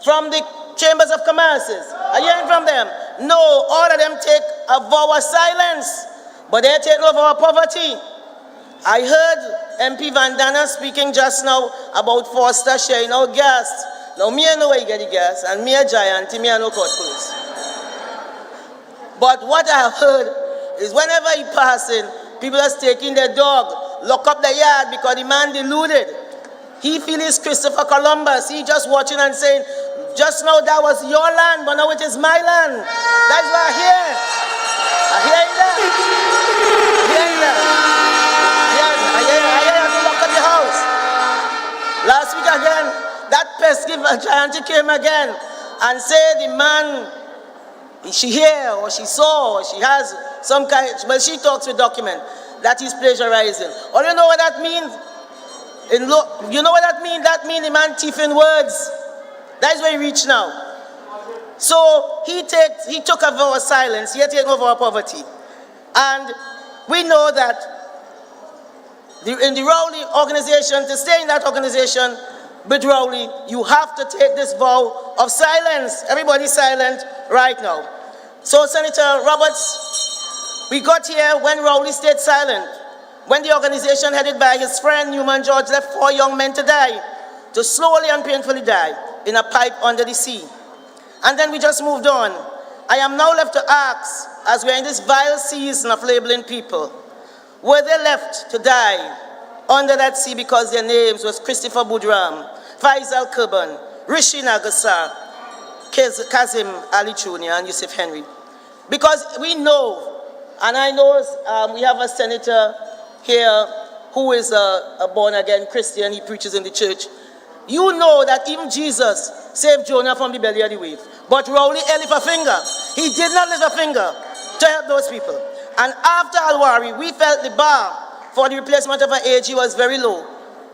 from the chambers of commerce? Are you hearing from them? No, all of them take a vow of silence, but they're taking over our poverty. I heard MP Vandana speaking just now about Foster sharing out gas. Now, me I know where you get the gas, and me a giant, me I know court police. But what I have heard is whenever he passing, people are taking their dog, lock up the yard because the man deluded. He feels Christopher Columbus. He just watching and saying, just now that was your land, but now it is my land. That's why here. Giant came again and say the man, she hear or she saw or she has some kind, well, she talks with document that he's plagiarizing. Or you know what that means? You know what that means? That means the man thief in words. That is where he reached now. So he took over our silence, he had taken over our poverty. And we know that in the Rowley organization, to stay in that organization with Rowley, you have to take this vow of silence. Everybody's silent right now. So Senator Roberts, we got here when Rowley stayed silent, when the organization headed by his friend Newman George left 4 young men to die, to slowly and painfully die in a pipe under the sea. And then we just moved on. I am now left to ask, as we're in this vile season of labeling people, were they left to die under that sea because their names was Christopher Budram, Faisal Kurban, Rishi Nagasar, Kazim Ali Jr., and Yusuf Henry? Because we know, and I know we have a senator here who is a born-again Christian, he preaches in the church. You know that even Jesus saved Jonah from the belly of the wave. But Rowley lift a finger. He did not lift a finger to help those people. And after Alwari, we felt the bar for the replacement of an AG was very low.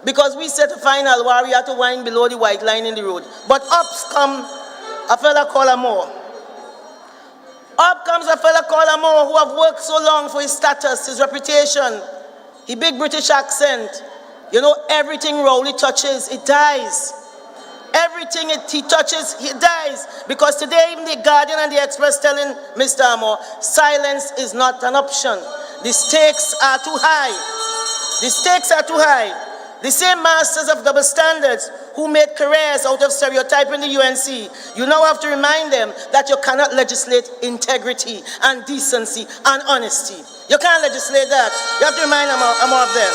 Because we said to find Alwari had to wind below the white line in the road. But up come a fella called Armour. Up comes a fella called Armour who have worked so long for his status, his reputation, his big British accent. You know, everything Rowley touches, it dies. Everything he touches, he dies. Because today, even the Guardian and the Express telling Mr. Armour, silence is not an option. The stakes are too high. The stakes are too high. The same masters of double standards who made careers out of stereotyping the UNC, you now have to remind them that you cannot legislate integrity and decency and honesty. You can't legislate that. You have to remind them of them.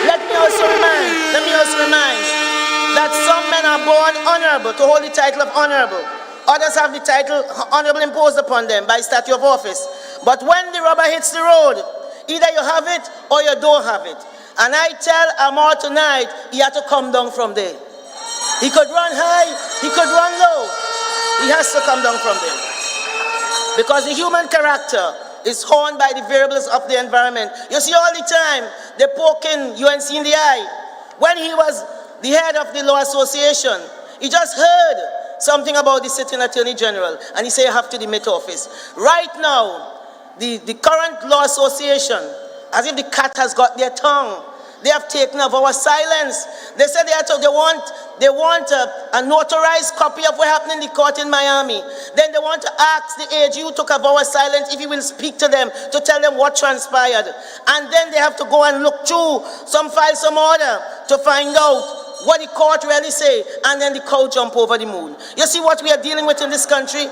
Let me also remind that some men are born honorable to hold the title of honorable. Others have the title honorable imposed upon them by statute of office. But when the rubber hits the road, either you have it or you don't have it. And I tell Armour tonight, he had to come down from there. He could run high, he could run low. He has to come down from there. Because the human character is honed by the variables of the environment. You see, all the time, they're poking UNC in the eye. When he was the head of the Law Association, he just heard something about the sitting Attorney General, and he said, you have to demit office. Right now, the current Law Association, as if the cat has got their tongue, they have taken over our silence. They said they want a notarized copy of what happened in the court in Miami. Then they want to ask the AG who took over our silence if he will speak to them to tell them what transpired. And then they have to go and look through some file, some order to find out what the court really say. And then the cow jump over the moon. You see what we are dealing with in this country?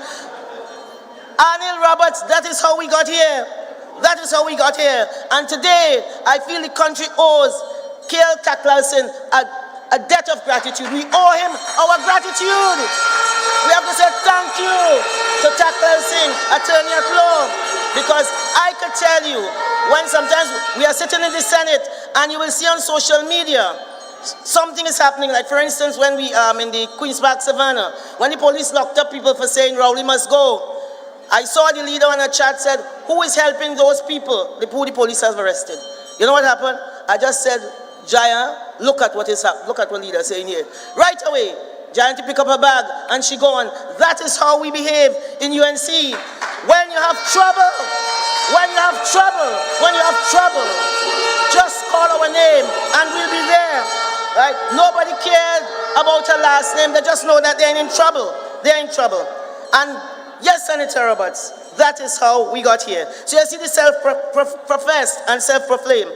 Arnold Roberts, that is how we got here. That is how we got here. And today, I feel the country owes K.L. Taklalson a debt of gratitude. We owe him our gratitude. We have to say thank you to Taklalson, attorney at law. Because I could tell you, when sometimes we are sitting in the Senate and you will see on social media, something is happening. Like for instance, when we in the Queen's Park Savannah, when the police locked up people for saying Rowley must go, I saw the leader on a chat said, who is helping those people who the police have arrested? You know what happened? I just said, Jaya, look at what is happening. Look at what leader is saying here. Right away, Jaya to pick up her bag and she gone. That is how we behave in UNC. When you have trouble, just call our name and we'll be there. Right? Nobody cares about her last name. They just know that they're in trouble. They're in trouble. And yes, Senator Roberts, that is how we got here. So you see the self-professed and self-proclaimed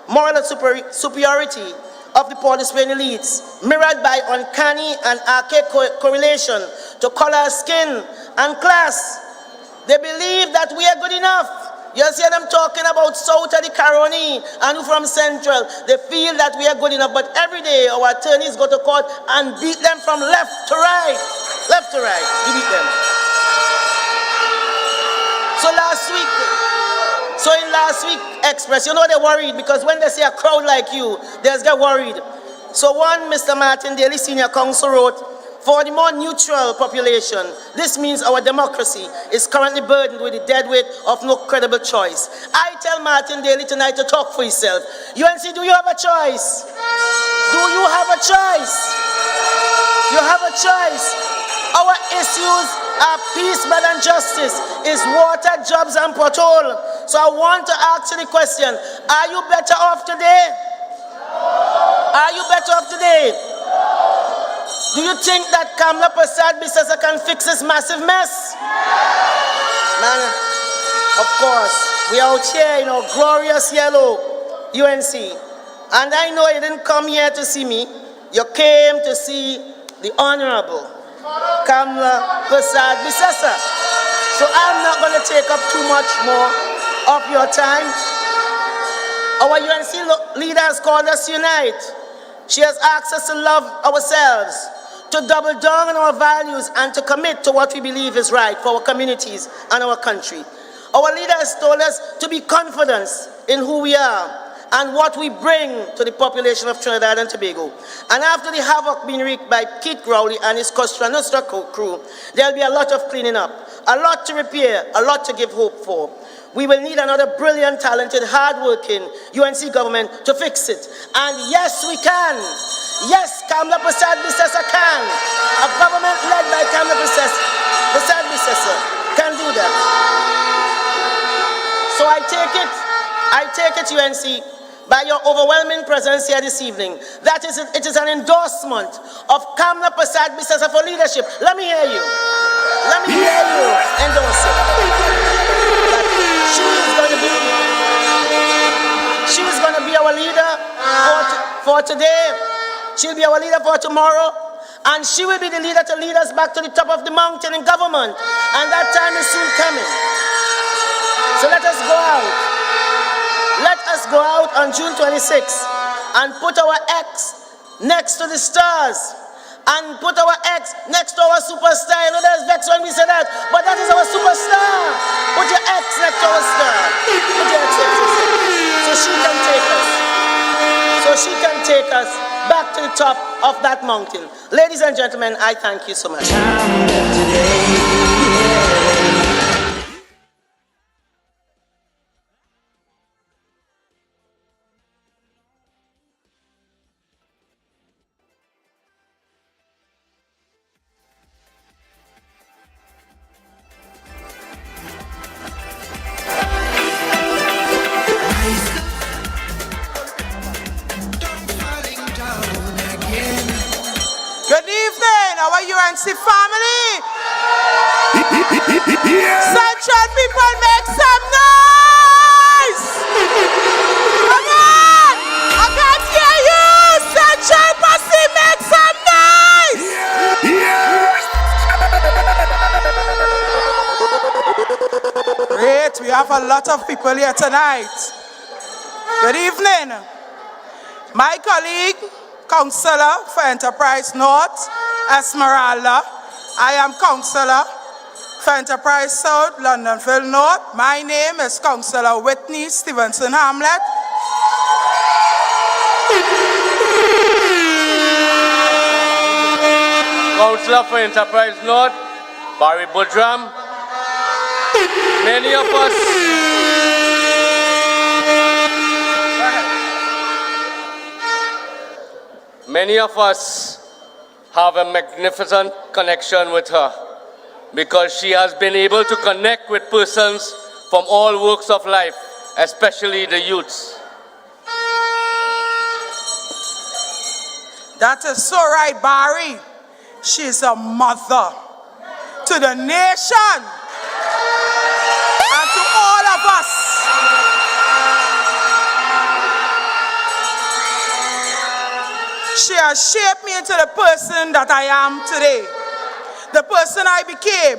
moral superiority of the Port-au-Spain elites, mirrored by uncanny and archaic correlation to color, skin, and class. They believe that we are good enough. You see them talking about South of the Caroni and who from Central. They feel that we are good enough, but every day our attorneys go to court and beat them from left to right. Left to right, we beat them. So in last week Express, you know they're worried because when they see a crowd like you, they just get worried. So one Mr. Martin Daly, Senior Counsel, wrote, for the more neutral population, this means our democracy is currently burdened with the dead weight of no credible choice. I tell Martin Daly tonight to talk for himself. UNC, do you have a choice? Do you have a choice? You have a choice. Our issues are peace, bread, and justice, is water, jobs, and pothole. So I want to ask you the question, are you better off today? Are you better off today? Do you think that Kamla Prasad Bisesa can fix this massive mess? Man, of course, we are out here in our glorious yellow UNC. And I know you didn't come here to see me. You came to see the Honorable Kamla Prasad Bisesa. So I'm not going to take up too much more of your time. Our UNC leader has called us to unite. She has asked us to love ourselves, to double down on our values, and to commit to what we believe is right for our communities and our country. Our leader has told us to be confident in who we are and what we bring to the population of Trinidad and Tobago. And after the havoc being wreaked by Keith Crowley and his Costa Nostra crew, there'll be a lot of cleaning up, a lot to repair, a lot to give hope for. We will need another brilliant, talented, hard-working UNC government to fix it. And yes, we can. Yes, Kamla Prasad Bisesa can. A government led by Kamla Prasad Bisesa can do that. So I take it, UNC, by your overwhelming presence here this evening, that it is an endorsement of Kamla Prasad Bisesa for leadership. Let me hear you. Let me hear you endorse it. She is going to be our leader for today. She'll be our leader for tomorrow. And she will be the leader to lead us back to the top of the mountain in government. And that time is soon coming. So let us go out. Let us go out on June 26th and put our X next to the stars. And put our X next to our superstar. You know there's vex when we say that, but that is our superstar. Put your X next to our star. Put your X next to us. So she can take us. So she can take us back to the top of that mountain. Ladies and gentlemen, I thank you so much. Good evening, our UNC family. Central people, make some noise. Come on, I can't hear you. Central posse, make some noise. Great, we have a lot of people here tonight. Good evening. My colleague, Councillor for Enterprise North, Esmeralda. I am Councillor for Enterprise South, Londonville North. My name is Councillor Whitney Stevenson Hamlet. Councillor for Enterprise North, Barry Budram. Many of us have a magnificent connection with her because she has been able to connect with persons from all walks of life, especially the youths. That is so right, Barry. She's a mother to the nation and to all of us. She has shaped me into the person that I am today. The person I became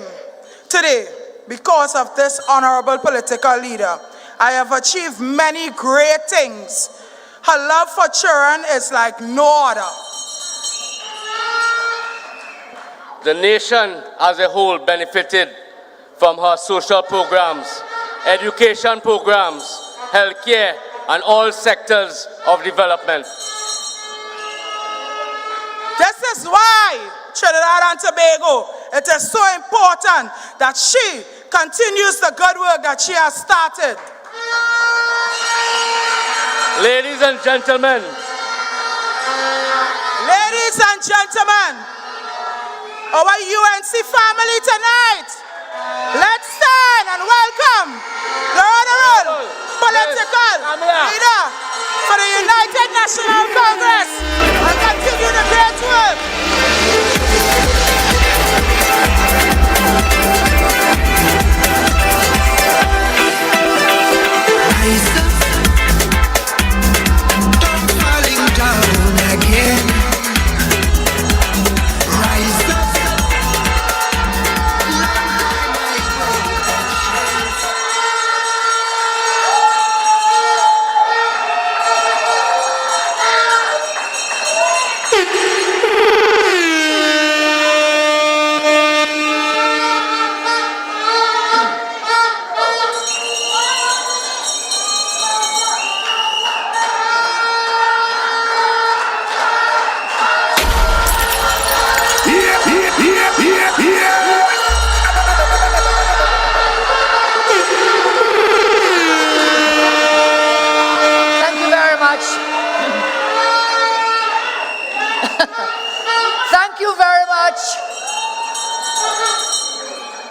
today because of this honorable political leader. I have achieved many great things. Her love for children is like no other. The nation as a whole benefited from her social programs, education programs, healthcare, and all sectors of development. is why Trinidad and Tobago, it is so important that she continues the good work that she has started. Ladies and gentlemen, our UNC family tonight, let's stand and welcome the honorable political leader for the United National Congress and continue the great work. Rise up, don't falling down again. Rise up.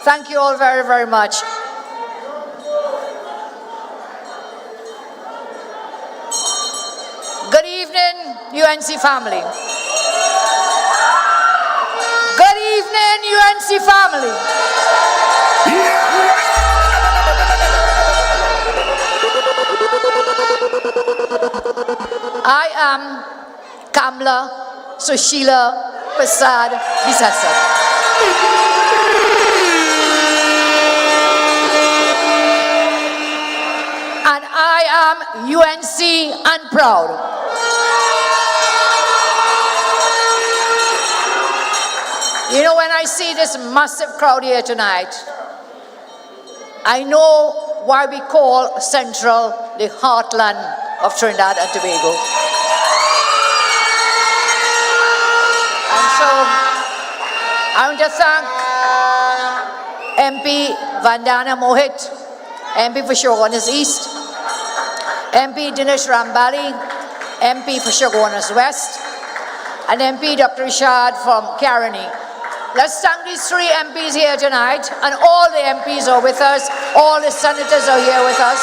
Thank you all very, very much. Good evening, UNC family. Good evening, UNC family. I am Kamla Sushila Prasad Bisasa. And I am UNC and proud. You know, when I see this massive crowd here tonight, I know why we call Central the heartland of Trinidad and Tobago. And so, I want to thank MP Vandana Mohit, MP for Sugarloaf East, MP Dinesh Rambali, MP for Sugarloaf West, and MP Dr. Rishad from Caroni. Let's thank these three MPs here tonight, and all the MPs are with us, all the senators are here with us.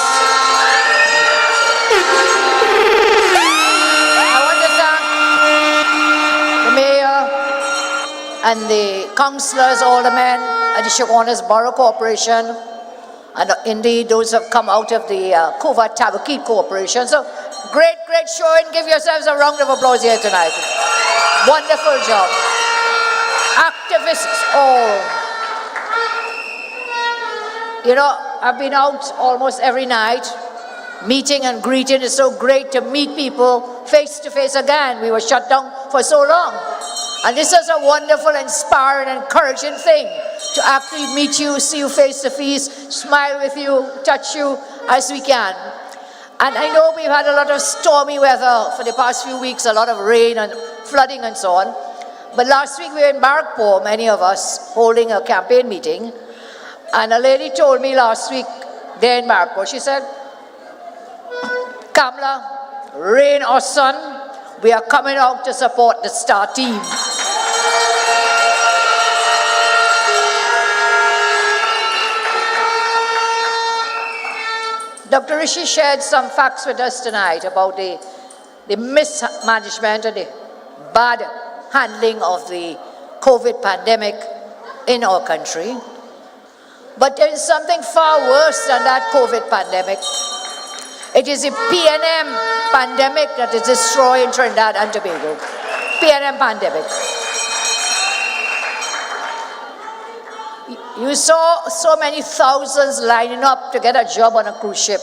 I want to thank the mayor and the councillors, all the men at the Sugarloaf Borough Corporation, and indeed those who have come out of the Cova Tabakit Corporation. So great, great show, and give yourselves a round of applause here tonight. Wonderful job. Activists all. You know, I've been out almost every night, meeting and greeting. It's so great to meet people face to face again. We were shut down for so long. And this is a wonderful, inspiring, encouraging thing to actually meet you, see you face to face, smile with you, touch you as we can. And I know we've had a lot of stormy weather for the past few weeks, a lot of rain and flooding and so on. But last week we were in Barkpo, many of us, holding a campaign meeting. And a lady told me last week there in Barkpo, she said, Kamla, rain or sun, we are coming out to support the star team. Dr. Rishi shared some facts with us tonight about the mismanagement and the bad handling of the COVID pandemic in our country. But there is something far worse than that COVID pandemic. It is the PNM pandemic that is destroying Trinidad and Tobago. PNM pandemic. You saw so many thousands lining up to get a job on a cruise ship.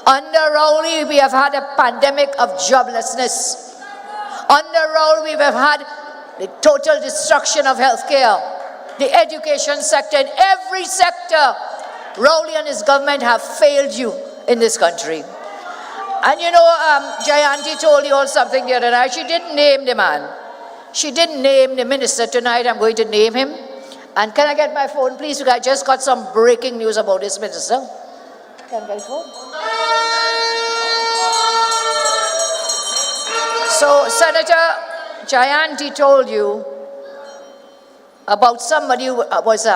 Under Rowley, we have had a pandemic of joblessness. Under Raul, we have had the total destruction of healthcare, the education sector, in every sector. Raul and his government have failed you in this country. And you know, Jayanti told you all something the other night. She didn't name the man. she didn't name the minister tonight. I'm going to name him. And can I get my phone, please? Because I just got some breaking news about this minister. Can I get a phone? So Senator Jayanti told you about somebody who was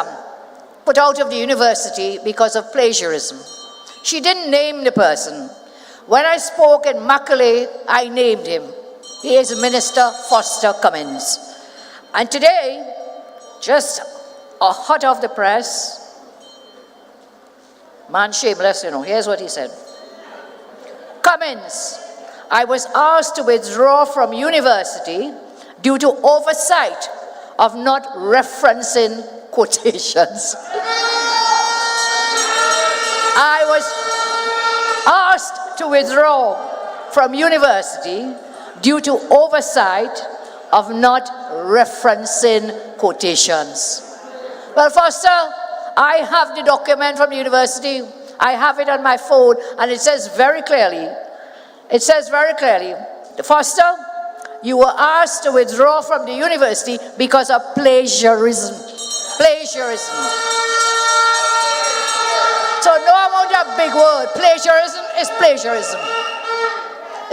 put out of the university because of plagiarism. She didn't name the person. When I spoke in Macaulay, I named him. He is Minister Foster Cummins. And today, just hot off the press, man shameless, here's what he said. Cummins, I was asked to withdraw from university due to oversight of not referencing quotations. I was asked to withdraw from university due to oversight of not referencing quotations. Well, Foster, I have the document from the university. I have it on my phone, and it says very clearly, Foster, you were asked to withdraw from the university because of plagiarism. Plagiarism. So no amount of big word. Plagiarism is plagiarism.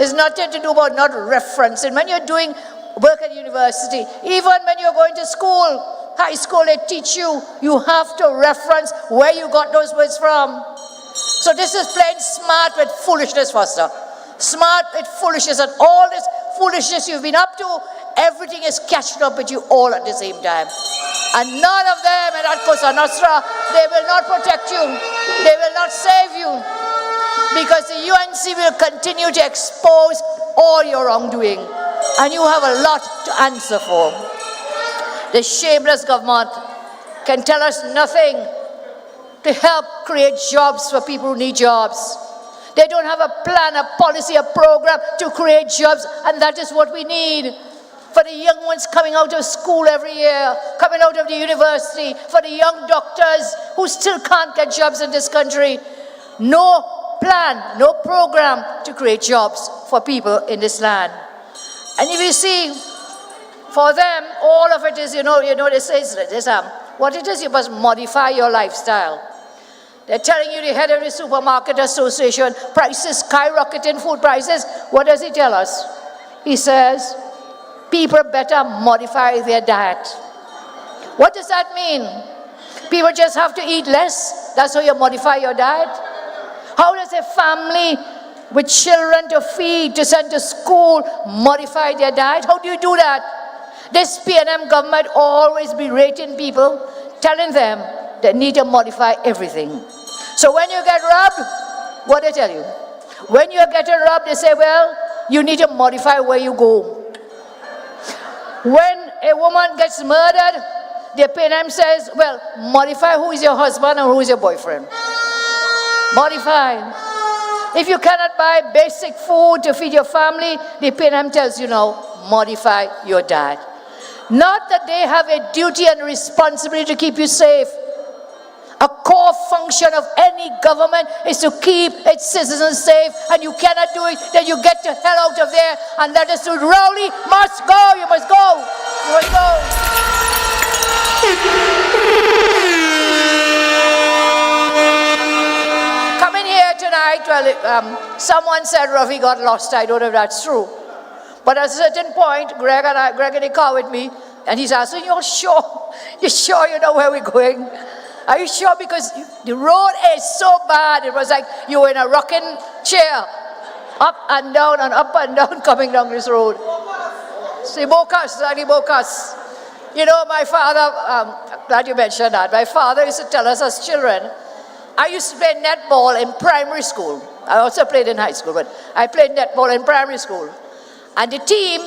It's nothing to do about not referencing. When you're doing work at university, even when you're going to school, high school, they teach you, you have to reference where you got those words from. So this is plain smart with foolishness, Foster. Smart with foolishness, and all this foolishness you've been up to, everything is catching up with you all at the same time. And none of them at Cosa Nostra, they will not protect you. They will not save you. Because the UNC will continue to expose all your wrongdoing. And you have a lot to answer for. The shameless government can tell us nothing to help create jobs for people who need jobs. They don't have a plan, a policy, a program to create jobs, and that is what we need. For the young ones coming out of school every year, coming out of the university, for the young doctors who still can't get jobs in this country. No plan, no program to create jobs for people in this land. And if you see, for them, all of it is, they say this, what it is, you must modify your lifestyle. They're telling you, the head of the supermarket association, prices skyrocketing, food prices. What does he tell us? He says, people better modify their diet. What does that mean? People just have to eat less? That's how you modify your diet? How does a family with children to feed, to send to school, modify their diet? How do you do that? This PNM government always berating people, telling them they need to modify everything. So when you get robbed, what do they tell you? When you're getting robbed, they say, well, you need to modify where you go. When a woman gets murdered, the PNM says, well, modify who is your husband or who is your boyfriend. Modify. If you cannot buy basic food to feed your family, the PNM tells you now, modify your diet. Not that they have a duty and responsibility to keep you safe. A core function of any government is to keep its citizens safe, and you cannot do it, then you get the hell out of there, and that is to Rowley must go, you must go, you must go. Coming here tonight, well, someone said Ravi got lost. I don't know if that's true. But at a certain point, Greg in the car with me, and he's asking, you're sure? You're sure you know where we're going? Are you sure? Because the road is so bad. It was like you were in a rocking chair, up and down coming down this road. See, Bocas. You know, my father, I'm glad you mentioned that. My father used to tell us as children, I used to play netball in primary school. I also played in high school, but I played netball in primary school. And the team,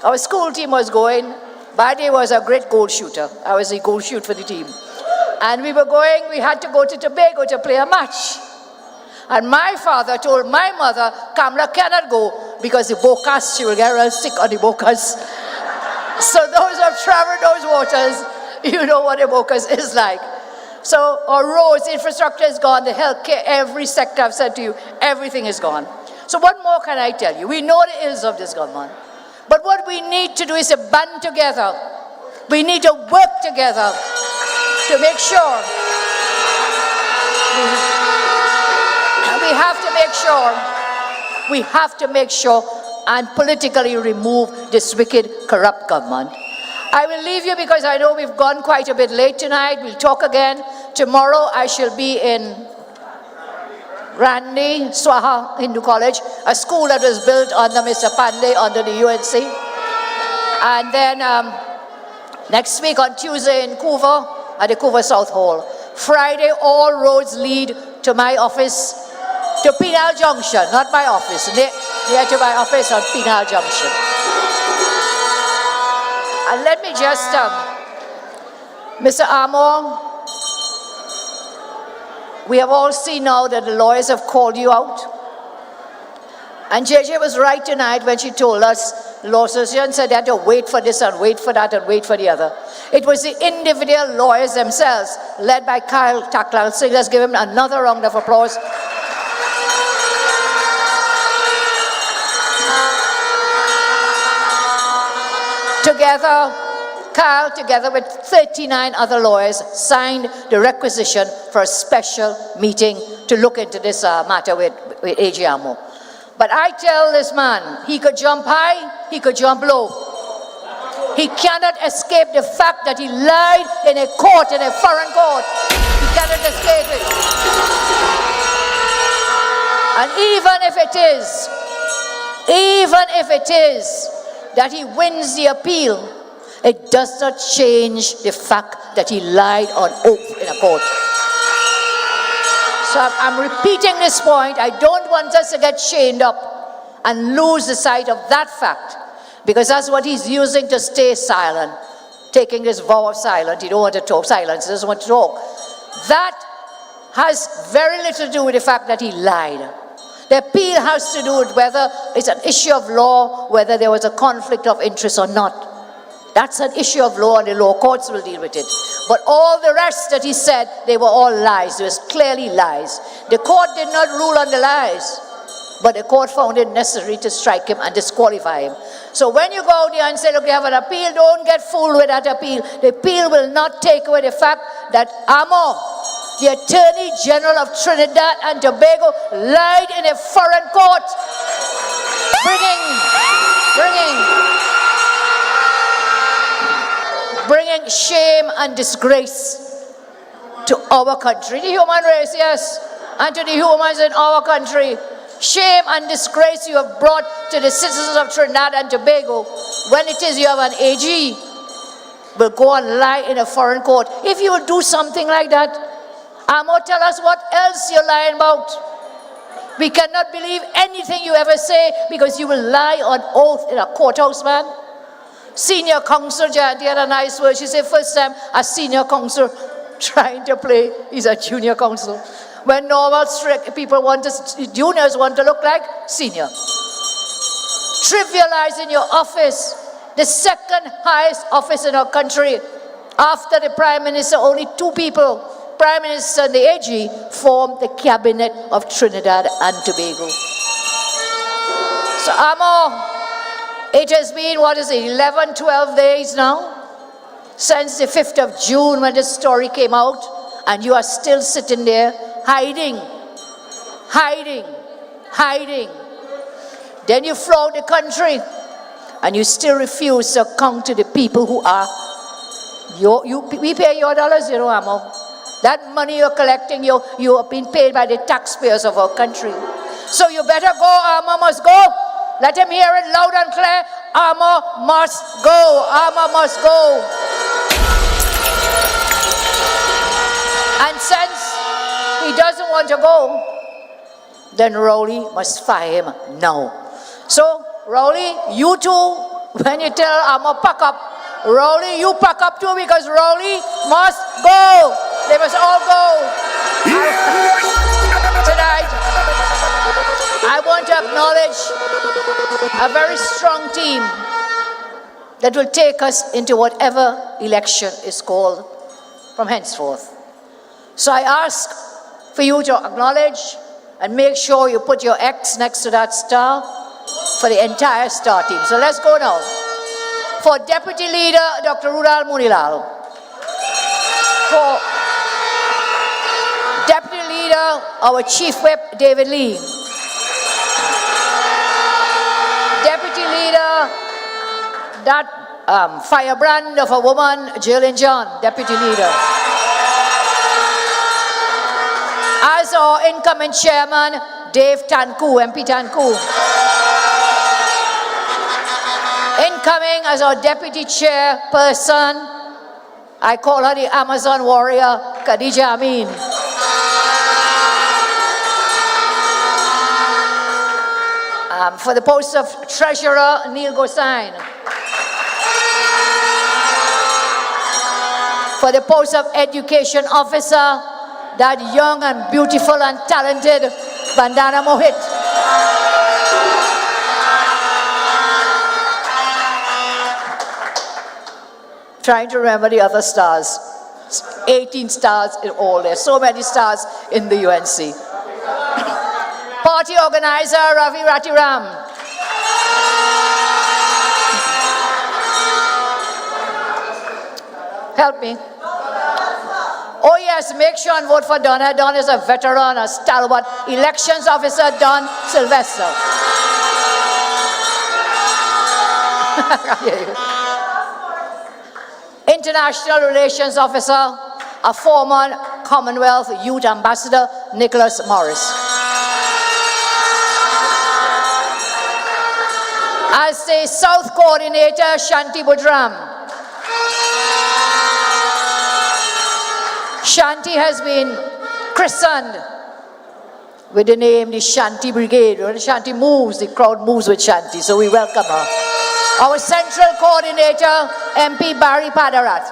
our school team was going. Badi was a great goal shooter. I was a goal shoot for the team. And we had to go to Tobago to play a match. And my father told my mother, Kamla cannot go because the Bocas, she will get real sick on the Bocas. So those who have traveled those waters, you know what the Bocas is like. So our roads, infrastructure is gone, the healthcare, every sector I've said to you, everything is gone. So what more can I tell you? We know the ills of this government. But what we need to do is to band together. We need to work together to make sure. We have to make sure and politically remove this wicked, corrupt government. I will leave you because I know we've gone quite a bit late tonight. We'll talk again. Tomorrow I shall be in Randi Swaha Hindu College, a school that was built under Mr. Pandey under the UNC. And then next week on Tuesday in Couva at the Couva South Hall. Friday, all roads lead to my office, to Penal Junction, not my office, near to my office on Penal Junction. And let me just, Mr. Armour, we have all seen now that the lawyers have called you out. And JJ was right tonight when she told us, the law association said they had to wait for this and wait for that and wait for the other. It was the individual lawyers themselves, led by Kyle Taklal. So let's give him another round of applause. Together, Kyle, together with 39 other lawyers, signed the requisition for a special meeting to look into this matter with AG Armour. But I tell this man, he could jump high, he could jump low. He cannot escape the fact that he lied in a court, in a foreign court. He cannot escape it. And even if it is that he wins the appeal, it does not change the fact that he lied on oath in a court. So I'm repeating this point. I don't want us to get chained up and lose the sight of that fact, because that's what he's using to stay silent, taking this vow of silence. He don't want to talk silence, he doesn't want to talk. That has very little to do with the fact that he lied. The appeal has to do with whether it's an issue of law, whether there was a conflict of interest or not. That's an issue of law, and the law courts will deal with it. But all the rest that he said, they were all lies. It was clearly lies. The court did not rule on the lies, but the court found it necessary to strike him and disqualify him. So when you go out there and say, look, you have an appeal, don't get fooled with that appeal. The appeal will not take away the fact that Armour, the Attorney General of Trinidad and Tobago, lied in a foreign court, bringing shame and disgrace to our country, the human race, yes, and to the humans in our country. Shame and disgrace you have brought to the citizens of Trinidad and Tobago when it is you have an AG will go and lie in a foreign court. If you will do something like that, Armour, tell us what else you're lying about. We cannot believe anything you ever say because you will lie on oath in a courthouse, man. Senior counsel, Jayanti had a nice word. She said, first time a senior counsel trying to play is a junior counsel. When normal people juniors want to look like senior. Trivializing your office, the second highest office in our country. After the Prime Minister, only two people, Prime Minister and the AG, formed the cabinet of Trinidad and Tobago. So Armour, it has been, 11, 12 days now, since the 5th of June when this story came out, and you are still sitting there hiding. Then you flout the country, and you still refuse to come to the people who are, we pay your dollars, Armour. That money you're collecting, you have been paid by the taxpayers of our country. So you better go, Armour must go. Let him hear it loud and clear. Armour must go. Armour must go. And since he doesn't want to go, then Rowley must fire him now. So, Rowley, you too, when you tell Armour pack up, Rowley, you pack up too, because Rowley must go. They must all go. Tonight, I want to acknowledge a very strong team that will take us into whatever election is called from henceforth. So I ask for you to acknowledge and make sure you put your X next to that star for the entire star team. So let's go now. For Deputy Leader, Dr. Rudal Munilal. For Deputy Leader, our Chief Whip, David Lee. Deputy Leader, that firebrand of a woman, Jillian John, Deputy Leader. As our incoming Chairman, Dave Tanku, MP Tanku. Incoming as our Deputy Chairperson, I call her the Amazon warrior, Khadija Amin. For the post of Treasurer, Neil Gosain. For the post of Education Officer, that young and beautiful and talented Vandana Mohit. Trying to remember the other stars. 18 stars in all. There's so many stars in the UNC. Party organizer Ravi Ratiram. Help me. Oh yes, make sure and vote for Donna. Don is a veteran, a stalwart. Elections officer Don Sylvester. International Relations Officer, a former Commonwealth Youth Ambassador, Nicholas Morris. As the South Coordinator, Shanti Budram. Shanti has been christened with the name the Shanti Brigade. When Shanti moves, the crowd moves with Shanti, so we welcome her. Our Central Coordinator, MP Barry Padarat.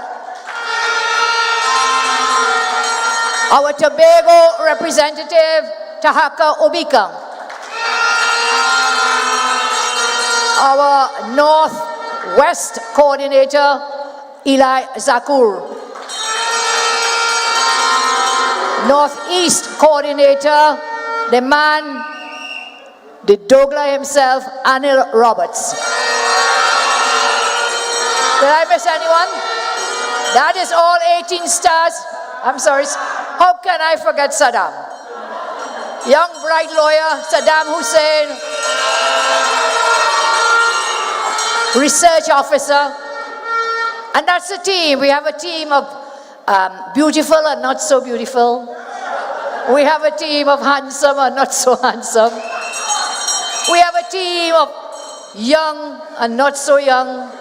Our Tobago Representative, Tahaka Obika. Our North-West Coordinator, Eli Zakur. Northeast Coordinator, the man, the Douglas himself, Anil Roberts. Did I miss anyone? That is all 18 stars. I'm sorry. How can I forget Saddam? Young, bright lawyer, Saddam Hussein. Research officer. And that's the team. We have a team of beautiful and not so beautiful. We have a team of handsome and not so handsome. We have a team of young and not so young.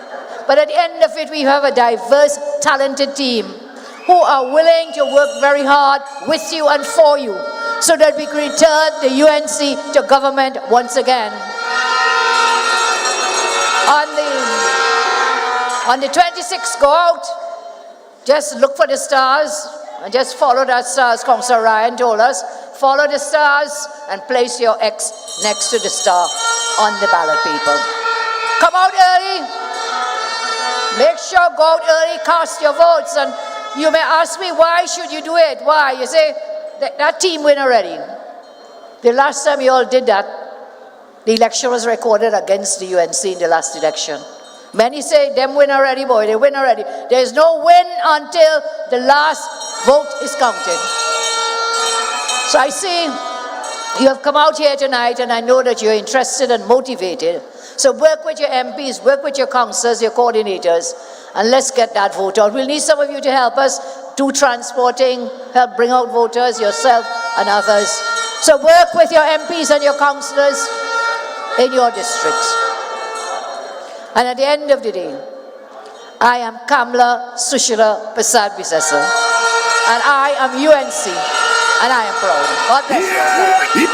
But at the end of it, we have a diverse, talented team who are willing to work very hard with you and for you so that we can return the UNC to government once again. On the 26th, go out, just look for the stars and just follow that stars, Councillor Ryan told us. Follow the stars and place your X next to the star on the ballot, people. Come out early. Make sure, go out early, cast your votes. And you may ask me, why should you do it? Why? You say, that team win already. The last time you all did that, the election was recorded against the UNC in the last election. Many say, them win already, boy, they win already. There's no win until the last vote is counted. So I see you have come out here tonight, and I know that you're interested and motivated. So work with your MPs, work with your councillors, your coordinators, and let's get that vote out. We'll need some of you to help us do transporting, help bring out voters, yourself and others. So work with your MPs and your councillors in your districts. And at the end of the day, I am Kamla Sushila Prasad Bisesa, and I am UNC, and I am proud. God bless you.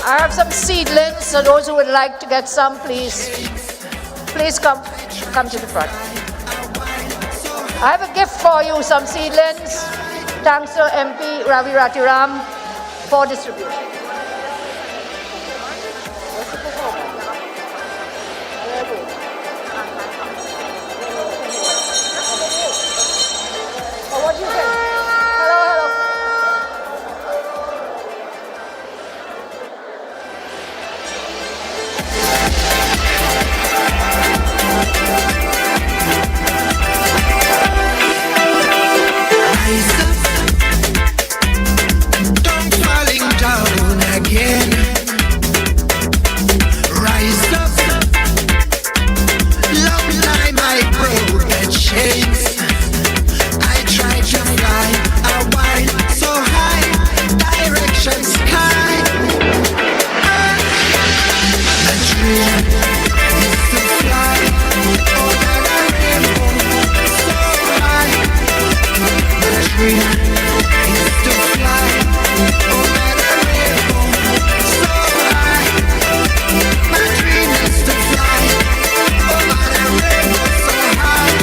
I have some seedlings, so those who would like to get some, please come to the front. I have a gift for you, some seedlings. Thanks to MP Ravi Ratiram for distribution. What do you think? Hello. Rise up, don't falling down again. Rise up, long time I broke the chains. I tried to fly a while so high, direction sky. The dream is to fly over the rainbow so high. The dream is to fly over the rainbow so high. My dream is to fly over the rainbow so high.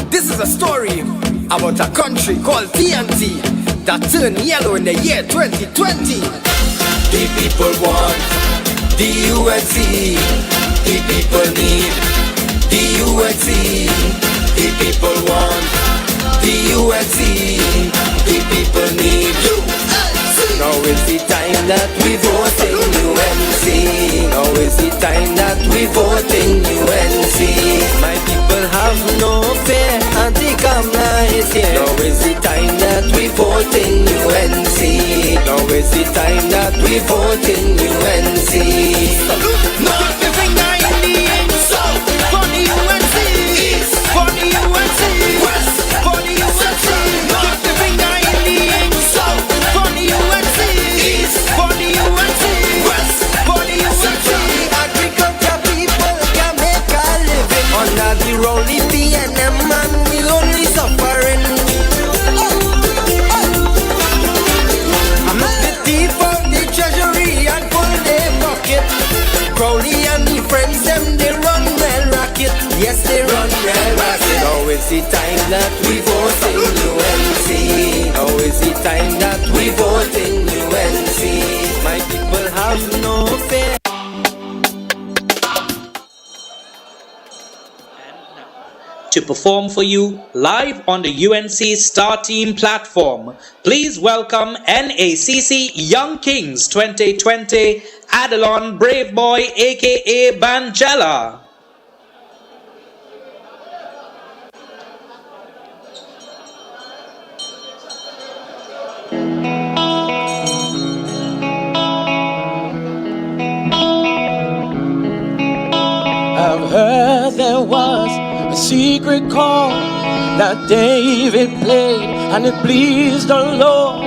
This is a story about a country called TNT that turned yellow in the year 2020. The people want the UNC. The people need the UNC. The people want the UNC. The people need UNC. Now is the time that we vote in UNC. Now is the time that we vote in UNC. My people have no fear, anti-Kamla is here. Now is the time that we vote in UNC. Now is the time that we vote in UNC. Not the finger in the end, so for the UNC, for the UNC, for the UNC. Not the finger in the end, so for the UNC, for the UNC, for the UNC. Agriculture people can make a living under the rolling PNM and we only suffering. I'm not the thief of the treasury and pull their pocket. Crowley and the friends them they run well rocket. Yes they run well rocket. Now is the time that we vote in UNC. Now is the time that we vote in UNC. My people have no fear. To perform for you live on the UNC Star Team platform, please welcome NACC Young Kings 2020 Adelon Brave Boy aka Banjela. I've heard there was a secret chord that David played and it pleased the Lord.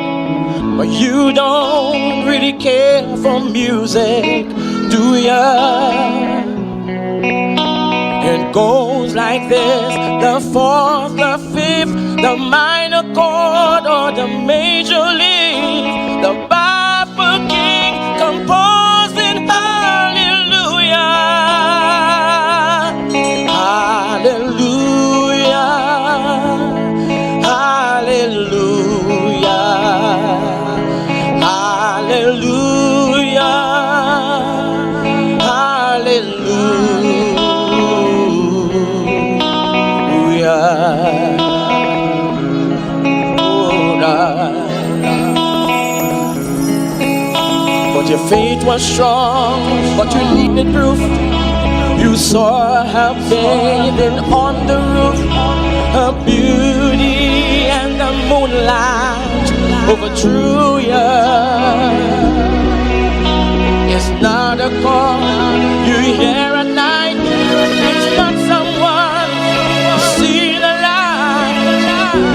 But you don't really care for music, do ya? It goes like this: the fourth, the fifth, the minor chord or the major leaf. The Bible King composing hallelujah. Hallelujah, hallelujah, hallelujah, hallelujah. Oh, but your faith was strong, but you needed proof. You saw her bathing on the roof, her beauty and the moonlight overthrew you. It's not a call you hear at night. It's not someone you see the light.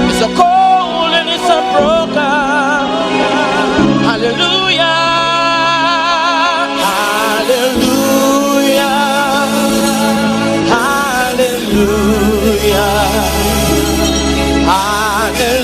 It's a cold and it's a broken. Hallelujah. Hallelujah. Hallelujah, hallelujah,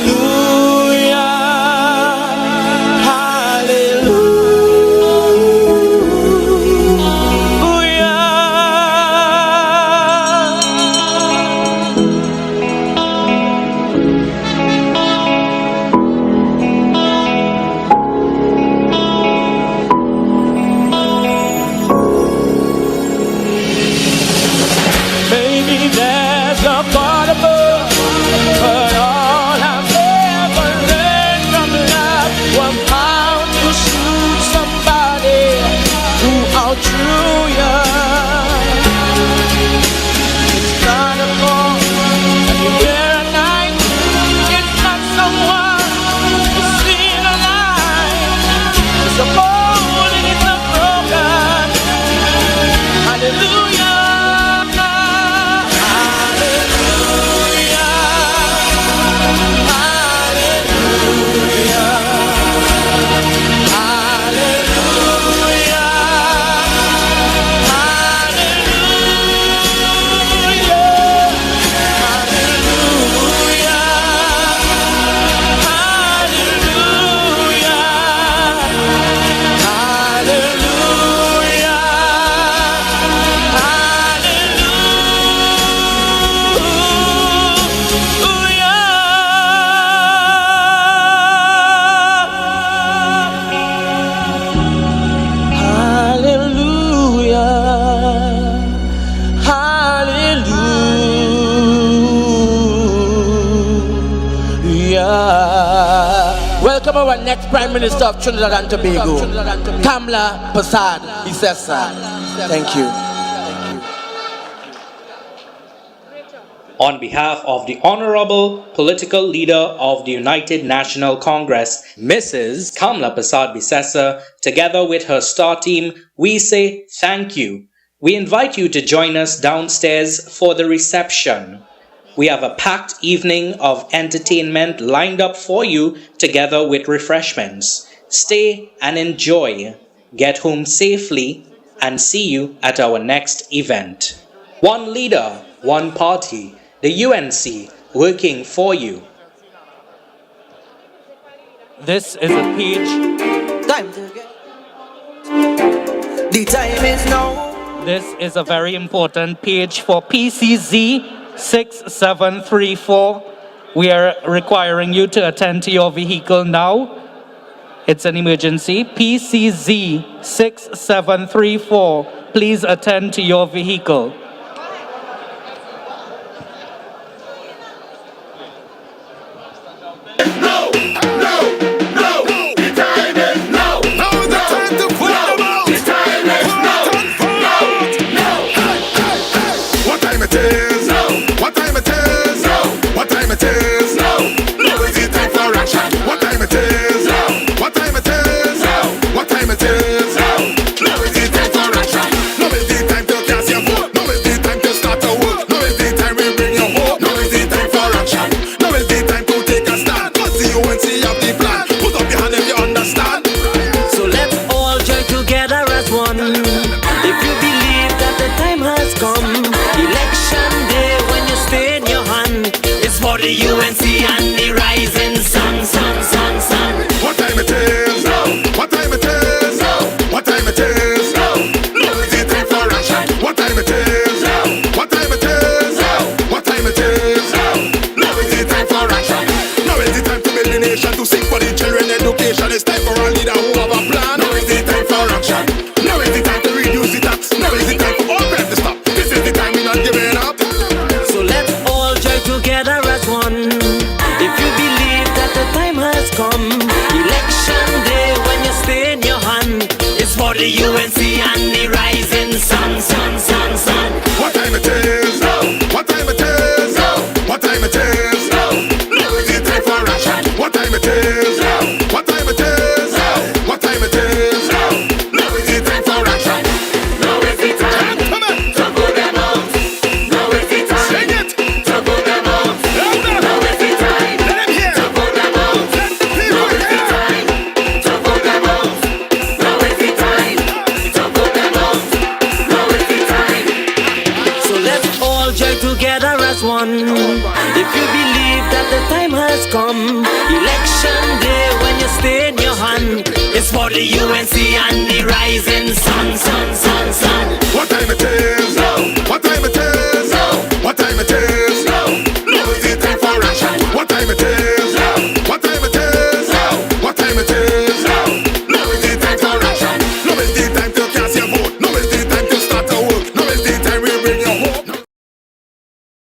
Welcome our next Prime Minister of Trinidad and Tobago, Kamla Persad Bissessa. Thank you. On behalf of the Honorable Political Leader of the United National Congress, Mrs. Kamla Persad Bissessa, together with her star team, we say thank you. We invite you to join us downstairs for the reception. We have a packed evening of entertainment lined up for you together with refreshments. Stay and enjoy. Get home safely and see you at our next event. One leader, one party. The UNC working for you. This is a page. Time to get. The time is now. This is a very important page for PCZ 6734. We are requiring you to attend to your vehicle now. It's an emergency. PCZ 6734. Please attend to your vehicle. The UNC and the rising sun, sun, sun, sun. What time it is? What time it is? What time it is? Now is the time for action. What time it is? What time it is? What time it is? Now is the time for action. Now is the time to build the nation, to seek for the children education. It's time for a leader who have a plan. Now is the time for action. Now is the time to reduce the tax. Now is the time for all crime to stop. This is the time we're not giving up. So let's all join together as one. If you believe that the time has come, election day when you stay in your hand, it's for the UNC and the rising sun, sun, sun, sun. What time it is? What time it is? What time it is? Now is the time for action. What time it is? What time it is? What time it is? Now is the time for action. Now is the time to put them out. Now is the time. Sing it. To put them out. Now is the time. Let them hear. To put them out. Let the people hear. To put them out. Now is the time. To put them out. Now is the time. So let's all join together as one. If you believe that the time has come, election day when you stay in your hand, it's for the UNC and the rising sun, sun, sun, sun. What time it is? What time it is?